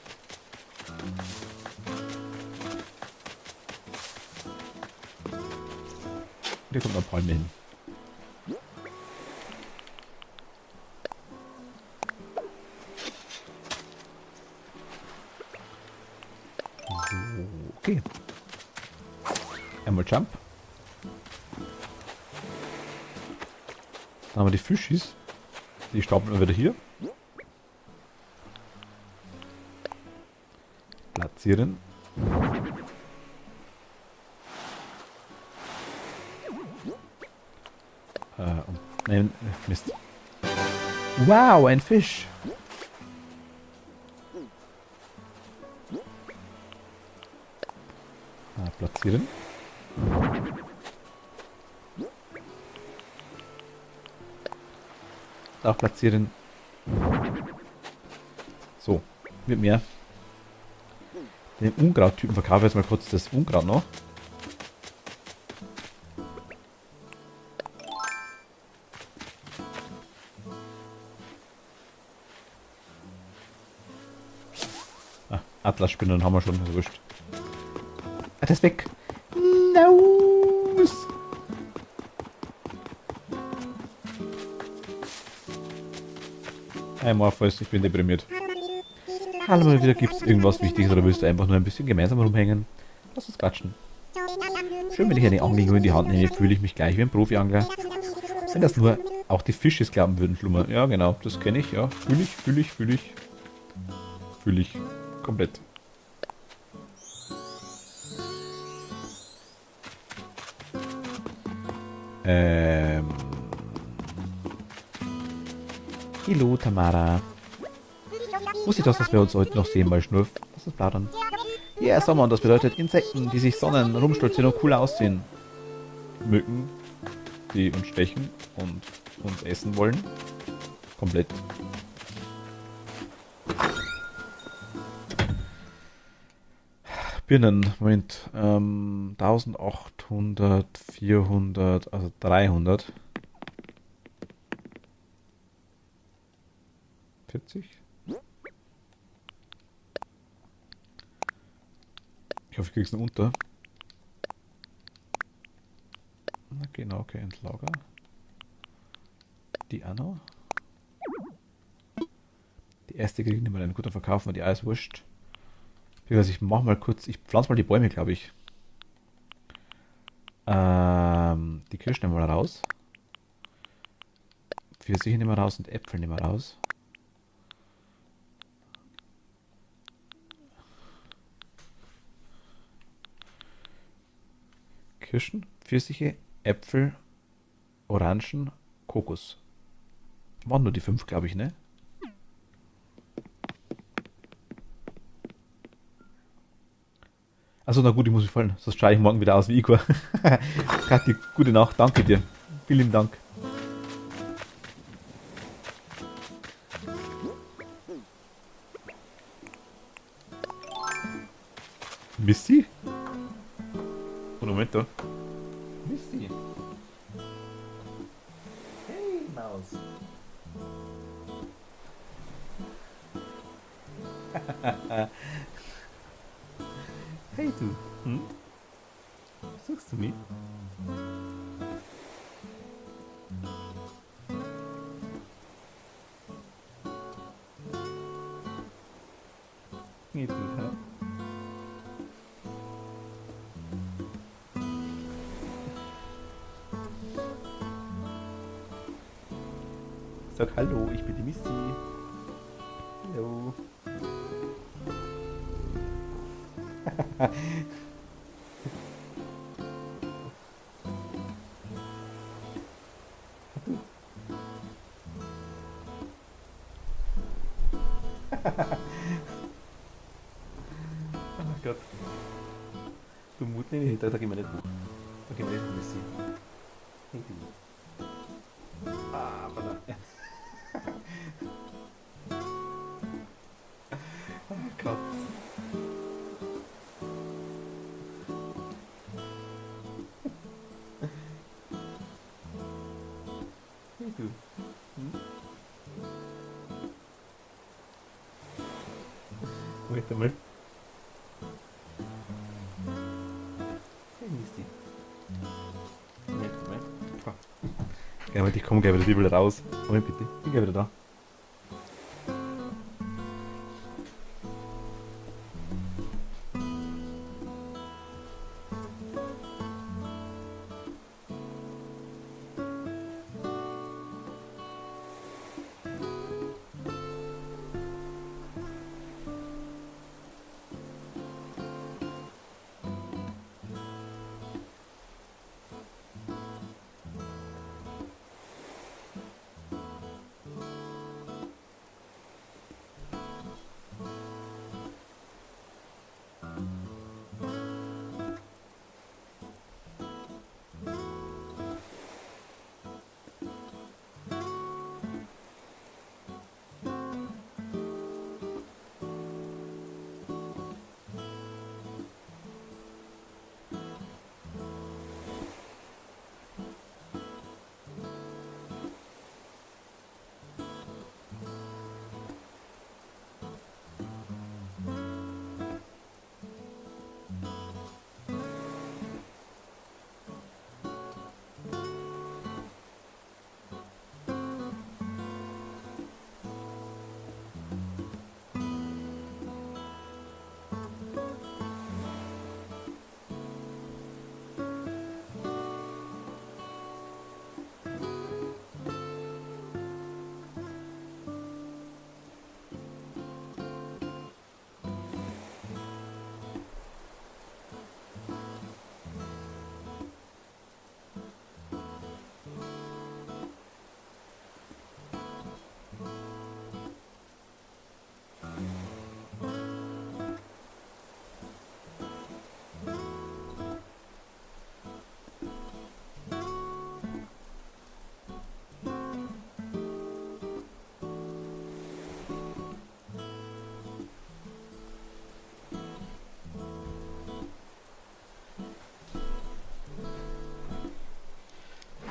[SPEAKER 1] Hier kommt noch ein Palme hin. So, okay. Einmal Jump. Dann haben wir die Fischis. Die stapeln wir wieder hier. Platzieren. Nein, Mist. Wow, ein Fisch. Platzieren. Auch platzieren. So, mit mir. Den Unkrauttypen verkaufe ich jetzt mal kurz das Unkraut noch. Atlasspinnen haben wir schon, also wurscht. Ah, das ist weg. Naus. Hi Morpheus, ich bin deprimiert. Hallo, mal wieder, gibt's irgendwas Wichtiges oder willst du einfach nur ein bisschen gemeinsam rumhängen? Lass uns quatschen. Schön, wenn ich eine Angel nur in die Hand nehme, fühle ich mich gleich wie ein Profi-Angler. Wenn das nur auch die Fische glauben würden, Schlummer. Ja, genau, das kenne ich, ja. Fühle ich. Komplett. Ähm. Hallo, Tamara. Wusste ich das, dass wir uns heute noch sehen, mal Schnurf? Lass uns plaudern. Ja, yeah, Sommer, und das bedeutet Insekten, die sich sonnen, rumstolzieren und cool aussehen. Mücken, die uns stechen und uns essen wollen. Komplett. Birnen, Moment, 1800, 400, also 300. 40? Ich hoffe, ich krieg's noch unter. Na genau, okay, ins Lager. Die auch noch. Die erste kriege ich nicht mehr rein. Gut, dann verkaufen wir die alles wurscht. Ich mach mal kurz, ich pflanze mal die Bäume, glaube ich. Die Kirschen nehmen wir mal raus. Pfirsiche nehmen wir raus und Äpfel nehmen wir raus. Kirschen, Pfirsiche, Äpfel, Orangen, Kokos. Waren nur die 5, glaube ich, ne? Achso, na gut, ich muss mich fallen. Sonst schaue ich morgen wieder aus wie Igor. Kathi, gute Nacht, danke dir. Vielen Dank. Missy? Moment da. Missy. Hey, Maus. Hey du. Hm? Suchst du mich? Hey du, hä? Sag hallo, ich bin die Missy. Hallo. Oh Gott. Du Mut, nee, da gehen wir nicht hoch. Da gehen wir nicht hoch, Missy. Hey du. Ah, verdammt. Oh Gott. Hey du. Hm? Warte mal. Hey Missy. Moment, Moment. Ja, Moment, ich komme gleich wieder raus. Moment bitte. Ich bin gleich wieder da.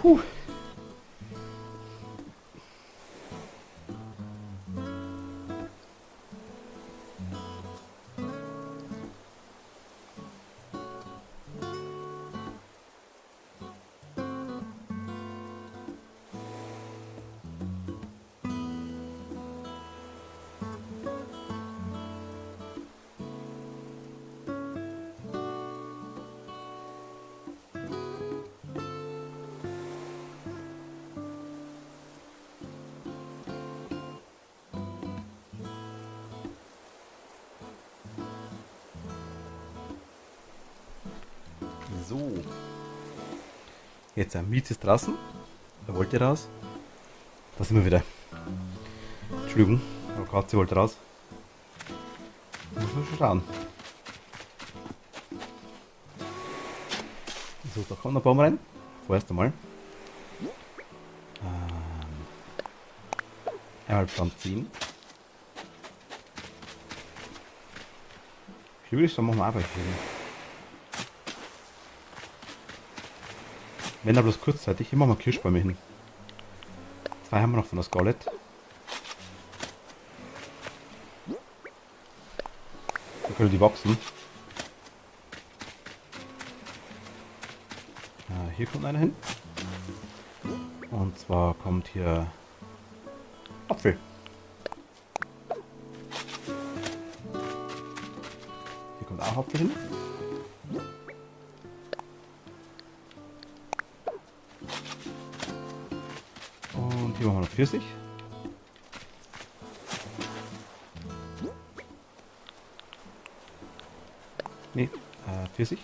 [SPEAKER 1] Puh. So. Jetzt ein Mietz ist draußen. Er wollte raus. Da sind wir wieder. Entschuldigung, aber Katze wollte raus. Muss man schon schauen. So, da kommt ein Baum rein. Vorerst einmal. Einmal Pflanzen. Ich würde sagen, machen wir Arbeit. Wenn er bloß kurzzeitig, immer mal Kirschbäume hin. 2 haben wir noch von der Scarlett. Da können die wachsen. Hier kommt einer hin. Und zwar kommt hier Apfel. Hier kommt auch Apfel hin. Und hier machen wir noch Pfirsich. Nee, Pfirsich.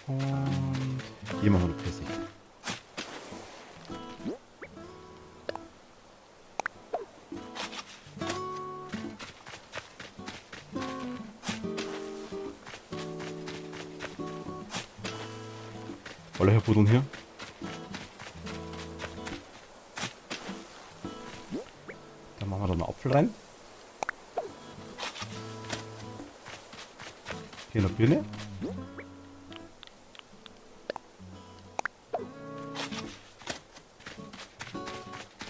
[SPEAKER 1] Und hier machen wir noch Pfirsich. Alle herbuddeln hier. Dann machen wir da einen Apfel rein. Hier eine Birne.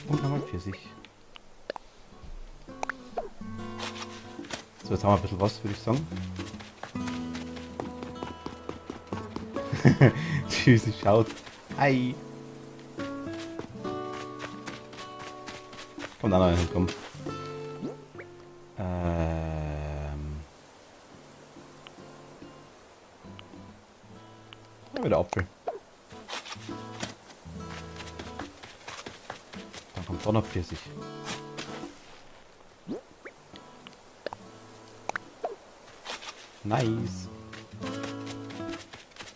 [SPEAKER 1] Und nochmal Pfirsich. So, jetzt haben wir ein bisschen was, würde ich sagen. Wie sie schaut. Hi. Kommt auch noch einer hinkommen. Ja, wieder Apfel. Dann kommt da noch Pfirsich. Nice.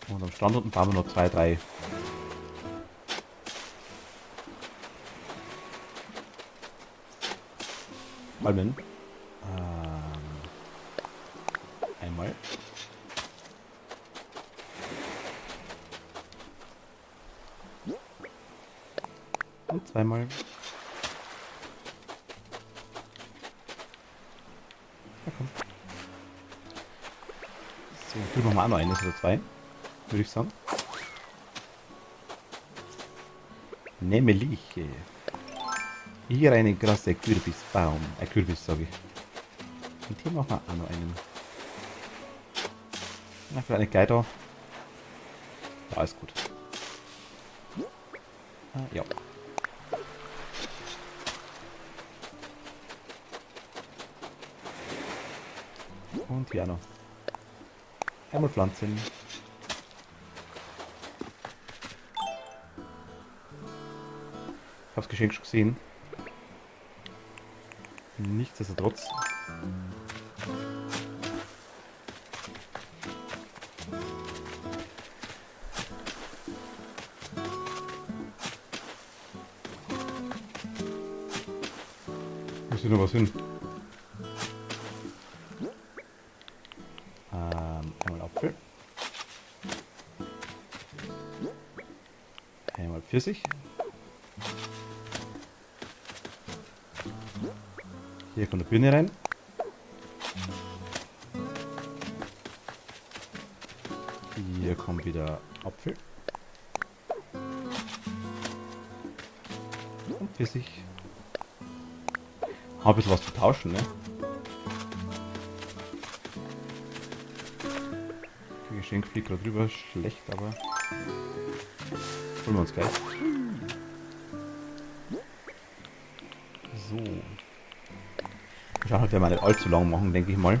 [SPEAKER 1] Und am Stand unten bauen wir noch 2, 3. Palmen. Einmal. Und zweimal. Ja, komm. So, hier machen wir auch noch eines oder 2. Würde ich sagen. Nämlich hier eine große Kürbisbaum. Kürbis sage ich. Und hier machen wir auch noch einen. Na, für eine gleich da. Da ist gut. Ja. Und hier auch noch. Einmal Pflanzen. Ich habe das Geschenk schon gesehen. Nichtsdestotrotz. Muss hier noch was hin? Einmal Apfel. Einmal Pfirsich. Hier kommt eine Birne rein. Hier kommt wieder Apfel. Und Pfirsich. Hab ein bisschen was zu tauschen, ne? Das Geschenk fliegt gerade drüber. Schlecht, aber... holen wir uns gleich. So. Ich schaue halt, werden wir nicht allzu lang machen, denke ich mal.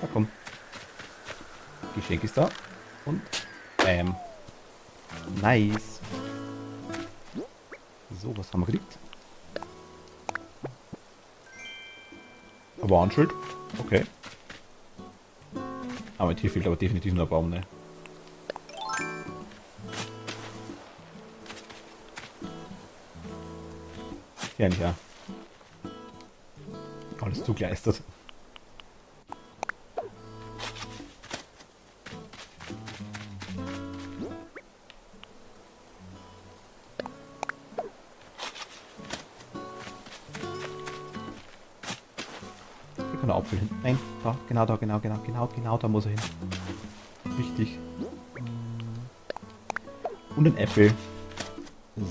[SPEAKER 1] Na komm. Geschenk ist da. Und bam. Nice. So, was haben wir gekriegt? Ein Warnschild. Okay. Aber hier fehlt aber definitiv nur ein Baum, ne? Ja, nicht ja. Alles zugeleistet. Hier kann der Apfel hin. Nein, da, genau da muss er hin. Richtig. Und ein Äpfel. So.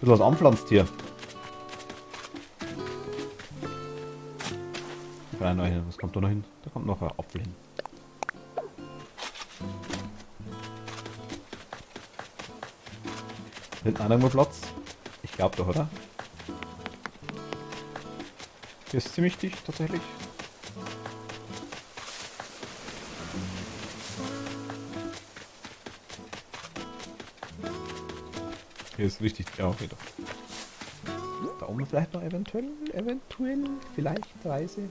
[SPEAKER 1] Bisschen was anpflanzt hier. Was kommt da noch hin? Da kommt noch ein Apfel hin. Hinten auch irgendwo Platz? Ich glaube doch, oder? Hier ist ziemlich dicht, tatsächlich. Hier ist richtig... ja, okay, doch. Da oben vielleicht noch eventuell, vielleicht Reise.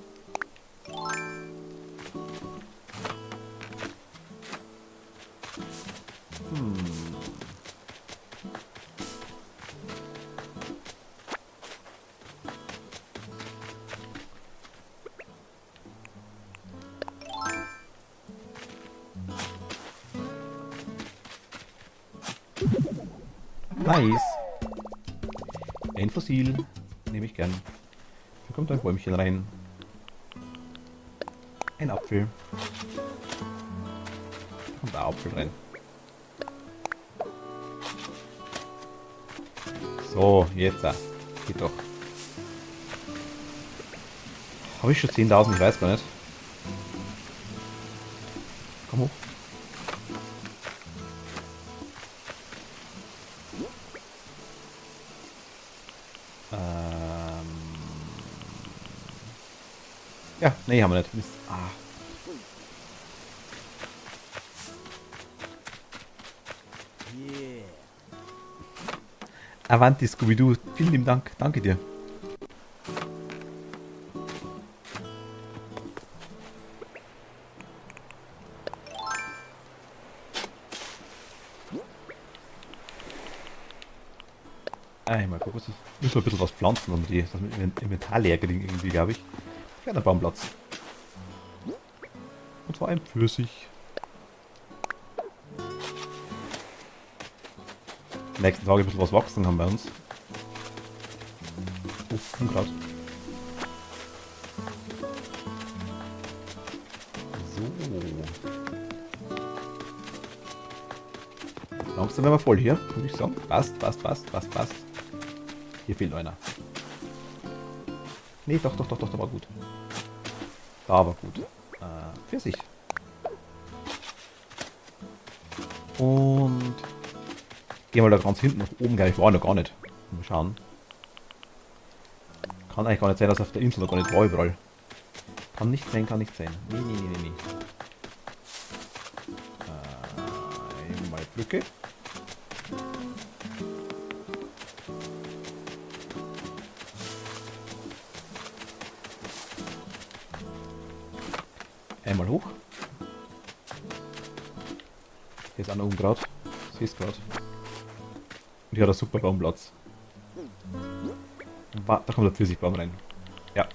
[SPEAKER 1] Nice. Ein Fossil. Nehme ich gern. Hier kommt ein Bäumchen rein. Ein Apfel. Da kommt ein Apfel rein. So, jetzt. Geht doch. Habe ich schon 10.000? Ich weiß gar nicht. Komm hoch. Ja, nee, haben wir nicht. Mist. Ah. Avanti, Scooby-Doo. Vielen lieben Dank. Danke dir. Mal gucken, müssen wir ein bisschen was pflanzen, um das Inventar leer kriegen irgendwie, glaube ich. Kleiner Baumplatz. Und zwar ein Pfirsich. Die nächsten Tage ein bisschen was wachsen haben bei uns. Oh, Unkraut. So. Langsam werden wir voll hier, würde ich sagen. Passt. Hier fehlt einer. Nee, doch, da war gut. Da war gut. Pfirsich. Und gehen wir da ganz hinten nach oben, ich war noch gar nicht. Mal schauen. Kann eigentlich gar nicht sein, dass auf der Insel noch gar nicht war überall. Kann nicht sein. Nee. Einmal Pflücke. Einmal hoch. Hier ist auch noch Unkraut. Siehst gerade. Und hier hat er super Baumplatz. Da kommt der Pfirsichbaum rein. Ja.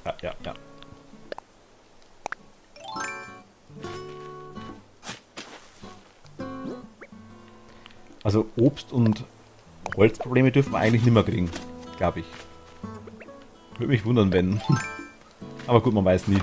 [SPEAKER 1] Also Obst- und Holzprobleme dürfen wir eigentlich nicht mehr kriegen. Glaube ich. Würde mich wundern, wenn. Aber gut, man weiß nie.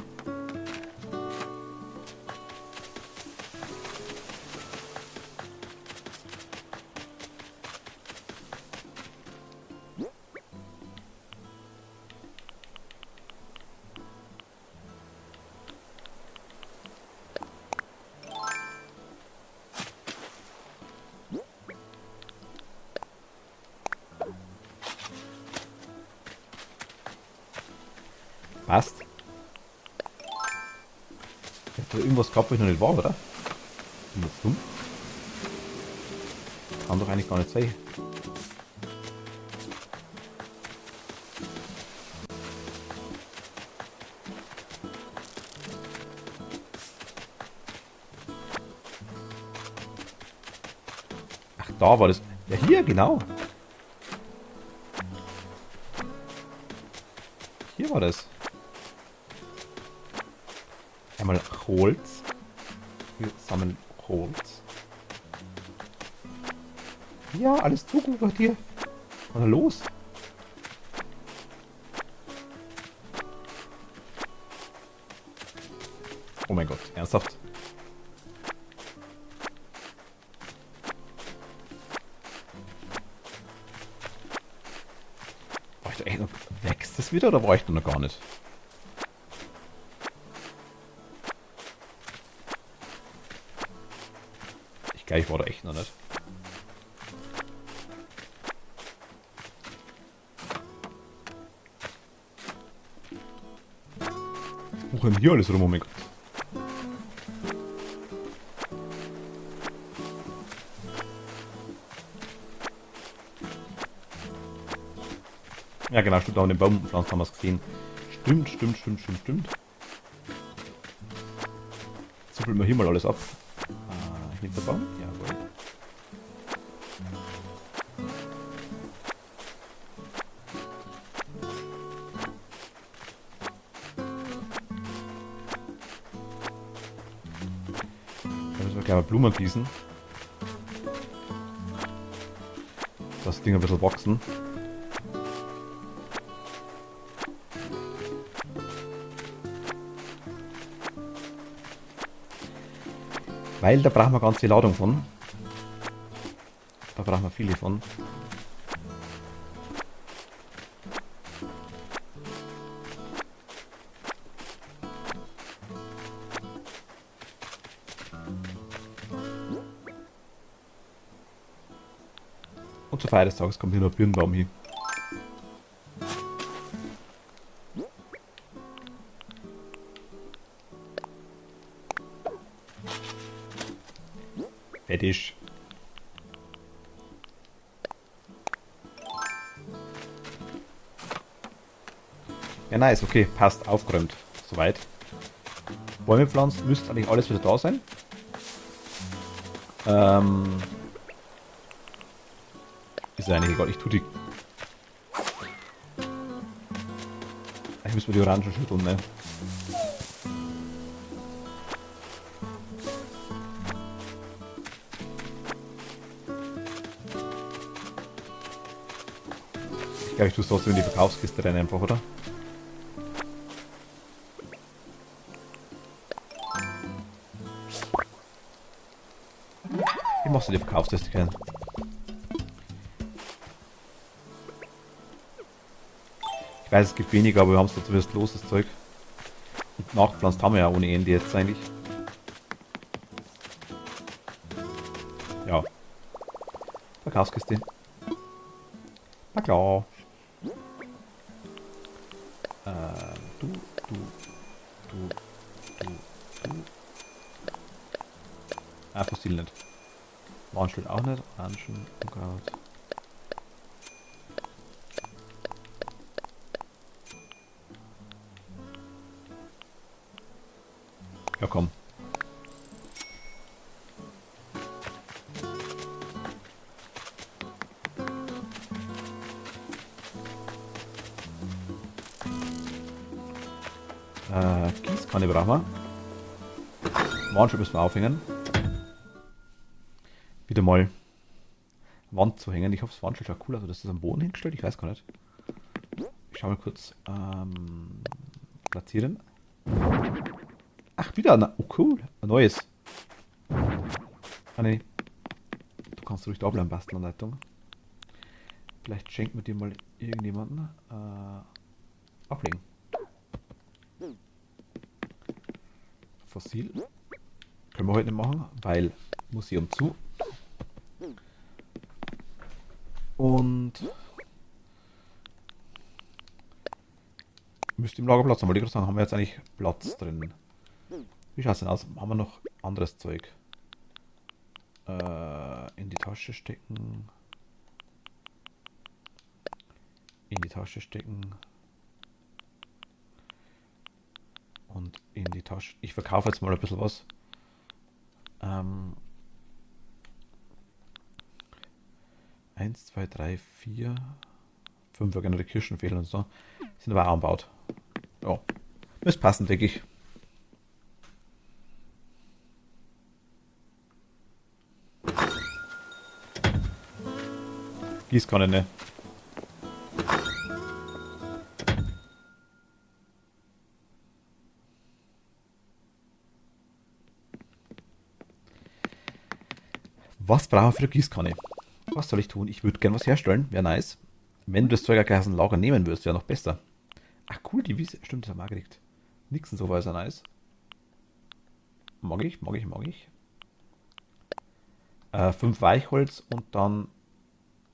[SPEAKER 1] Passt. Ich hab da irgendwas gehabt, was ich noch nicht war, oder? Bin ich dumm? Kann doch eigentlich gar nicht sein. Ach, da war das. Ja, hier, genau. Hier war das. Einmal Holz. Wir sammeln Holz. Ja, alles zu gut bei dir. Was ist da los? Oh mein Gott, ernsthaft? War ich da echt noch... Wächst das wieder oder war ich da noch gar nicht? Ich glaube, ich war da echt noch nicht. Wo denn hier alles rum, oh mein Gott? Ja genau, stimmt, auch in den Baumpflanzen haben wir es gesehen. Stimmt. Zuppeln wir hier mal alles ab. Ich nehme den Baum. Jawohl. Da müssen wir gleich mal Blumen gießen. Das Ding ein bisschen wachsen. Weil da brauchen wir ganz viel Ladung von. Da brauchen wir viele von. Und zur Feier des Tages kommt hier noch ein Birnbaum hin. Fertig. Ja, nice, okay, passt, aufgeräumt. Soweit. Bäume pflanzen, müsste eigentlich alles wieder da sein. Ist eigentlich egal, ich tue die. Ich muss mir die Orangen schon tun, ne? Ich glaube, ich tue es trotzdem in die Verkaufskiste rein einfach, oder? Wie machst du die Verkaufskiste kennen? Ich weiß, es gibt weniger, aber wir haben es da zumindest los, das Zeug. Und nachgepflanzt haben wir ja ohne Ende jetzt eigentlich. Ja. Verkaufskiste. Na klar. Du. Ah, Fossil nicht. Warnstein auch nicht. Orangen, Unkraut. Ja, komm. Gießkanne brauchen wir. Warnschuh müssen wir aufhängen. Wieder mal Wand zu hängen. Ich hoffe, das Wandschild schaut cool aus. Also, das ist am Boden hingestellt. Ich weiß gar nicht. Ich schau mal kurz. platzieren. Ach, wieder ein... Oh, cool. Ein neues. Ah, nee. Du kannst ruhig da bleiben, Bastelanleitung. Vielleicht schenken wir dir mal irgendjemanden. Ablegen. Fossil. Können wir heute nicht machen, weil Museum zu. Und müsste im Lager Platz haben, wollte ich gerade sagen, haben wir jetzt eigentlich Platz drin. Wie schaut es denn aus? Haben wir noch anderes Zeug? In die Tasche stecken. In die Tasche stecken. Und in die Tasche. Ich verkaufe jetzt mal ein bisschen was. 1, 2, 3, 4, 5 generelle Kirschen fehlen und so. Sind aber auch anbaut. Ja. Müsste passen, denke ich. Gießkanne, ne? Was brauchen wir für eine Gießkanne? Was soll ich tun? Ich würde gerne was herstellen. Wäre nice. Wenn du das Zeug gleich aus dem Lager nehmen würdest, wäre noch besser. Ach cool, die Wiese. Stimmt, das haben wir auch gekriegt. Nixon Sofa ist ja nice. Mag ich, mag ich, mag ich. 5 Weichholz und dann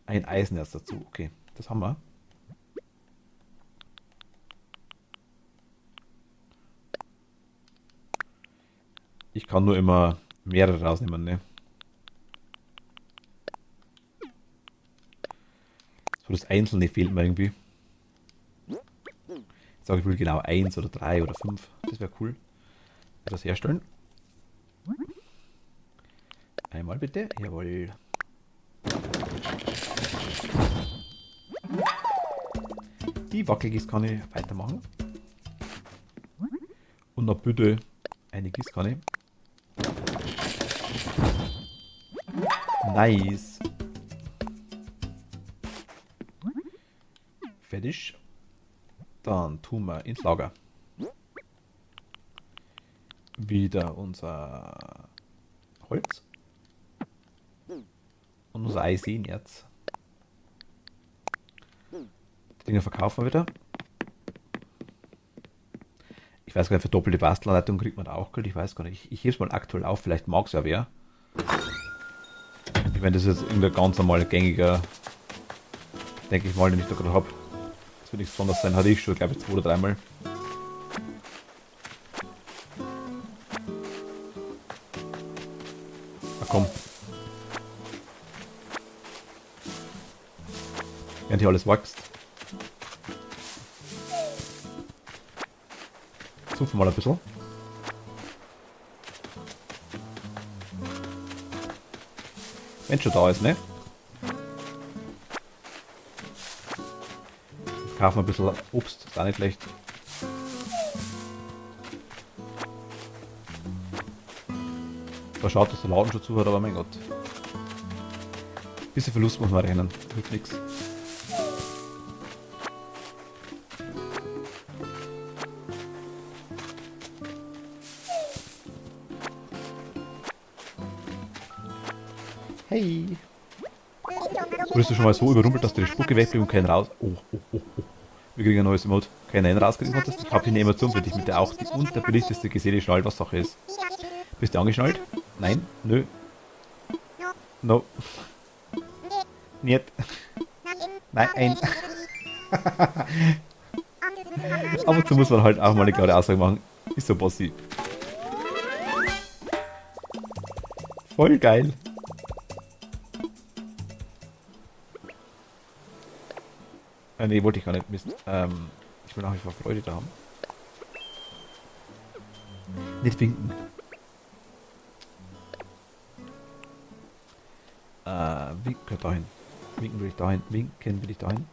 [SPEAKER 1] ein Eisenerz dazu. Okay, das haben wir. Ich kann nur immer mehrere rausnehmen, ne? So das Einzelne fehlt mir irgendwie. Ich sage, ich will genau 1 oder 3 oder 5. Das wäre cool. Das herstellen. Einmal bitte. Jawohl. Die Wackelgießkanne weitermachen. Und noch bitte eine Gießkanne. Nice. Fertig. Dann tun wir ins Lager. Wieder unser Holz. Und unser Eisenerz. Die Dinger verkaufen wir wieder. Ich weiß gar nicht, für doppelte Bastelanleitung kriegt man da auch Geld. Ich weiß gar nicht. Ich hebe es mal aktuell auf. Vielleicht mag es ja wer. Ich meine, das ist jetzt irgendein ganz normaler, gängiger, denke ich mal, den ich da gerade habe. Das wird nichts besonders sein. Hatte ich schon, glaube ich, 2 oder 3 Mal. Na komm. Während hier alles wächst. Suchen wir mal ein bisschen. Wenn schon da ist, ne? Kaufen wir ein bisschen Obst, ist auch nicht schlecht. Da schaut, dass der Laden schon zu hat, aber mein Gott. Bisschen Verlust muss man rechnen, hilft nix. Hey! Wurdest du schon mal so überrumpelt, dass du die Spucke wegbringst und keinen raus... Oh. Wir kriegen ein neues Emote. Keinen rauskriegen konntest? Ich habe hier eine Emotion für dich, mit der auch die unterbelichteste Geselle schnallt, was Sache ist. Bist du angeschnallt? Nein? Nö? No? Niet? Nein? Ab und zu muss man halt auch mal eine klare Aussage machen. Ist so Bossi. Voll geil. Nee, wollte ich gar nicht. Mist. Ich will nach wie vor Freude da haben. Nicht winken. Winken dahin. Winken will ich dahin. Winken will ich dahin.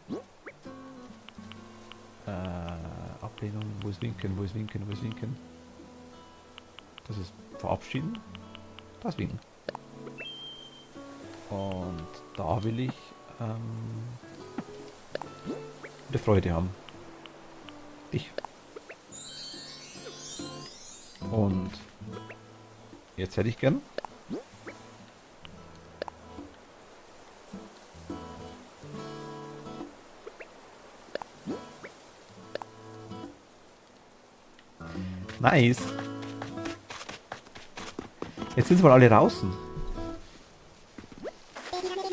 [SPEAKER 1] Ablehnung. Wo ist Winken? Wo ist Winken? Wo ist Winken? Das ist verabschieden. Das ist Winken. Und da will ich eine Freude haben. Ich. Und jetzt hätte ich gern. Nice. Jetzt sind sie mal alle draußen.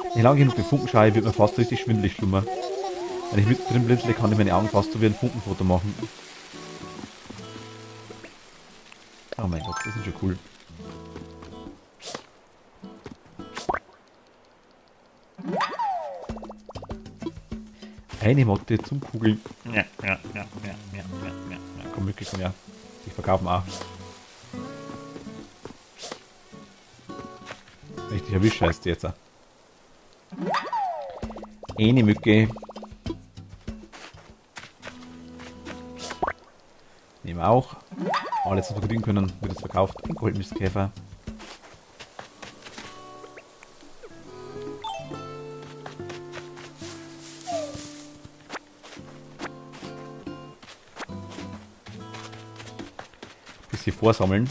[SPEAKER 1] Wenn ich lange genug mit Funken schaue, wird mir fast richtig schwindelig schlimmer. Wenn ich mittendrin blinzle, kann ich meine Augen fast so wie ein Funkenfoto machen. Oh mein Gott, das ist schon cool. Eine Motte zum Kugeln. Ja. Komm, wirklich, komm her. Die verkaufen auch. Wenn ich dich erwische, heißt die jetzt auch. Eine Mücke. Nehmen wir auch. Alles, was wir kriegen können, wird jetzt verkauft. Ein Goldmistkäfer. Bisschen vorsammeln.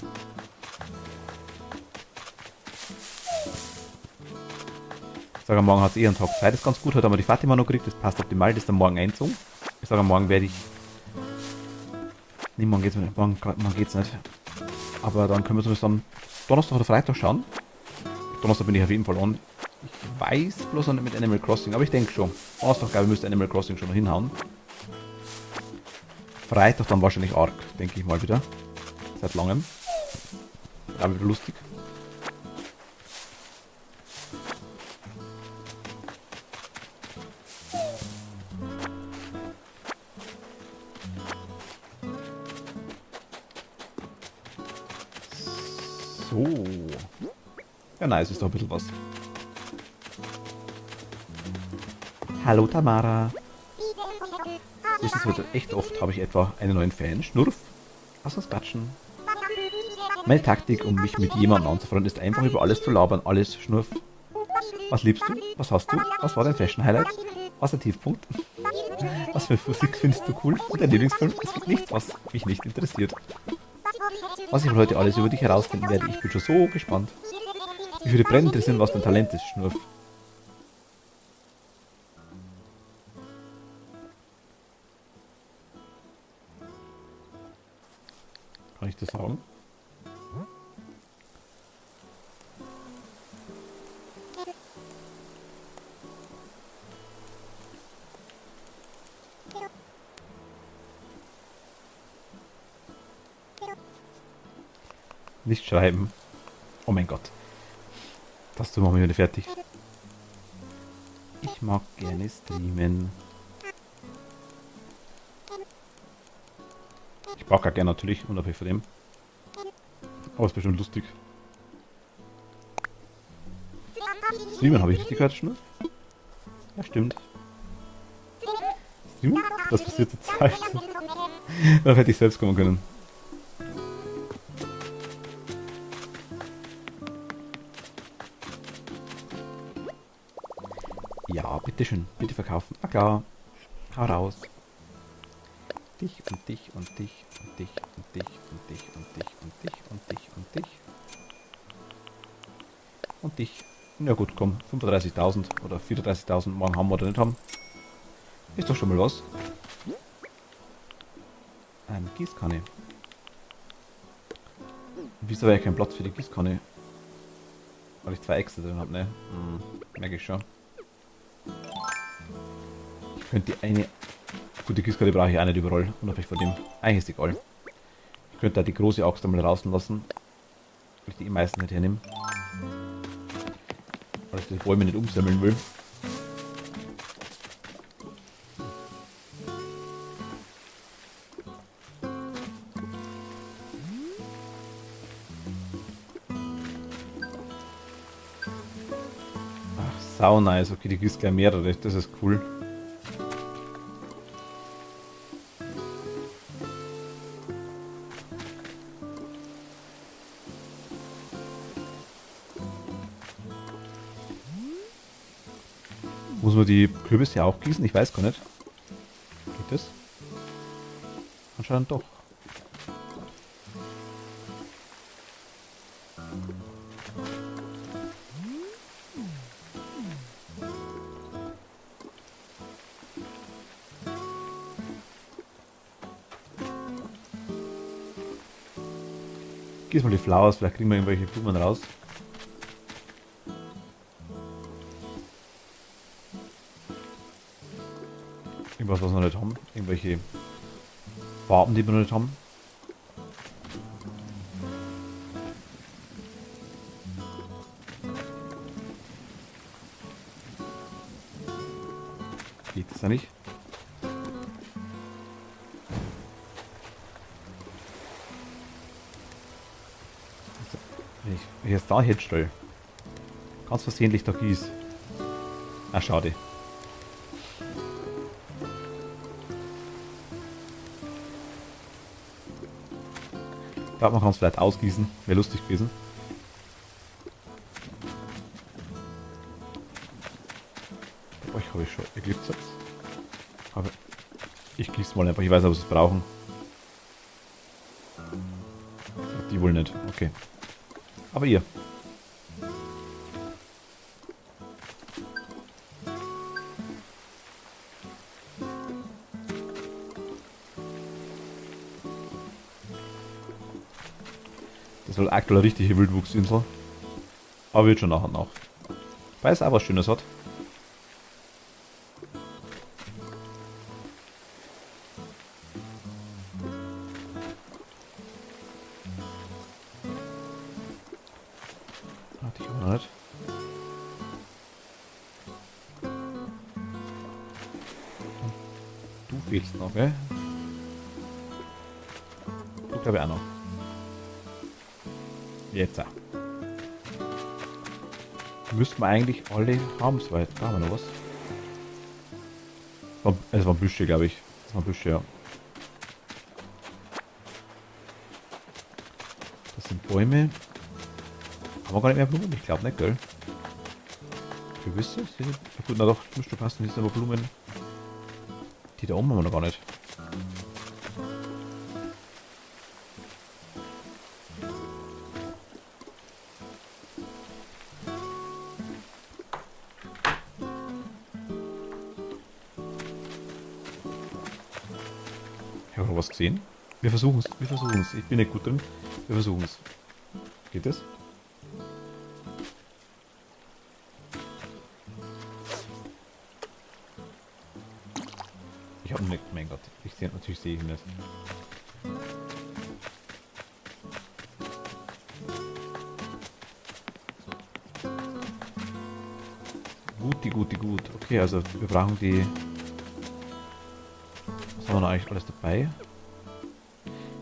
[SPEAKER 1] Ich sage, morgen hat es einen Tag Zeit, das ist ganz gut. Heute haben wir die Fatima noch gekriegt, das passt optimal, das ist dann morgen einzogen. Ich sage, morgen werde ich... Nee, morgen geht's nicht. Morgen geht's nicht. Aber dann können wir zumindest am Donnerstag oder Freitag schauen. Donnerstag bin ich auf jeden Fall on. Ich weiß bloß noch nicht mit Animal Crossing, aber ich denke schon. Donnerstag, glaube ich, müsste Animal Crossing schon noch hinhauen. Freitag dann wahrscheinlich Ark, denke ich mal wieder. Seit langem. Aber wieder lustig. So. Ja, nice, ist doch ein bisschen was. Hallo Tamara. Das ist heute echt oft, habe ich etwa einen neuen Fan. Schnurf. Lass uns quatschen. Meine Taktik, um mich mit jemandem anzufreunden, ist einfach über alles zu labern. Alles, Schnurf. Was liebst du? Was hast du? Was war dein Fashion-Highlight? Was der Tiefpunkt? Was für Physik findest du cool? Und dein Lieblingsfilm? Es gibt nichts, was mich nicht interessiert. Was ich heute alles über dich herausfinden werde, ich bin schon so gespannt. Ich würde brennend interessieren, was dein Talent ist, Schnurf. Kann ich das sagen? Nicht schreiben. Oh mein Gott. Das zu machen wir wieder fertig. Ich mag gerne streamen. Ich brauche gerne natürlich, unabhängig von dem. Aber es ist bestimmt lustig. Streamen habe ich richtig gehört, Schnurf? Ja, stimmt. Streamen? Das passiert zur Zeit. Da hätte ich selbst kommen können. Ja, bitteschön. Bitte verkaufen. Na klar. Hau raus. Dich und dich und dich und dich und dich und dich und dich und dich und dich und dich. Und dich. Ja gut, komm. 35.000 oder 34.000 morgen haben wir oder nicht haben. Ist doch schon mal was. Gießkanne. Wieso habe ich keinen Platz für die Gießkanne? Weil ich 2 Äxte drin habe, ne? Merke ich schon. Ich könnte die eine... Gut, die Gießkanne brauche ich auch nicht überall. Unabhängig von dem. Eigentlich ist egal. Ich könnte da die große Axt einmal draußen lassen. Weil ich die meisten nicht hernehme. Weil ich die Bäume nicht umsammeln will. Ach, sau nice. Okay, die gießt gleich mehrere. Das ist cool. Muss man die Kürbisse auch gießen? Ich weiß gar nicht. Geht das? Anscheinend doch. gieße mal die Flowers, vielleicht kriegen wir irgendwelche Blumen raus. Irgendwas, was wir noch nicht haben. Irgendwelche Farben, die wir noch nicht haben. Geht das ja nicht? Wenn ich jetzt da hinstelle, ganz versehentlich da gieß. Ah, schade. Ich glaube, man kann es vielleicht ausgießen. Wäre lustig gewesen. Bei euch habe ich schon Eclipse jetzt. Aber ich gieße mal einfach. Ich weiß, ob sie es brauchen. Die wohl nicht. Okay. Aber ihr. Das ist halt aktuell eine richtige Wildwuchsinsel. Aber wird schon nach und nach. Weil es auch was Schönes hat. Hatte ich auch noch nicht. Du fehlst noch, gell? Du glaube ich auch noch. Jetzt. Müssten wir eigentlich alle haben, soweit. Da haben wir noch was. Es waren Büsche, glaube ich. Das waren Büsche, ja. Das sind Bäume. Haben wir gar nicht mehr Blumen? Ich glaube nicht, gell? Wie wisst ihr? Ja gut, na doch, müsste passen. Hier sind aber Blumen. Die da oben haben wir noch gar nicht. Ich habe noch was gesehen. Wir versuchen es. Wir versuchen es. Ich bin nicht gut drin. Wir versuchen es. Geht das? Ich habe nicht. Mein Gott. Natürlich sehe ich ihn nicht. Gut. Okay, also wir brauchen die. Was haben wir noch eigentlich alles dabei?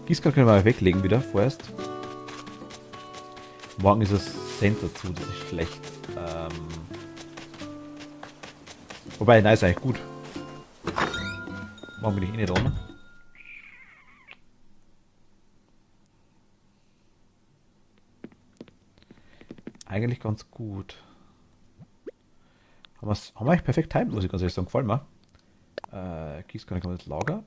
[SPEAKER 1] Gießkanne können wir mal weglegen wieder vorerst. Morgen ist das Cent dazu, das ist schlecht. Wobei, nein, ist eigentlich gut. Morgen bin ich eh nicht dran. Eigentlich ganz gut. Haben wir eigentlich perfekt timed, muss ich ganz ehrlich sagen. Gefallen mir. Gießkanne kann man ins Lager.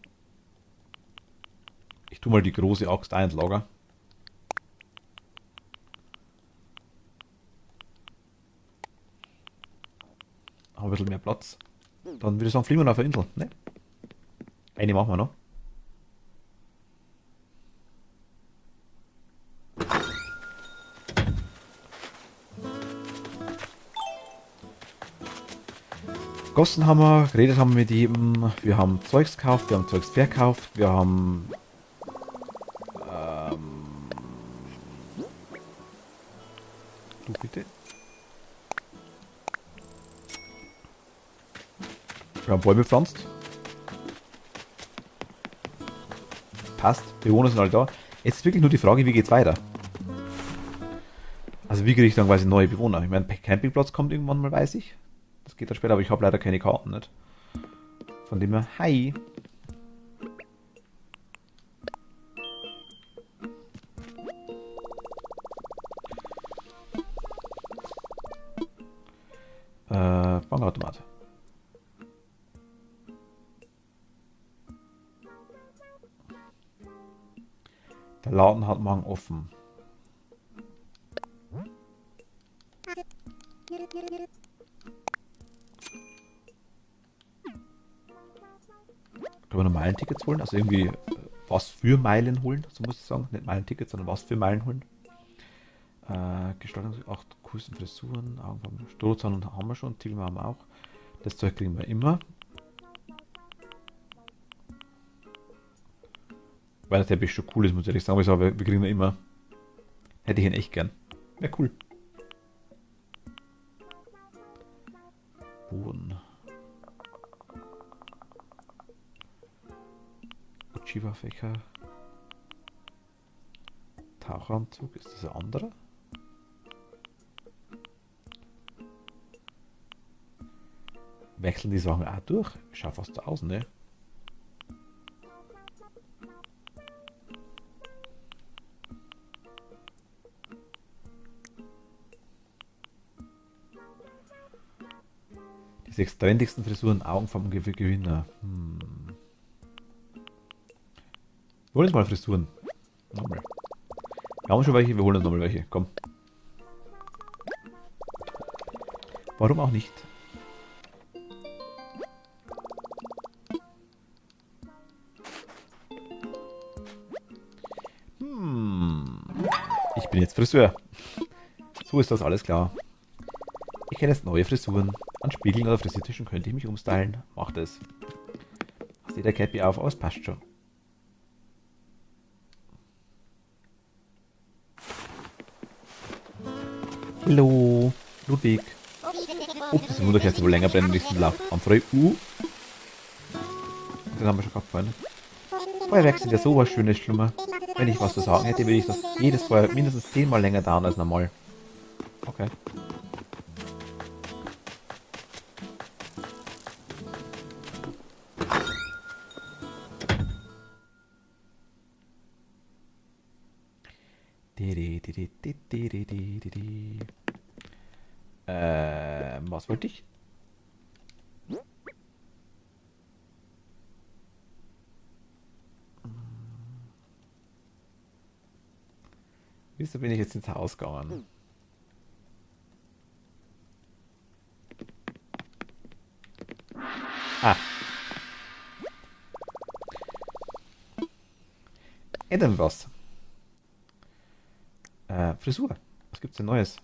[SPEAKER 1] Ich tue mal die große Axt ein ins Lager. Haben ein bisschen mehr Platz. Dann würde ich sagen, fliegen wir noch auf eine Insel. Ne? Eine machen wir noch. Gossen haben wir, geredet haben wir mit jedem, wir haben Zeugs gekauft, wir haben Zeugs verkauft, wir haben du bitte. Wir haben Bäume gepflanzt. Passt, Bewohner sind alle da. Jetzt ist wirklich nur die Frage, wie geht's weiter? Also wie kriege ich dann quasi neue Bewohner? Ich meine, Campingplatz kommt irgendwann mal, weiß ich. Das geht dann später, aber ich habe leider keine Karten, nicht? Von dem her, hi. Bankautomat. Der Laden hat morgen offen. Können wir noch Meilentickets holen? Also irgendwie was für Meilen holen, so muss ich sagen. Nicht Meilentickets, sondern was für Meilen holen. Gestaltung 8 coolsten Frisuren, Augenfarben, Strohzahn und haben wir schon, Tilma haben wir auch. Das Zeug kriegen wir immer. Weil der Teppich schon cool ist, muss ich ehrlich sagen. Aber wir kriegen ihn immer. Hätte ich ihn echt gern. Wäre cool. Boden. Uchiwa-Fächer. Taucheranzug. Ist das ein anderer? Wechseln die Sachen auch durch? Schaut fast so aus, ne? Die 6 trendigsten Frisuren, Augenfarben für Gewinner. Wir holen uns mal Frisuren. Nochmal. Wir haben schon welche, wir holen uns nochmal welche. Komm. Warum auch nicht? Ich bin jetzt Friseur. So ist das alles klar. Ich kenne jetzt neue Frisuren. An Spiegeln oder Frisiertischen könnte ich mich umstylen. Macht es. Sieht der Cappy auf aus, passt schon. Hallo, Ludwig. Oh, das Wunderkerze wohl länger brennen, diesen Lauf. Am Früh. Das haben wir schon gehabt vorhin. Feuerwerk sind ja sowas schönes Schlummer. Wenn ich was zu sagen hätte, würde ich das jedes Feuer mindestens 10-mal länger dauern als normal. Okay. Was wollte ich? Wieso bin ich jetzt ins Haus gegangen? Ah. Ändern wir was. Frisur. Was gibt's denn Neues?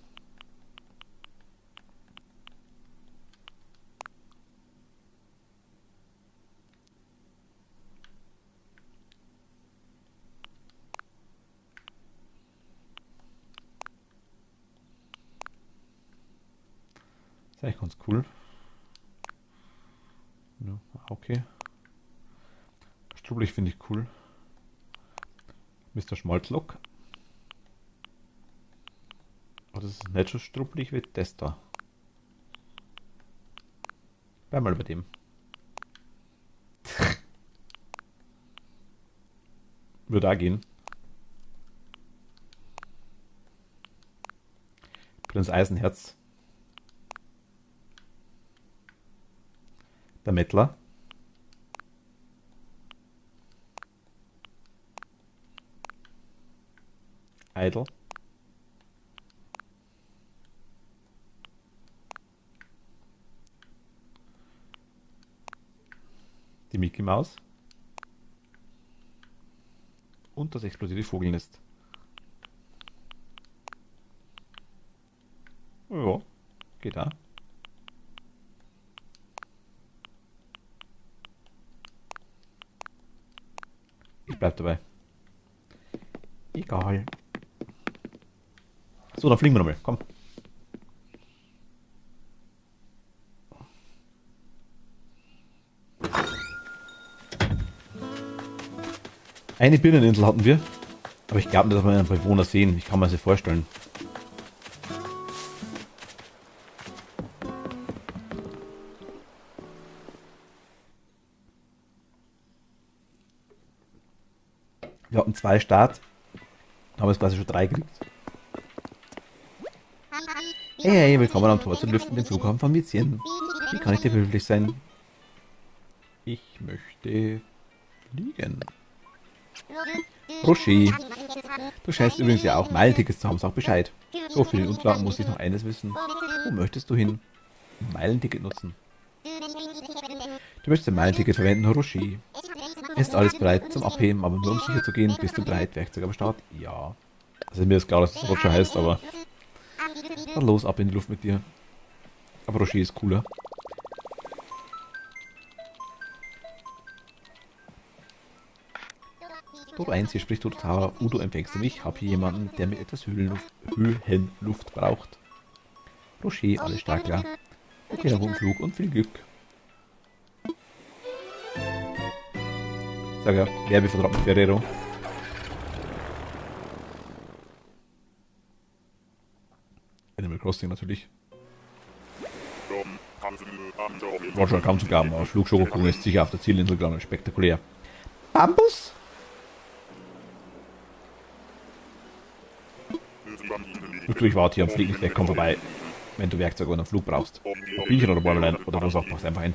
[SPEAKER 1] Ist eigentlich ganz cool. Ja, okay. Strubbelig finde ich cool. Mr. Schmalzlock. Aber das ist nicht so strubbelig wie das da. Bleib mal bei dem. Würde auch gehen. Prinz Eisenherz. Der Mettler. Idle. Die Mickey Maus. Und das explodierte Vogelnest. Ja, geht auch. Ich bleib dabei. Egal. So, dann fliegen wir nochmal. Komm. Eine Birneninsel hatten wir. Aber ich glaube nicht, dass wir einen Bewohner sehen. Ich kann mir das nicht vorstellen. Wir hatten 2 Start. Haben jetzt quasi schon 3 gekriegt. Hey, willkommen am Tor zu Lüften, dem Flughafen von Vizien. Wie kann ich dir behilflich sein? Ich möchte fliegen. Roshi. Du scheinst übrigens ja auch Meilentickets zu haben, sag Bescheid. So, für den Unterlagen muss ich noch eines wissen. Wo möchtest du hin? Meilenticket nutzen. Du möchtest ein Meilenticket verwenden, Roshi. Ist alles bereit zum Abheben, aber nur um sicher zu gehen, bist du bereit? Werkzeug am Start? Ja. Also mir ist klar, dass das Roger heißt, aber dann los, ab in die Luft mit dir. Aber Roger ist cooler. Dodo 1, hier spricht Dodo Tower. Udo, empfängst du mich? Hab hier jemanden, der mir etwas Höhenluft braucht. Roger, alles stark klar. Okay, dann guten Flug und viel Glück. Sag ja, Werbevertrag mit Ferrero. Animal Crossing natürlich. Roger kam zu Gaben, aber Flugschokokugel ist sicher auf der Zielinsel gelandet. Spektakulär. Bambus? Ich warte hier am Fliegenfleck, komm vorbei, wenn du Werkzeug oder einen Flug brauchst. Bienchen oder Bäumelein oder was auch, machst einfach hin.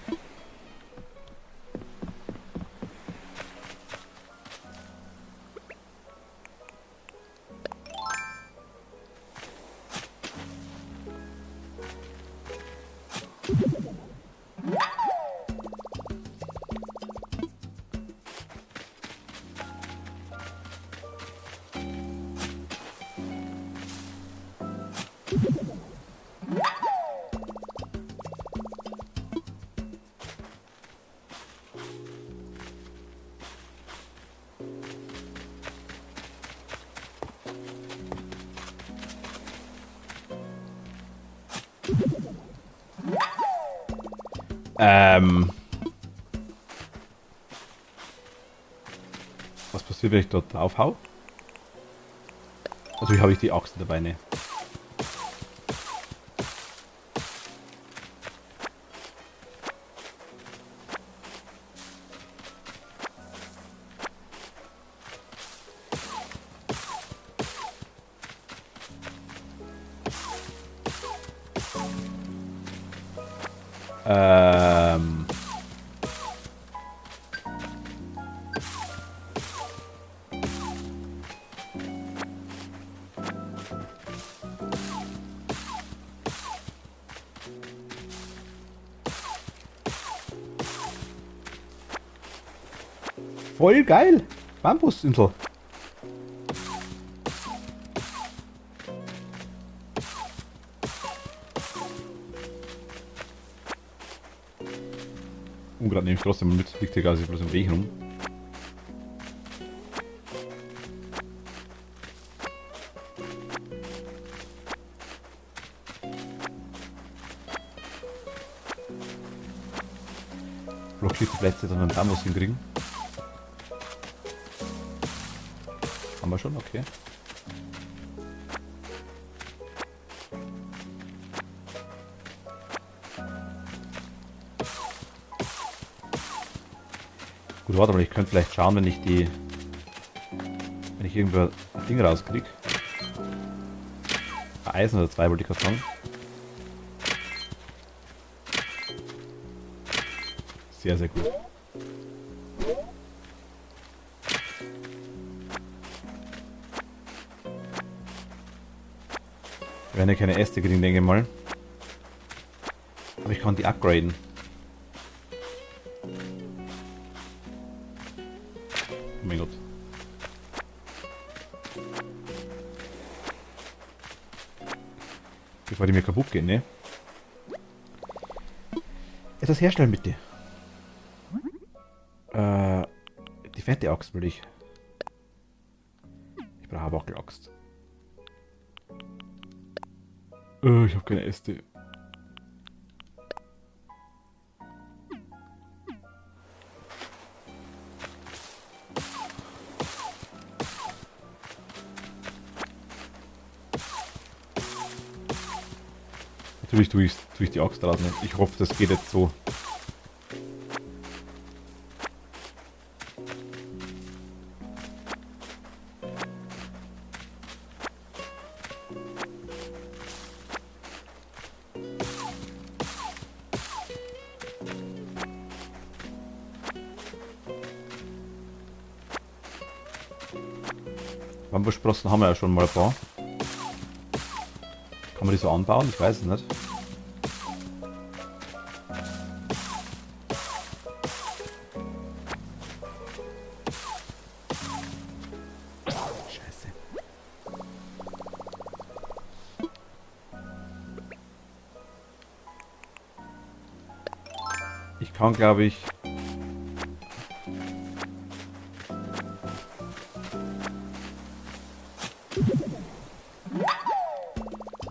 [SPEAKER 1] Was passiert, wenn ich dort draufhau? Also, wie habe ich die Axt dabei? Ne? Voll geil! Bambusinsel. Ungrad nehme ich trotzdem mit, liegt hier quasi bloß im Weg rum. Blockierte Plätze dann einen Bambus hinkriegen. Haben wir schon, okay. Gut, warte mal, ich könnte vielleicht schauen, wenn ich irgendwo ein Ding rauskriege. Ein Eisen oder zwei wollte ich gerade sagen. Sehr, sehr gut. Wir werden ja keine Äste kriegen, denke ich mal. Aber ich kann die upgraden. Oh mein Gott. Bevor die mir kaputt gehen, ne? Etwas herstellen bitte. Die fette Axt will ich. Ich brauche eine Wackelaxt. Ich habe keine Äste. Natürlich tue ich die Axt raus. Ich hoffe, das geht jetzt so. Bambussprossen haben wir ja schon mal ein paar. Kann man die so anbauen? Ich weiß es nicht. Scheiße. kann, glaube ich...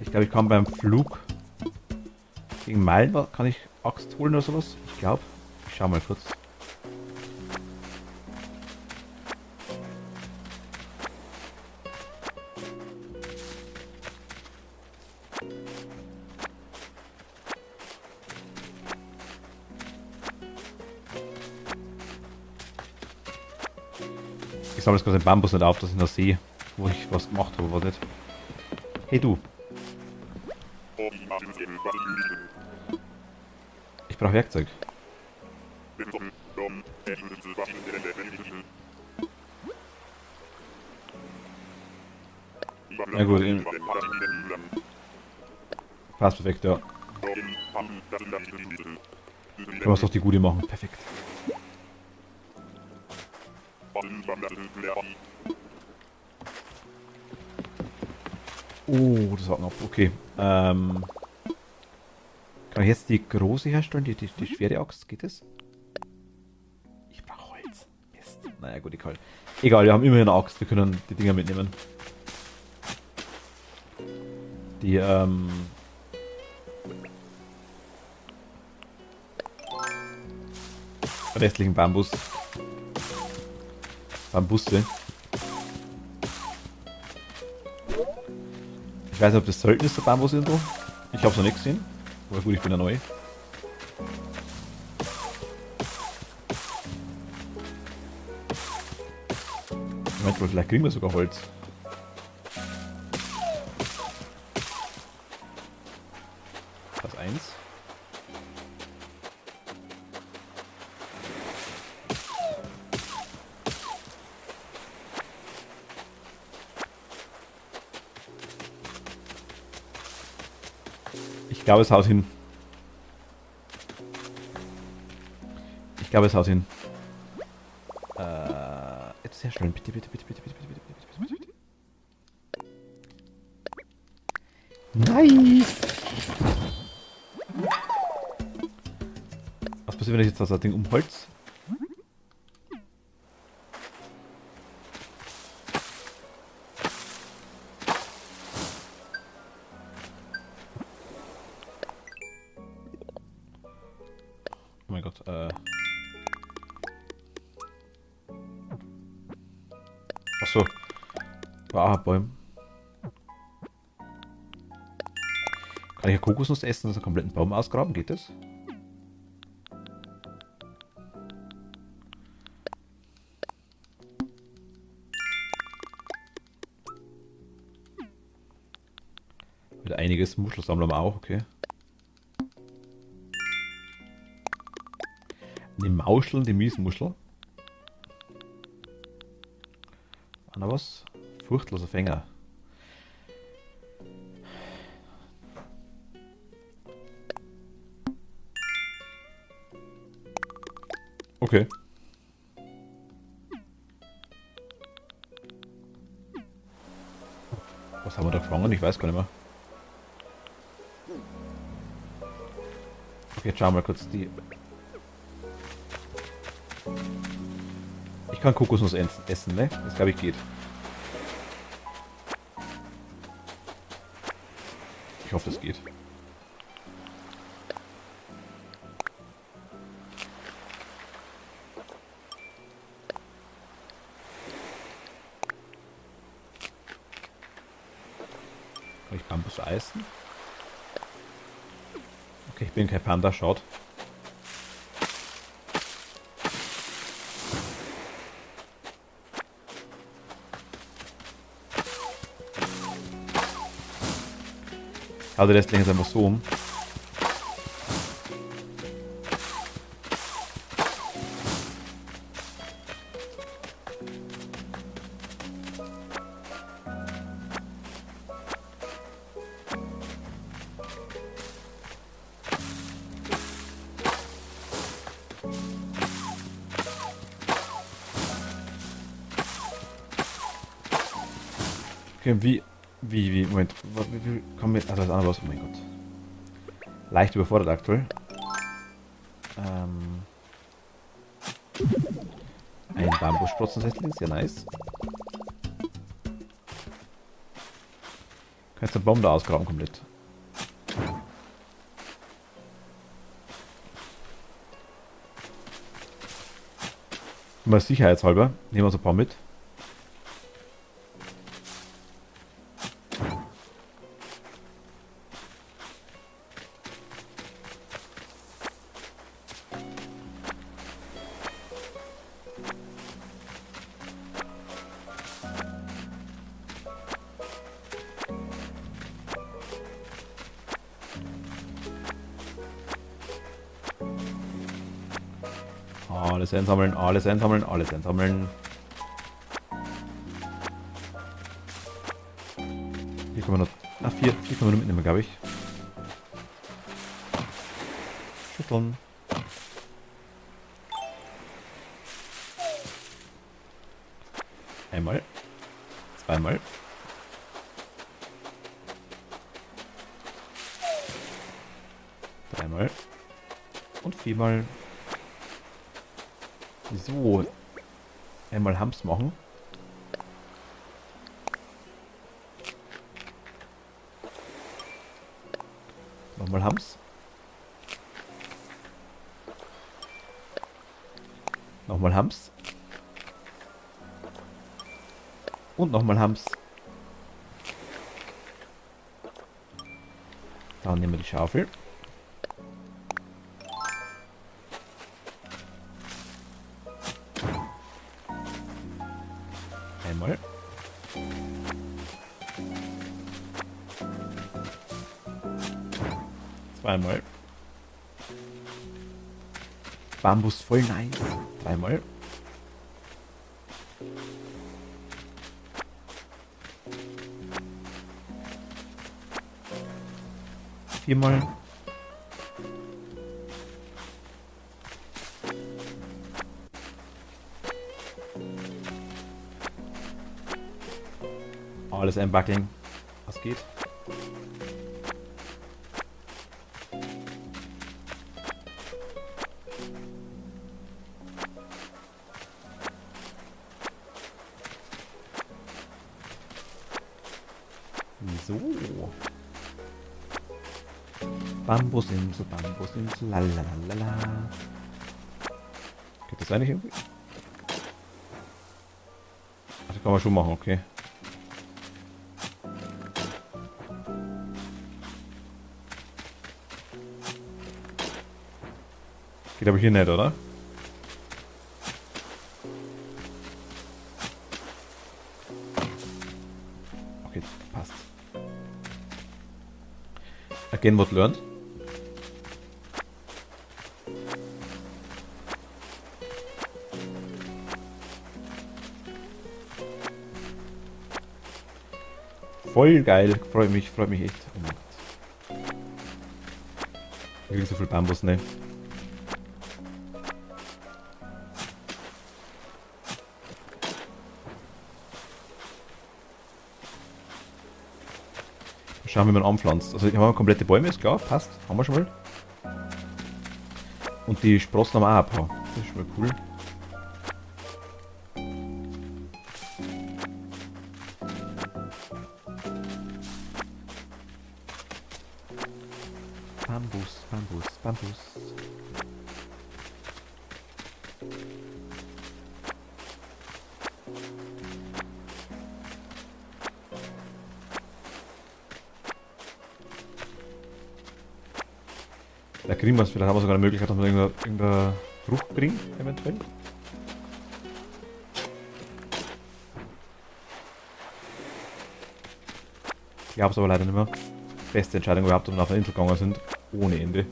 [SPEAKER 1] Ich glaube, ich kann beim Flug gegen Meilen, kann ich Axt holen oder sowas? Ich glaube. Ich schau mal kurz. Ich sammle jetzt gerade den Bambus nicht auf, dass ich noch sehe, wo ich was gemacht habe, was nicht. Hey du. Ich brauche Werkzeug. Ja gut, passt perfekt, ja. Du musst doch die gute machen, perfekt. Oh, das war noch okay. Kann ich jetzt die große herstellen, die schwere Axt? Geht das? Ich brauche Holz. Mist. Naja, gut, egal. Egal, wir haben immerhin eine Axt, wir können die Dinger mitnehmen. Die, restlichen Bambusse. Ich weiß nicht, ob das selten ist, der Bambus irgendwo. Ich habe es noch nicht gesehen. Aber gut, ich bin ja neu. Moment, vielleicht kriegen wir sogar Holz. Das 1. Ich glaube, es haut hin. Jetzt herstellen. Bitte, bitte, bitte, bitte, bitte, bitte, bitte, bitte, bitte, bitte. Nice! Was passiert, wenn ich jetzt das Ding umholz? Oh mein Gott, Achso. Ah, Bäume. Kann ich eine Kokosnuss essen, also einen kompletten Baum ausgraben? Geht das? Wieder einiges. Muschelsammler haben wir auch, okay. Die Mauschel, die Miesmuschel. Noch was? Furchtloser Fänger. Okay. Was haben wir da gefangen? Ich weiß gar nicht mehr. Okay, jetzt schauen wir mal kurz die... Ich kann Kokosnuss essen, ne? Das glaube ich geht. Ich hoffe, das geht. Kann ich Bambus eisen? Okay, ich bin kein Panda, schaut. Also das Ding ist einfach so um. Okay, Moment, wie kommen wir, also das andere was, oh mein Gott. Leicht überfordert aktuell. Ein Bambussprossen-Setzling, sehr nice. Kannst den Baum da ausgraben komplett. Mal sicherheitshalber, nehmen wir so ein paar mit. Alles einsammeln, alles einsammeln, alles einsammeln. Hier können wir noch. Ah, vier können wir noch mitnehmen, glaube ich. Schütteln. Einmal. Zweimal. Dreimal. Und viermal. So. Einmal Hams machen. Nochmal Hams. Nochmal Hams. Und nochmal Hams. Dann nehmen wir die Schaufel. Einmal. Zweimal. Bambus voll nice. Dreimal. Viermal. Alles einbackeln. Was geht? So. Bambusinsel, Bambusinsel, lalalala. Geht das eigentlich irgendwie? Ach, das kann man schon machen, okay. Geht aber hier nicht, oder? Okay, passt. Again what learned. Voll geil, freut mich echt. Oh mein Gott. Ich krieg so viel Bambus, ne? Schauen, wie man anpflanzt. Also, hier haben wir komplette Bäume, ist klar, passt. Haben wir schon mal. Und die Sprossen haben wir auch ein paar. Das ist schon mal cool. Bambus, Bambus, Bambus. Da kriegen wir es, vielleicht haben wir sogar eine Möglichkeit, dass wir irgendeine Frucht kriegen, eventuell. Ich glaube es aber leider nicht mehr. Beste Entscheidung überhaupt, um nach der Insel gegangen sind. Ohne Ende.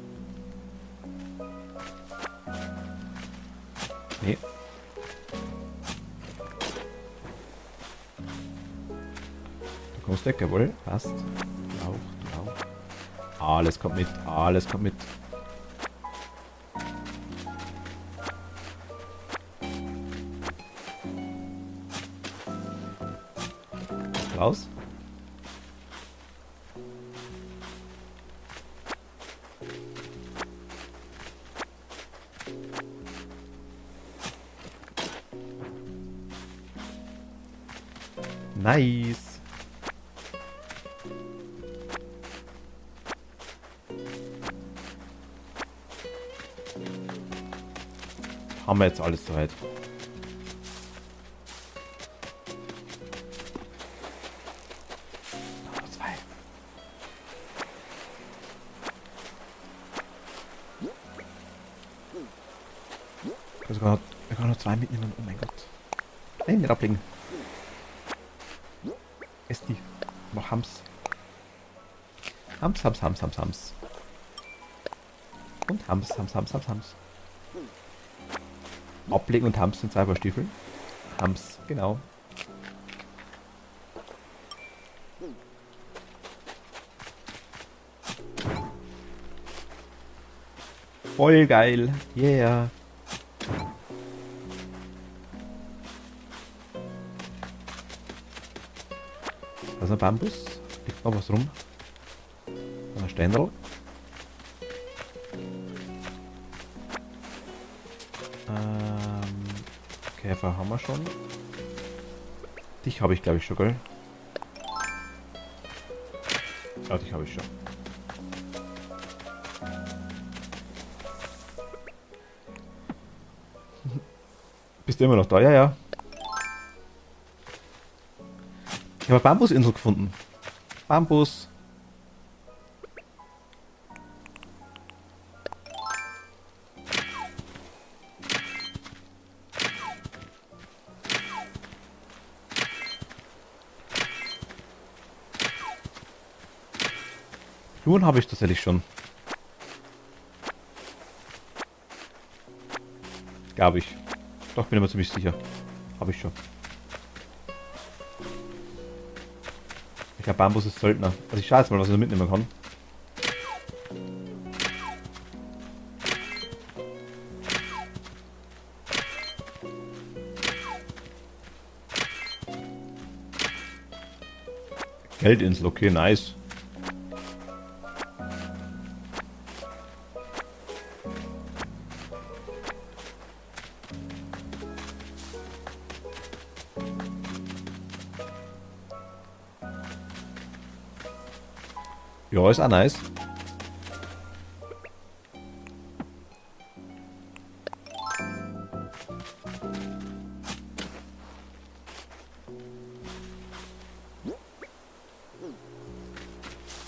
[SPEAKER 1] Nee. Du kommst weg, jawohl. Passt. Du auch. Alles kommt mit, alles kommt mit. Raus. Nice. Haben wir jetzt alles soweit. Noch zwei. Also wir können noch zwei mitnehmen. Oh mein Gott. Nein, nicht ablegen. Ess die. Mach Hams. Hams, Hams, Hams, Hams, Hams. Und Hams, Hams, Hams, Hams, Hams. Ablegen und Hams sind zwei Paar Stiefel. Hams, genau. Voll geil. Yeah. Da ist ein Bambus. Liegt noch was rum. Ein Steinroll. Käfer haben wir schon. Dich habe ich, glaube ich, schon, gell? Ja, dich habe ich schon. Bist du immer noch da? Ja, ja. Ich habe eine Bambusinsel gefunden. Bambus. Blumen habe ich tatsächlich schon. Glaube ich. Doch, bin ich mir ziemlich sicher. Habe ich schon. Ich glaube, Bambus ist Söldner. Also ich schaue jetzt mal, was ich da mitnehmen kann. Geldinsel, okay, nice. Ja, ist auch nice.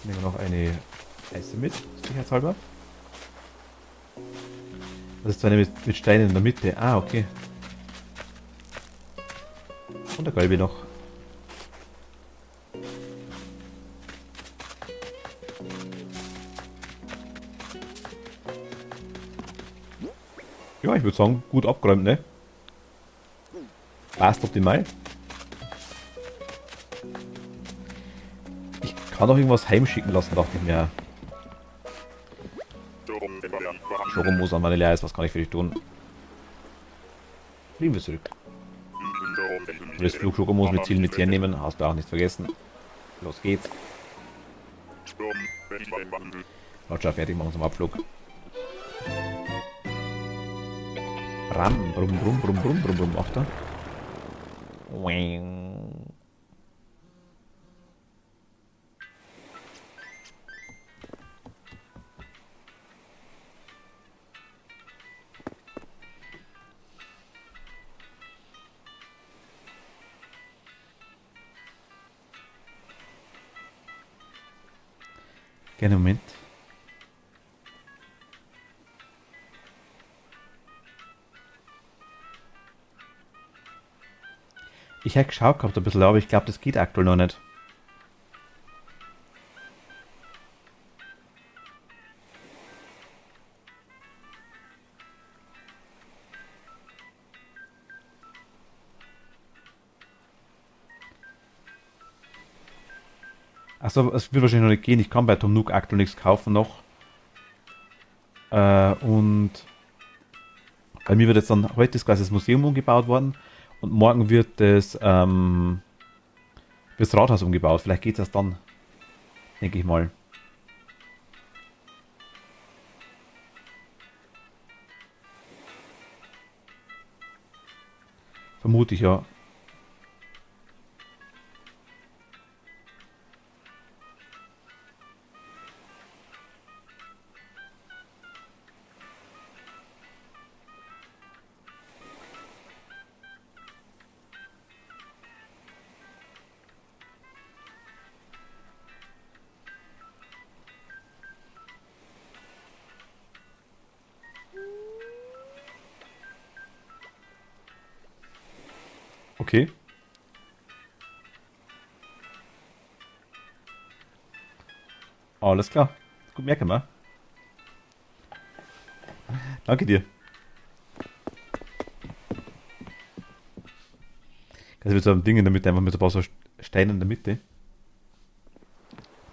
[SPEAKER 1] Nehmen wir noch eine Eise mit, sicherheitshalber. Das ist zwar eine mit Steinen in der Mitte. Ah, okay. Und der gelbe noch. Ja, ich würde sagen, gut abgeräumt, ne? Passt optimal. Ich kann auch irgendwas heimschicken lassen, dachte ich mir. Schokomoos an Vanilleeis, was kann ich für dich tun? Fliegen wir zurück. Du willst Flug-Schokomoos mit Ziel mit nehmen, hast du auch nicht vergessen. Los geht's. Roger, fertig machen zum Abflug. Ram, brumm, brumm, brumm, brumm, brumm, brumm, macht er. Gerne, Moment. Ich hätte geschaut gehabt ein bisschen, aber ich glaube, das geht aktuell noch nicht. Achso, es wird wahrscheinlich noch nicht gehen. Ich kann bei Tom Nook aktuell nichts kaufen noch. Und bei mir wird jetzt dann, heute ist quasi das Museum umgebaut worden und morgen wird das Rathaus umgebaut. Vielleicht geht es erst dann, denke ich mal. Vermute ich, ja. Okay. Alles klar. Gut, merken wir. Danke dir. Also mit so einem Ding in der Mitte, einfach mit so ein paar so Steinen in der Mitte.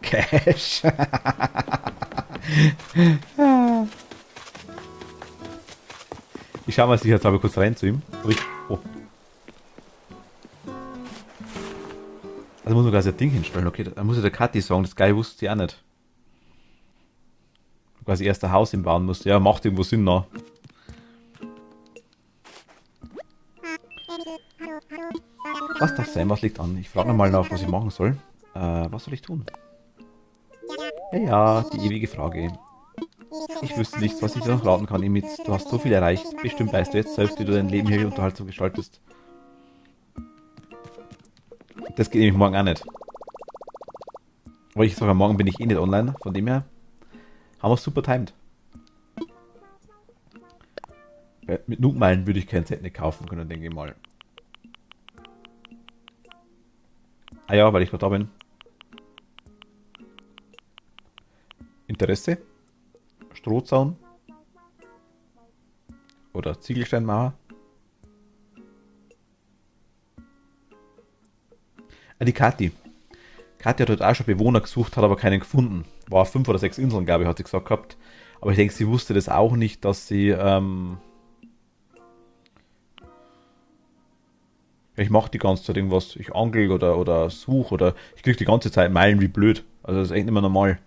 [SPEAKER 1] Cash. Ich schau mal sicherheitshalber kurz rein zu ihm. Oh. Also muss man quasi ein Ding hinstellen. Okay, da muss ja der Kathi sagen, das Geil wusste sie auch nicht. Quasi erst ein Haus im bauen musste. Ja, macht irgendwo Sinn noch. Was darf sein? Was liegt an? Ich frage nochmal nach, was ich machen soll. Was soll ich tun? Ja, die ewige Frage. Ich wüsste nichts, was ich dir noch raten kann, Emit. Du hast so viel erreicht. Bestimmt weißt du jetzt selbst, wie du dein Leben hier unterhaltsam gestaltest. Das geht nämlich morgen auch nicht. Weil ich sage, morgen bin ich eh nicht online. Von dem her haben wir es super timed. Mit Noobmeilen würde ich kein Set nicht kaufen können, denke ich mal. Ah ja, weil ich gerade da bin. Interesse? Strohzaun? Oder Ziegelsteinmauer? Ah, die Kathi. Kathi hat heute auch schon Bewohner gesucht, hat aber keinen gefunden. War 5 oder 6 Inseln, glaube ich, hat sie gesagt gehabt. Aber ich denke, sie wusste das auch nicht, dass sie, ich mache die ganze Zeit irgendwas. Ich angel oder suche oder ich kriege die ganze Zeit Meilen wie blöd. Also das ist echt nicht mehr normal.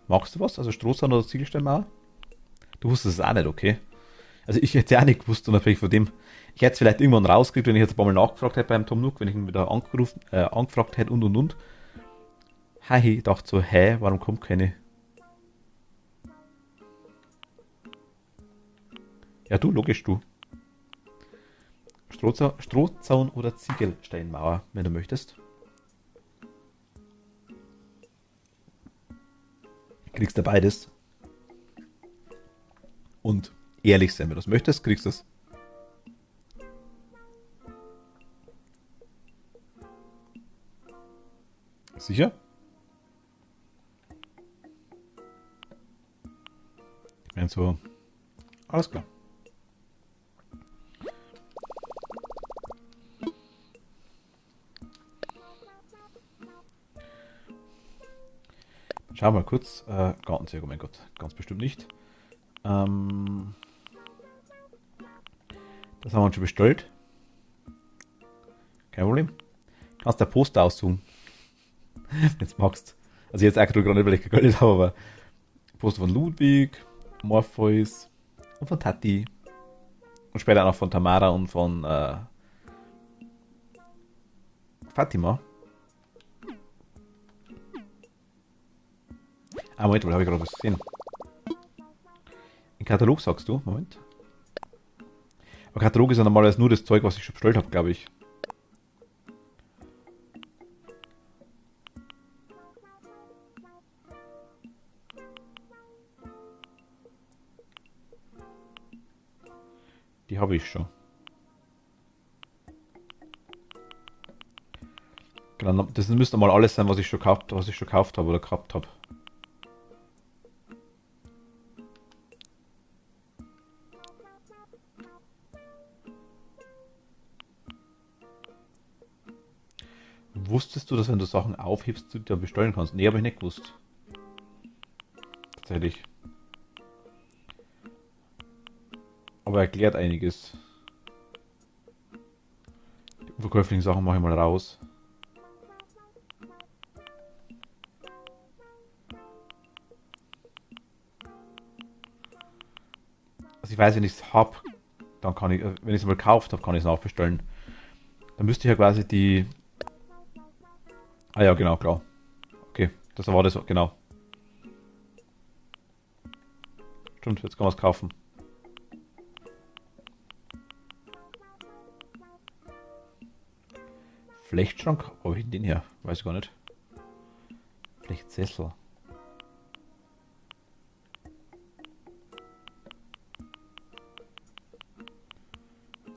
[SPEAKER 1] Magst du was? Also Strohzahn oder Ziegelsteinmauer? Du wusstest es auch nicht, okay? Also ich hätte es ja auch nicht gewusst, unabhängig von dem. Ich hätte es vielleicht irgendwann rausgekriegt, wenn ich jetzt ein paar Mal nachgefragt hätte beim Tom Nook, wenn ich ihn wieder angefragt hätte und. Hi, ich dachte so, hä, warum kommt keine? Ja, du, logisch, du. Strohzaun oder Ziegelsteinmauer, wenn du möchtest. Kriegst du beides. Und ehrlich sein, wenn du das möchtest, kriegst du es. Sicher? Ich meine so, alles klar. Schau mal kurz. Gartenzwerg, oh mein Gott, ganz bestimmt nicht. Das haben wir uns schon bestellt. Kein Problem. Kannst der Poster aussuchen. Jetzt magst. Also jetzt aktuell gerade nicht, weil ich kein Geld habe, aber Poster von Ludwig, Morpheus und von Tati. Und später auch noch von Tamara und von Fatima. Ah, Moment, da habe ich gerade was gesehen. Im Katalog sagst du? Moment. Aber Katalog ist ja normalerweise nur das Zeug, was ich schon bestellt habe, glaube ich. Die habe ich schon. Genau, das müsste mal alles sein, was ich schon gekauft habe oder gehabt habe. Wusstest du, dass wenn du Sachen aufhebst, du dir bestellen kannst? Nee, habe ich nicht gewusst. Tatsächlich. Aber erklärt einiges. Die unverkäuflichen Sachen mache ich mal raus. Also ich weiß, wenn ich es habe, dann kann ich, wenn ich es mal gekauft habe, kann ich es nachbestellen. Dann müsste ich ja quasi die. Ah ja, genau, klar. Okay, das war das, genau. Stimmt, jetzt kann man es kaufen. Flechtschrank? Wo hab ich den her? Weiß ich gar nicht. Flechtsessel.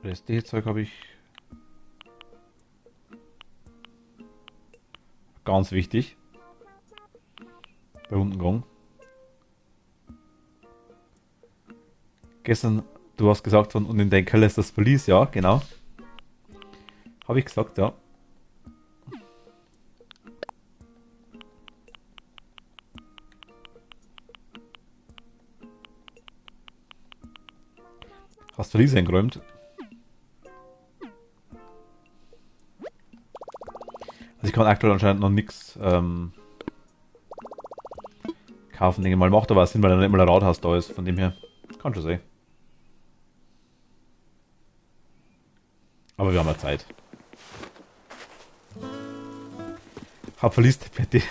[SPEAKER 1] Das Zeug habe ich. Ganz wichtig. Bei Hundengang. Gestern, du hast gesagt, und in deinem Keller ist das Verlies, ja, genau. Habe ich gesagt, ja. Hast Verlies eingeräumt? Also ich kann aktuell anscheinend noch nichts kaufen, denke ich mal. Macht aber Sinn, weil da nicht mal ein Rathaus da ist. Von dem her, kann schon sein. Aber wir haben ja Zeit. Hab verliest, bitte.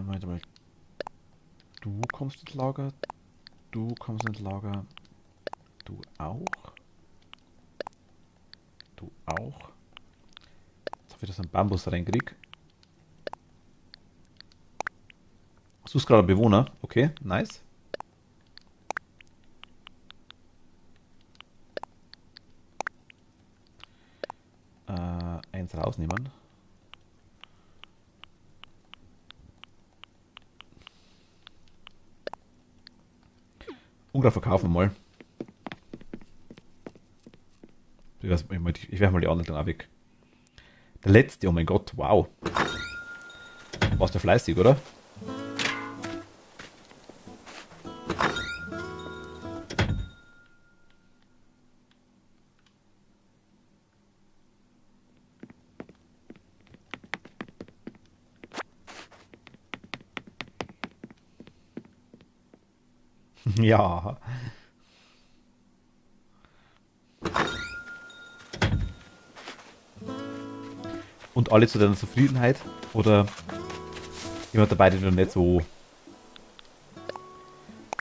[SPEAKER 1] Warte mal. Du kommst ins Lager. Du kommst ins Lager. Du auch. Du auch. Jetzt habe ich das einen Bambus reinkrieg. Suchst gerade Bewohner. Okay, nice. Eins rausnehmen. Unkraut verkaufen mal. Ich werfe mal die anderen dann auch weg. Der letzte, oh mein Gott, wow. Warst du fleißig, oder? Ja. Und alle zu deiner Zufriedenheit? Oder jemand dabei, den du nicht so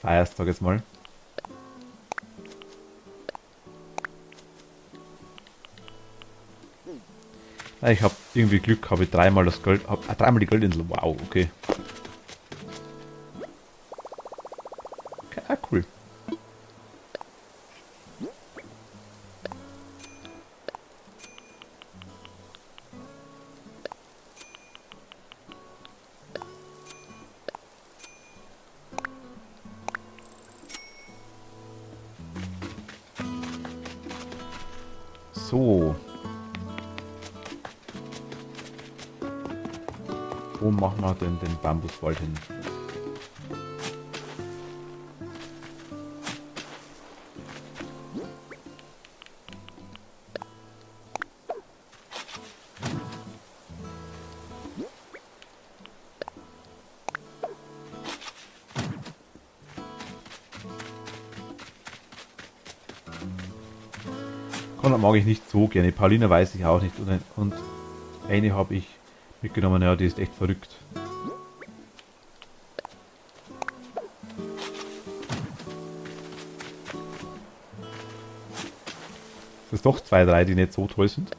[SPEAKER 1] feierst, sag jetzt mal? Ja, ich habe irgendwie Glück, habe ich dreimal das Gold, dreimal die Goldinsel. Wow, okay. Okay, cool. So. Wo machen wir denn den Bambuswald hin? Konrad mag ich nicht so gerne. Paulina weiß ich auch nicht. Und eine habe ich mitgenommen, ja, die ist echt verrückt. Es ist doch 2, 3, die nicht so toll sind.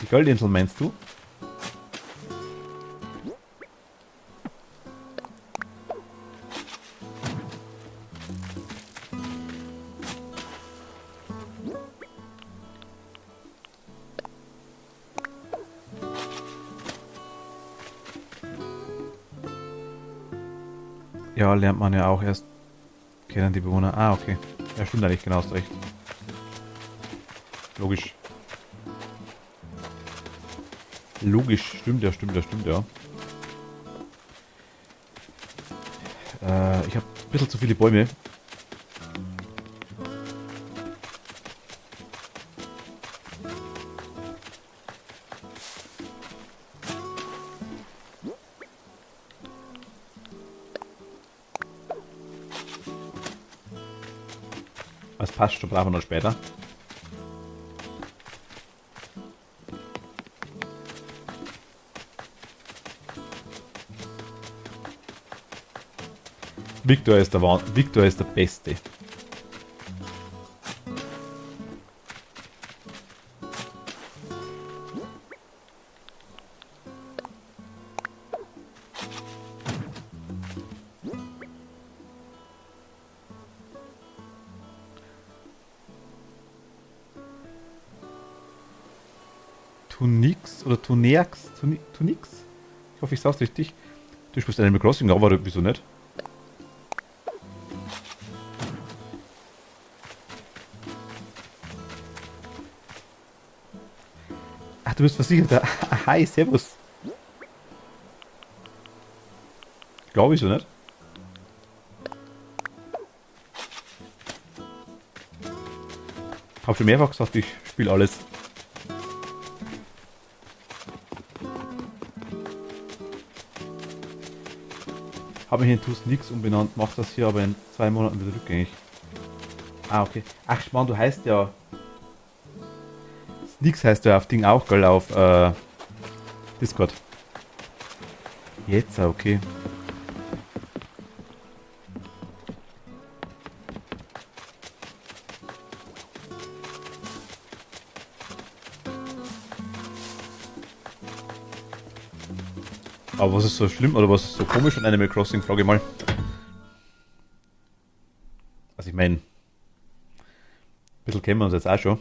[SPEAKER 1] Die Goldinsel meinst du? Ja, lernt man ja auch erst kennen die Bewohner. Ah, okay. Ja, stimmt eigentlich, genau, hast recht. Logisch. Logisch, stimmt ja, stimmt ja, stimmt ja. Ich habe ein bisschen zu viele Bäume. Das passt schon, brauchen wir noch später. Victor ist der Beste. Tunix oder Tuneax? Tunix? Ich hoffe, ich sag's richtig. Du spielst Animal Crossing, aber wieso nicht? Ach, du bist versichert. Hi, servus. Glaube ich so nicht. Hab schon mehrfach gesagt, ich spiele alles. Habe mich in Tust nix umbenannt, mach das hier aber in 2 Monaten wieder rückgängig. Ah, okay. Ach, Mann, du heißt ja. Nix heißt ja auf Ding auch, gell, auf Discord. Jetzt, okay. Aber was ist so schlimm oder was ist so komisch an Animal Crossing, frage ich mal. Also ich meine, ein bisschen kennen wir uns jetzt auch schon.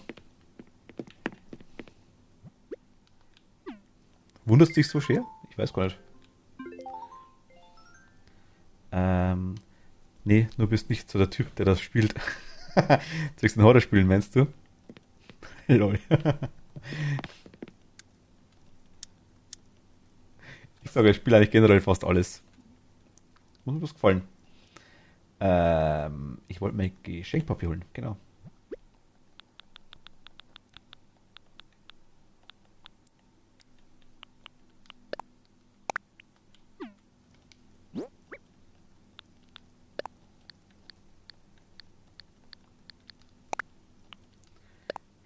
[SPEAKER 1] Wunderst dich so schwer? Ich weiß gar nicht. Nee, du bist nicht so der Typ, der das spielt. Zwecks den Horror spielen, meinst du? Lol. Ich sage, ich spiele eigentlich generell fast alles. Muss mir was gefallen. Ich wollte mir Geschenkpapier holen, genau.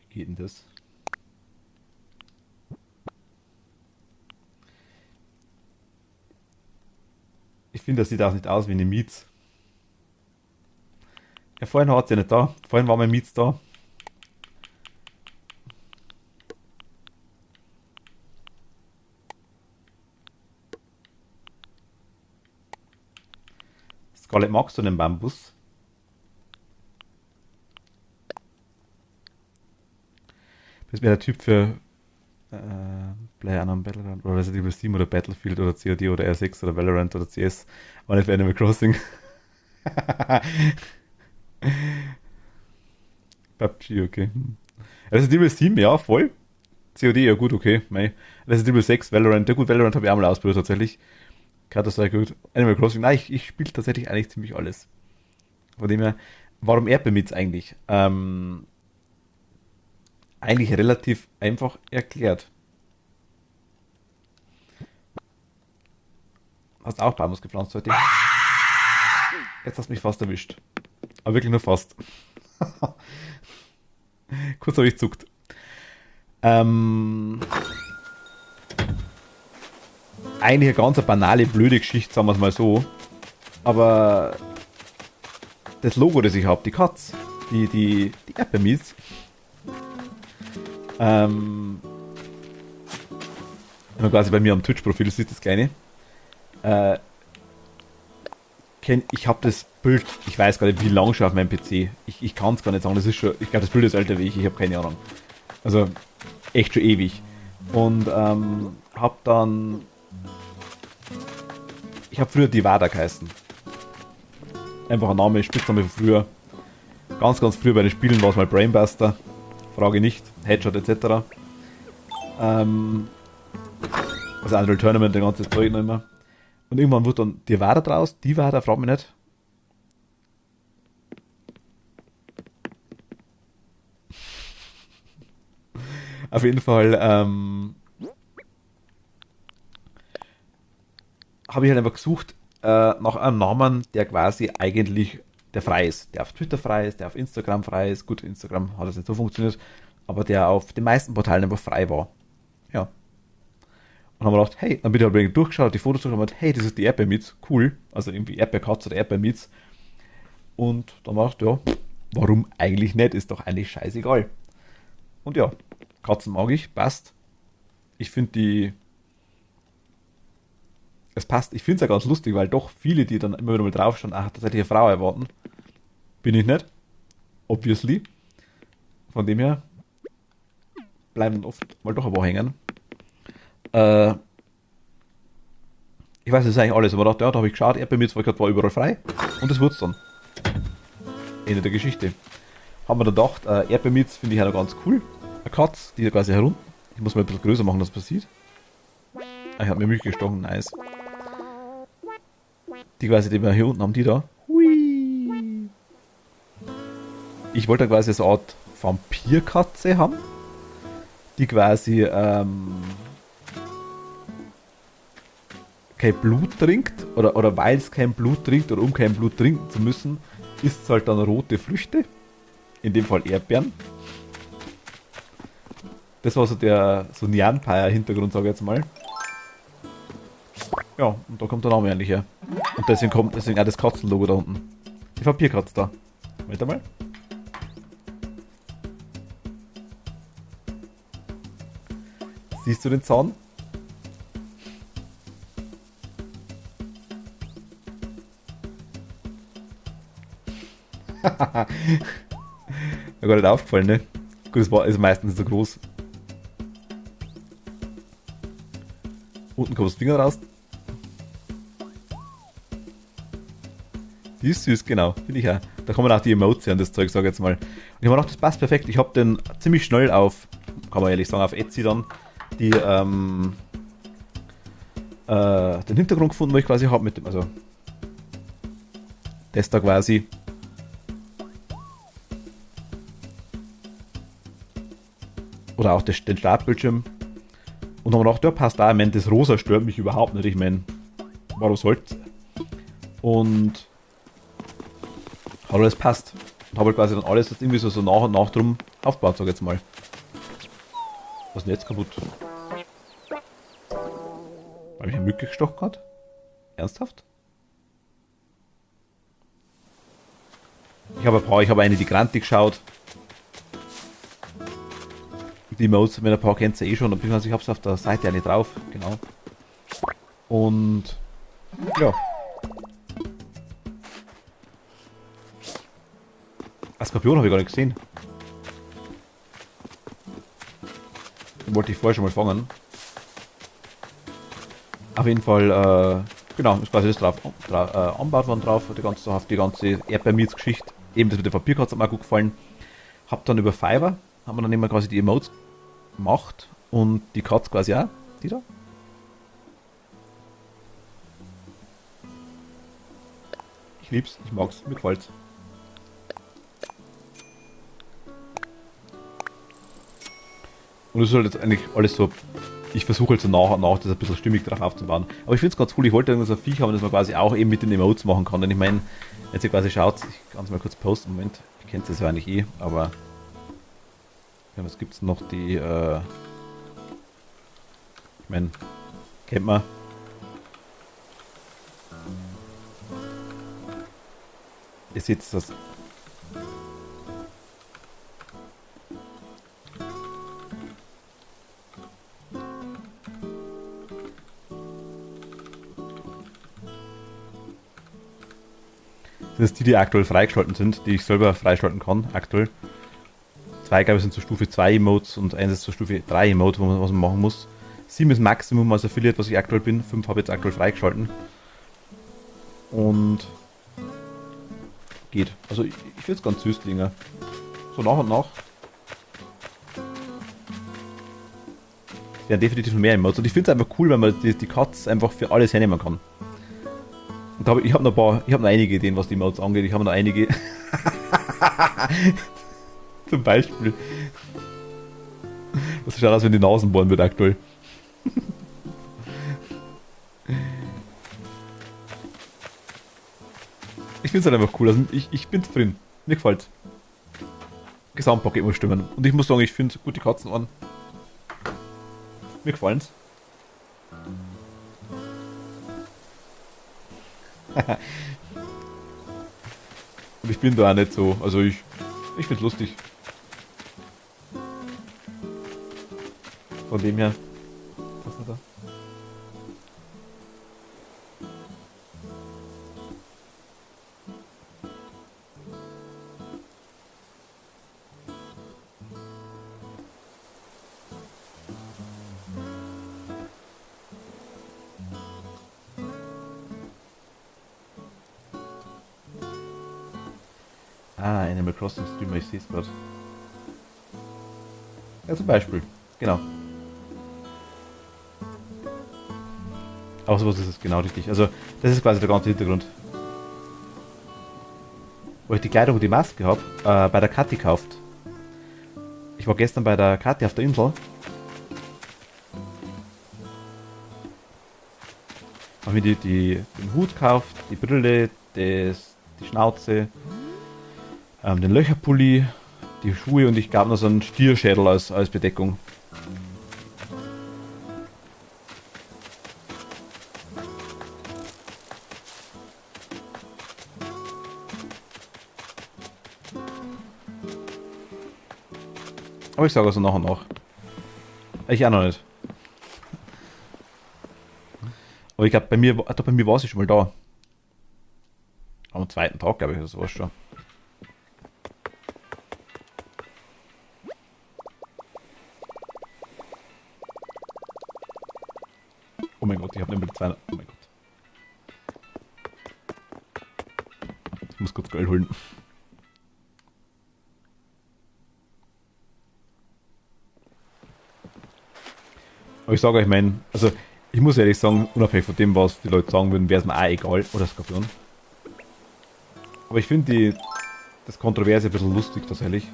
[SPEAKER 1] Wie geht denn das? Ich finde, das sieht auch nicht aus wie eine Mietz. Ja, vorhin hat sie ja nicht da. Vorhin war mein Mietz da. Scarlett, magst du den Bambus? Bist mir der Typ für PlayerUnknown's Battleground oder Resident Evil 7 oder Battlefield oder COD oder R6 oder Valorant oder CS. War nicht für Animal Crossing. PUBG, okay. Resident Evil 7, ja, voll. COD, ja gut, okay. Mei. Resident Evil 6, Valorant. Ja gut, Valorant habe ich auch mal ausprobiert tatsächlich. Counter-Strike gut. Animal Crossing, nein, ich spiele tatsächlich eigentlich ziemlich alles. Von dem her, warum Erdbeermits eigentlich? Eigentlich relativ einfach erklärt. Hast auch Bambus gepflanzt heute? Jetzt hast du mich fast erwischt. Aber wirklich nur fast. Kurz habe ich zuckt. Eigentlich eine ganz banale, blöde Geschichte, sagen wir es mal so. Aber das Logo, das ich habe, die Katz, die Erdbeermies, wenn man quasi bei mir am Twitch-Profil sieht, das kleine, äh, ich habe das Bild, ich weiß gar nicht, wie lange schon auf meinem PC. Ich kann es gar nicht sagen, das ist schon, ich glaube, das Bild ist älter wie ich habe keine Ahnung. Also, echt schon ewig. Und habe dann, ich habe früher Divada geheißen. Einfach ein Name, Spitzname von früher. Ganz, ganz früher bei den Spielen war es mal Brainbuster. Frage nicht, Headshot etc. Also Unreal Tournament, der ganze Zeug noch immer. Und irgendwann wurde dann Divada draus. Divada, fragt mich nicht. Auf jeden Fall habe ich halt einfach gesucht nach einem Namen, der quasi eigentlich der frei ist. Der auf Twitter frei ist, der auf Instagram frei ist. Gut, Instagram hat das nicht so funktioniert, aber der auf den meisten Portalen einfach frei war. Ja. Und haben wir gedacht, hey, dann bin ich halt ein durchgeschaut, die Fotos durchgeschaut, hey, das ist die Erdbeermeats, cool. Also irgendwie Erdbeerkatz oder Erdbeermeats. Und dann war ich gedacht, ja, warum eigentlich nicht? Ist doch eigentlich scheißegal. Und ja, Katzen mag ich, passt. Ich finde es passt, ich finde es ja ganz lustig, weil doch viele, die dann immer wieder mal draufschauen, ach, das hätte ich eine Frau erwarten. Bin ich nicht. Obviously. Von dem her bleiben dann oft mal doch ein paar hängen. Äh, ich weiß, das ist eigentlich alles, aber da habe ich geschaut, Erdbeermilch war überall frei und das wird's dann. Ende der Geschichte. Haben wir dann gedacht, Erdbeermilch finde ich auch noch ganz cool. Eine Katze, die quasi herunter. Ich muss mal ein bisschen größer machen, dass es passiert. Ich habe mir Milch gestochen, nice. Die quasi, die wir hier unten haben, die da. Hui. Ich wollte quasi so eine Art Vampirkatze haben, die quasi kein Blut trinkt, oder weil es kein Blut trinkt, oder um kein Blut trinken zu müssen, isst es halt dann rote Früchte. In dem Fall Erdbeeren. Das war so der so Nyanpire-Hintergrund, sage ich jetzt mal. Ja, und da kommt der Name eigentlich her. Und deswegen auch das Katzenlogo da unten. Die Vampirkatze da. Warte mal. Siehst du den Zaun? Mir gar nicht aufgefallen, ne? Gut, es ist meistens so groß. Unten kommt das Finger raus. Die ist süß, genau. Finde ich auch. Da kommen auch die Emotes an das Zeug, sag ich jetzt mal. Und ich habe mir gedacht, das passt perfekt. Ich habe den ziemlich schnell auf, kann man ehrlich sagen, auf Etsy dann, den Hintergrund gefunden, wo ich quasi habe mit dem, also das da quasi. Oder auch den Startbildschirm. Und haben gedacht, ja, passt da. Ich meine, das Rosa stört mich überhaupt nicht. Ich meine, warum soll's? Und hat alles passt. Und habe halt quasi dann alles jetzt irgendwie so nach und nach drum aufgebaut, sag ich jetzt mal. Was ist denn jetzt kaputt? Habe ich eine Mücke gestochen gerade? Ernsthaft? Ich habe eine, die Granti geschaut. Die Modes, wenn ein paar kennt ihr eh schon, beziehungsweise ich habe es auf der Seite eine drauf, genau. Und ja. Ein Skorpion habe ich gar nicht gesehen. Den wollte ich vorher schon mal fangen. Auf jeden Fall, genau, ist quasi das drauf anbaut worden drauf, die ganze Erdbeermeats-Geschichte. Eben das mit der Papierkatze hat mir auch gut gefallen. Hab dann über Fiverr, haben wir dann immer quasi die Emotes gemacht und die Katze quasi auch, die da. Ich lieb's, ich mag's, mir gefällt's. Und das ist halt jetzt eigentlich alles so, ich versuche halt so nach und nach das ein bisschen stimmig drauf aufzubauen. Aber ich finde es ganz cool, ich wollte irgendwas so ein Viech haben, das man quasi auch eben mit den Emotes machen kann. Denn ich meine, jetzt ihr quasi schaut, ich kann es mal kurz posten, Moment, ich kenne das ja eigentlich eh, aber ja, was gibt's noch, die, ich meine, kennt man. Ihr seht das. Das sind die aktuell freigeschalten sind, die ich selber freischalten kann, aktuell. 2, glaube ich, sind zur Stufe 2 Emotes und 1 ist zur Stufe 3 Emote, was man machen muss. 7 ist Maximum als Affiliate, was ich aktuell bin. 5 habe ich jetzt aktuell freigeschalten. Und geht. Also ich finde es ganz süß, Dinger. So nach und nach. Es werden definitiv mehr Emotes. Und ich finde es einfach cool, wenn man die Cuts einfach für alles hernehmen kann. Und ich habe noch einige Ideen, was die Emotes angeht. Ich habe noch einige. Zum Beispiel. Das schaut aus, wenn die Nasen bohren wird aktuell. Ich finde es halt einfach cool. Also ich bin zufrieden. Mir gefällt. Gesamtpaket muss stimmen. Und ich muss sagen, ich finde gute Katzenohren. Mir gefallen's. Und ich bin da auch nicht so. Also ich finde es lustig. Von dem her. Was ist da? Ah, Animal Crossing Streamer, ich sehe es gerade. Ja, zum Beispiel. Genau. Aber sowas ist es genau richtig. Also, das ist quasi der ganze Hintergrund. Wo ich die Kleidung und die Maske habe, bei der Kathi gekauft. Ich war gestern bei der Kathi auf der Insel. Habe mir den Hut gekauft, die Brille, die Schnauze, den Löcherpulli, die Schuhe und ich glaube noch so einen Stierschädel als Bedeckung. Aber ich sage also nach und nach. Ich auch noch nicht. Aber ich glaube, bei mir war sie schon mal da. Am zweiten Tag, glaube ich, das war schon. Oh mein Gott, ich habe nämlich 200. Oh mein Gott. Ich muss kurz Geld holen. Aber ich sage euch, also ich muss ehrlich sagen, unabhängig von dem, was die Leute sagen würden, wäre es mir auch egal. Oder Skorpion. Aber ich finde das Kontroverse ein bisschen lustig tatsächlich.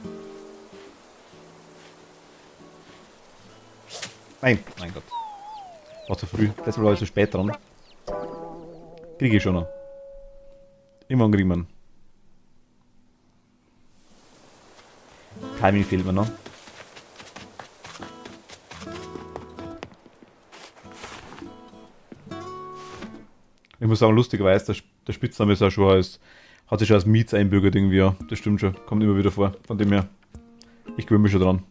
[SPEAKER 1] Nein, mein Gott. War zu früh. Deshalb war ich so spät dran. Kriege ich schon noch. Immer kriegen wir. Timing fehlt mir noch. Ich muss sagen, lustigerweise, der Spitzname ist auch schon hat sich schon als Mietz einbürgert irgendwie, ja. Das stimmt schon. Kommt immer wieder vor. Von dem her. Ich gewöhne mich schon dran.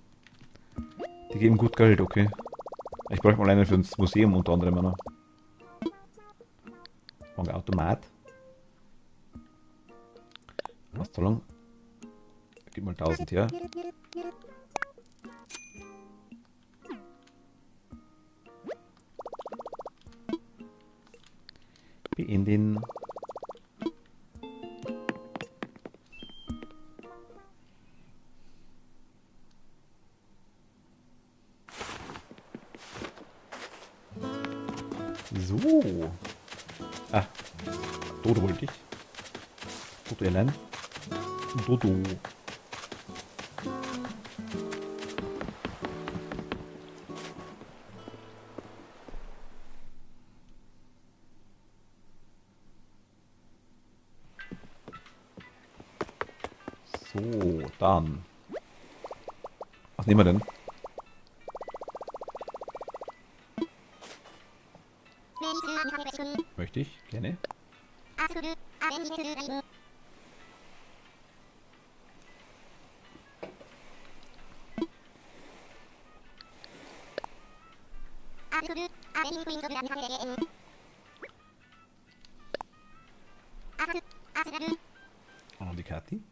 [SPEAKER 1] Die geben gut Geld, okay. Ich bräuchte mal einen für ins Museum unter anderem noch. Automat. Auszahlung. Gib mal 1000 her. Beenden. So. Ah, Dodo wollte ich. Dodo Airline. Dodo. So, dann. Was nehmen wir denn? Möchte ich, gerne. Und die Kathi.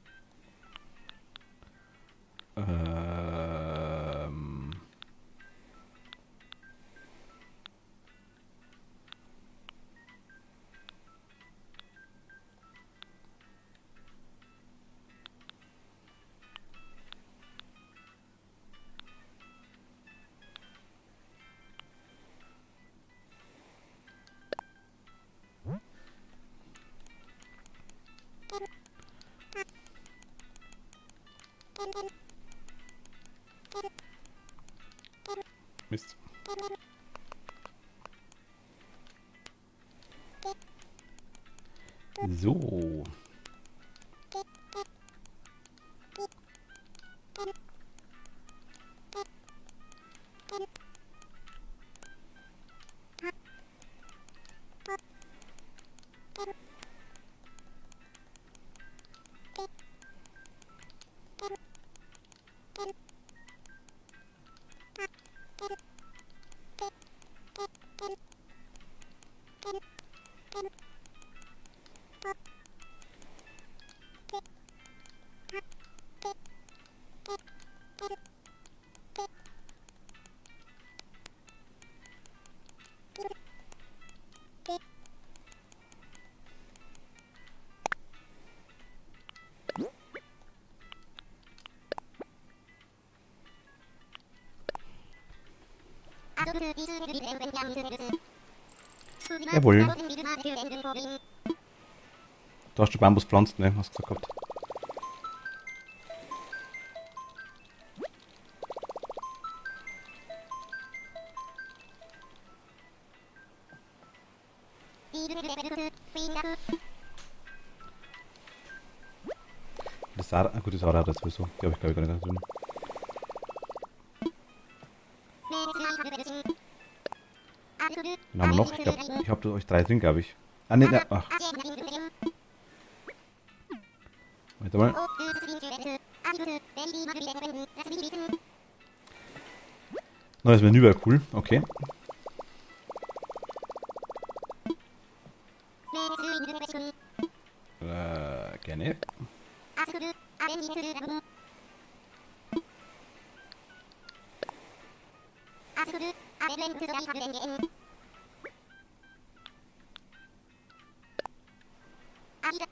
[SPEAKER 1] Mist. So. Jawohl. Du hast den Bambus pflanzt, ne? Hast du gesagt gehabt. Das Sarah, gut, das Sarah hat das sowieso. Die habe ich glaube ich gar nicht drin. Den haben wir noch. Ich glaube, ich habe euch 3 drin, glaube ich. Ah, ne, ne, ach. Warte mal. Neues Menü wäre cool. Okay. Gerne.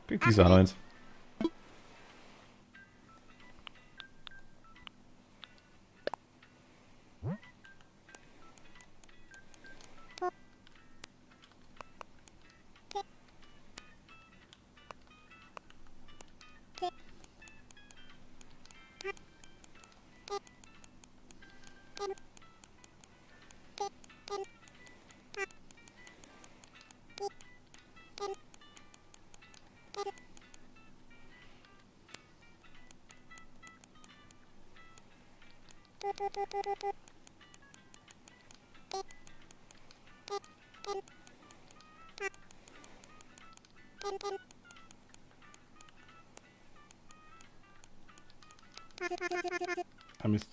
[SPEAKER 1] Kriegt dieser auch noch eins. Ah, Mist.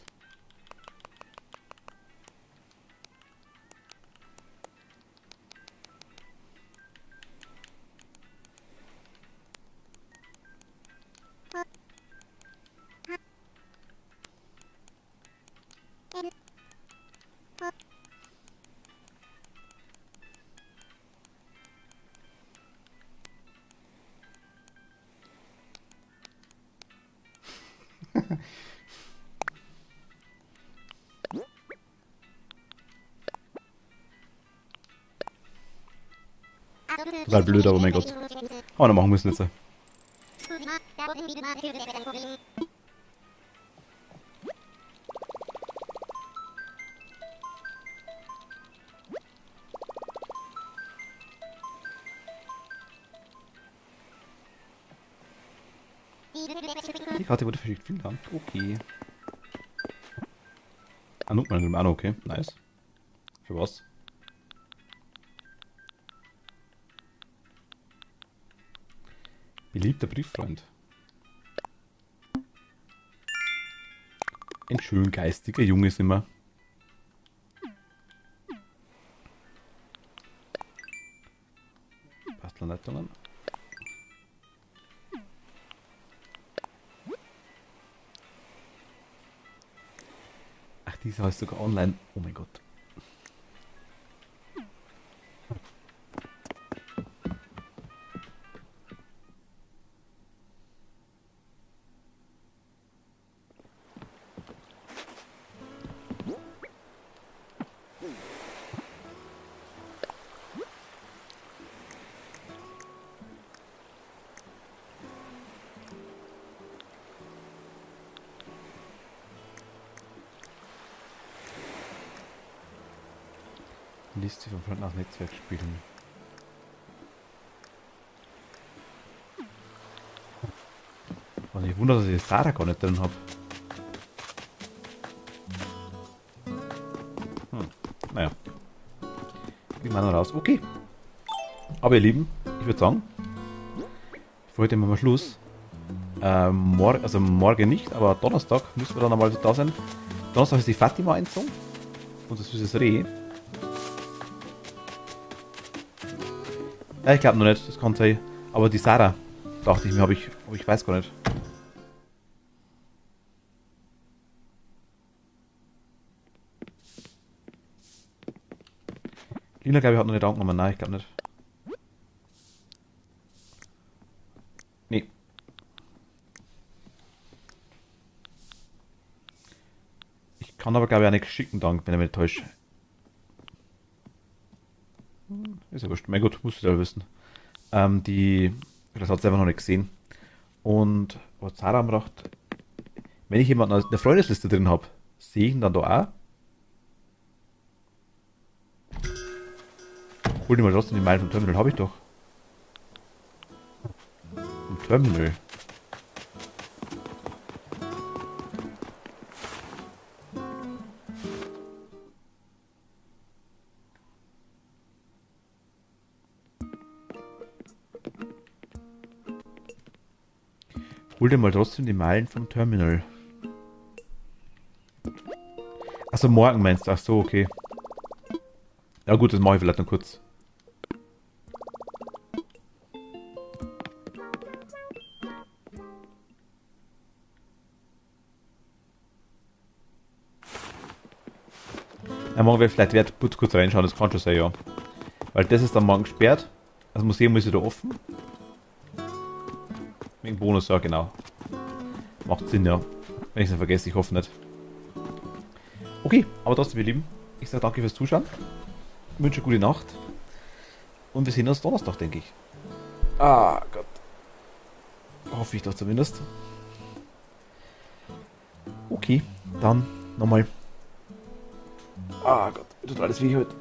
[SPEAKER 1] Total blöd, aber mein Gott. Aber dann machen wir es nicht so. Die Karte wurde verschickt. Vielen Dank. Okay. Ah, Notmann, okay. Nice. Für was? Beliebter Brieffreund. Ein schön geistiger Junge sind wir. Bastlerleitungen. Ach, dieser heißt sogar online. Oh mein Gott. Liste von Freunden aus Netzwerkspielen. Was ich wundere, dass ich das Sarah gar nicht drin habe. Naja. Kriegen wir noch raus. Okay. Aber ihr Lieben, ich würde sagen, für heute machen wir Schluss. Morgen nicht, aber Donnerstag müssen wir dann einmal da sein. Donnerstag ist die Fatima einzogen. Und das süßes Reh. Ja, ich glaube noch nicht, das kann sein. Aber die Sarah, dachte ich mir, aber ich weiß gar nicht. Lina, glaube ich, hat noch nicht angenommen. Nein, ich glaube nicht. Nee. Ich kann aber, glaube ich, auch nicht schicken, dank, wenn er mich täuscht. Ist ja wurscht. Mein Gott, musst du ja wissen. Das hat sie einfach noch nicht gesehen. Und was Sarah mir gedacht, wenn ich jemanden in der Freundesliste drin habe, sehe ich ihn dann da auch? Hol dir mal trotzdem die Meilen vom Terminal, habe ich doch. Vom Terminal. Hol dir mal trotzdem die Meilen vom Terminal. Achso, morgen meinst du? Ach so, okay. Ja gut, das mache ich vielleicht noch kurz. Ja, morgen wird vielleicht wert kurz reinschauen, das kann schon sein, ja. Weil das ist dann morgen gesperrt. Das Museum ist wieder offen. Wegen Bonus, ja genau. Macht Sinn, ja. Wenn ich es nicht vergesse, ich hoffe nicht. Okay, aber trotzdem, ihr Lieben, ich sage danke fürs Zuschauen. Wünsche gute Nacht. Und wir sehen uns Donnerstag, denke ich. Ah Gott. Hoffe ich doch zumindest. Okay, dann nochmal. Ah Gott, tut alles wie heute.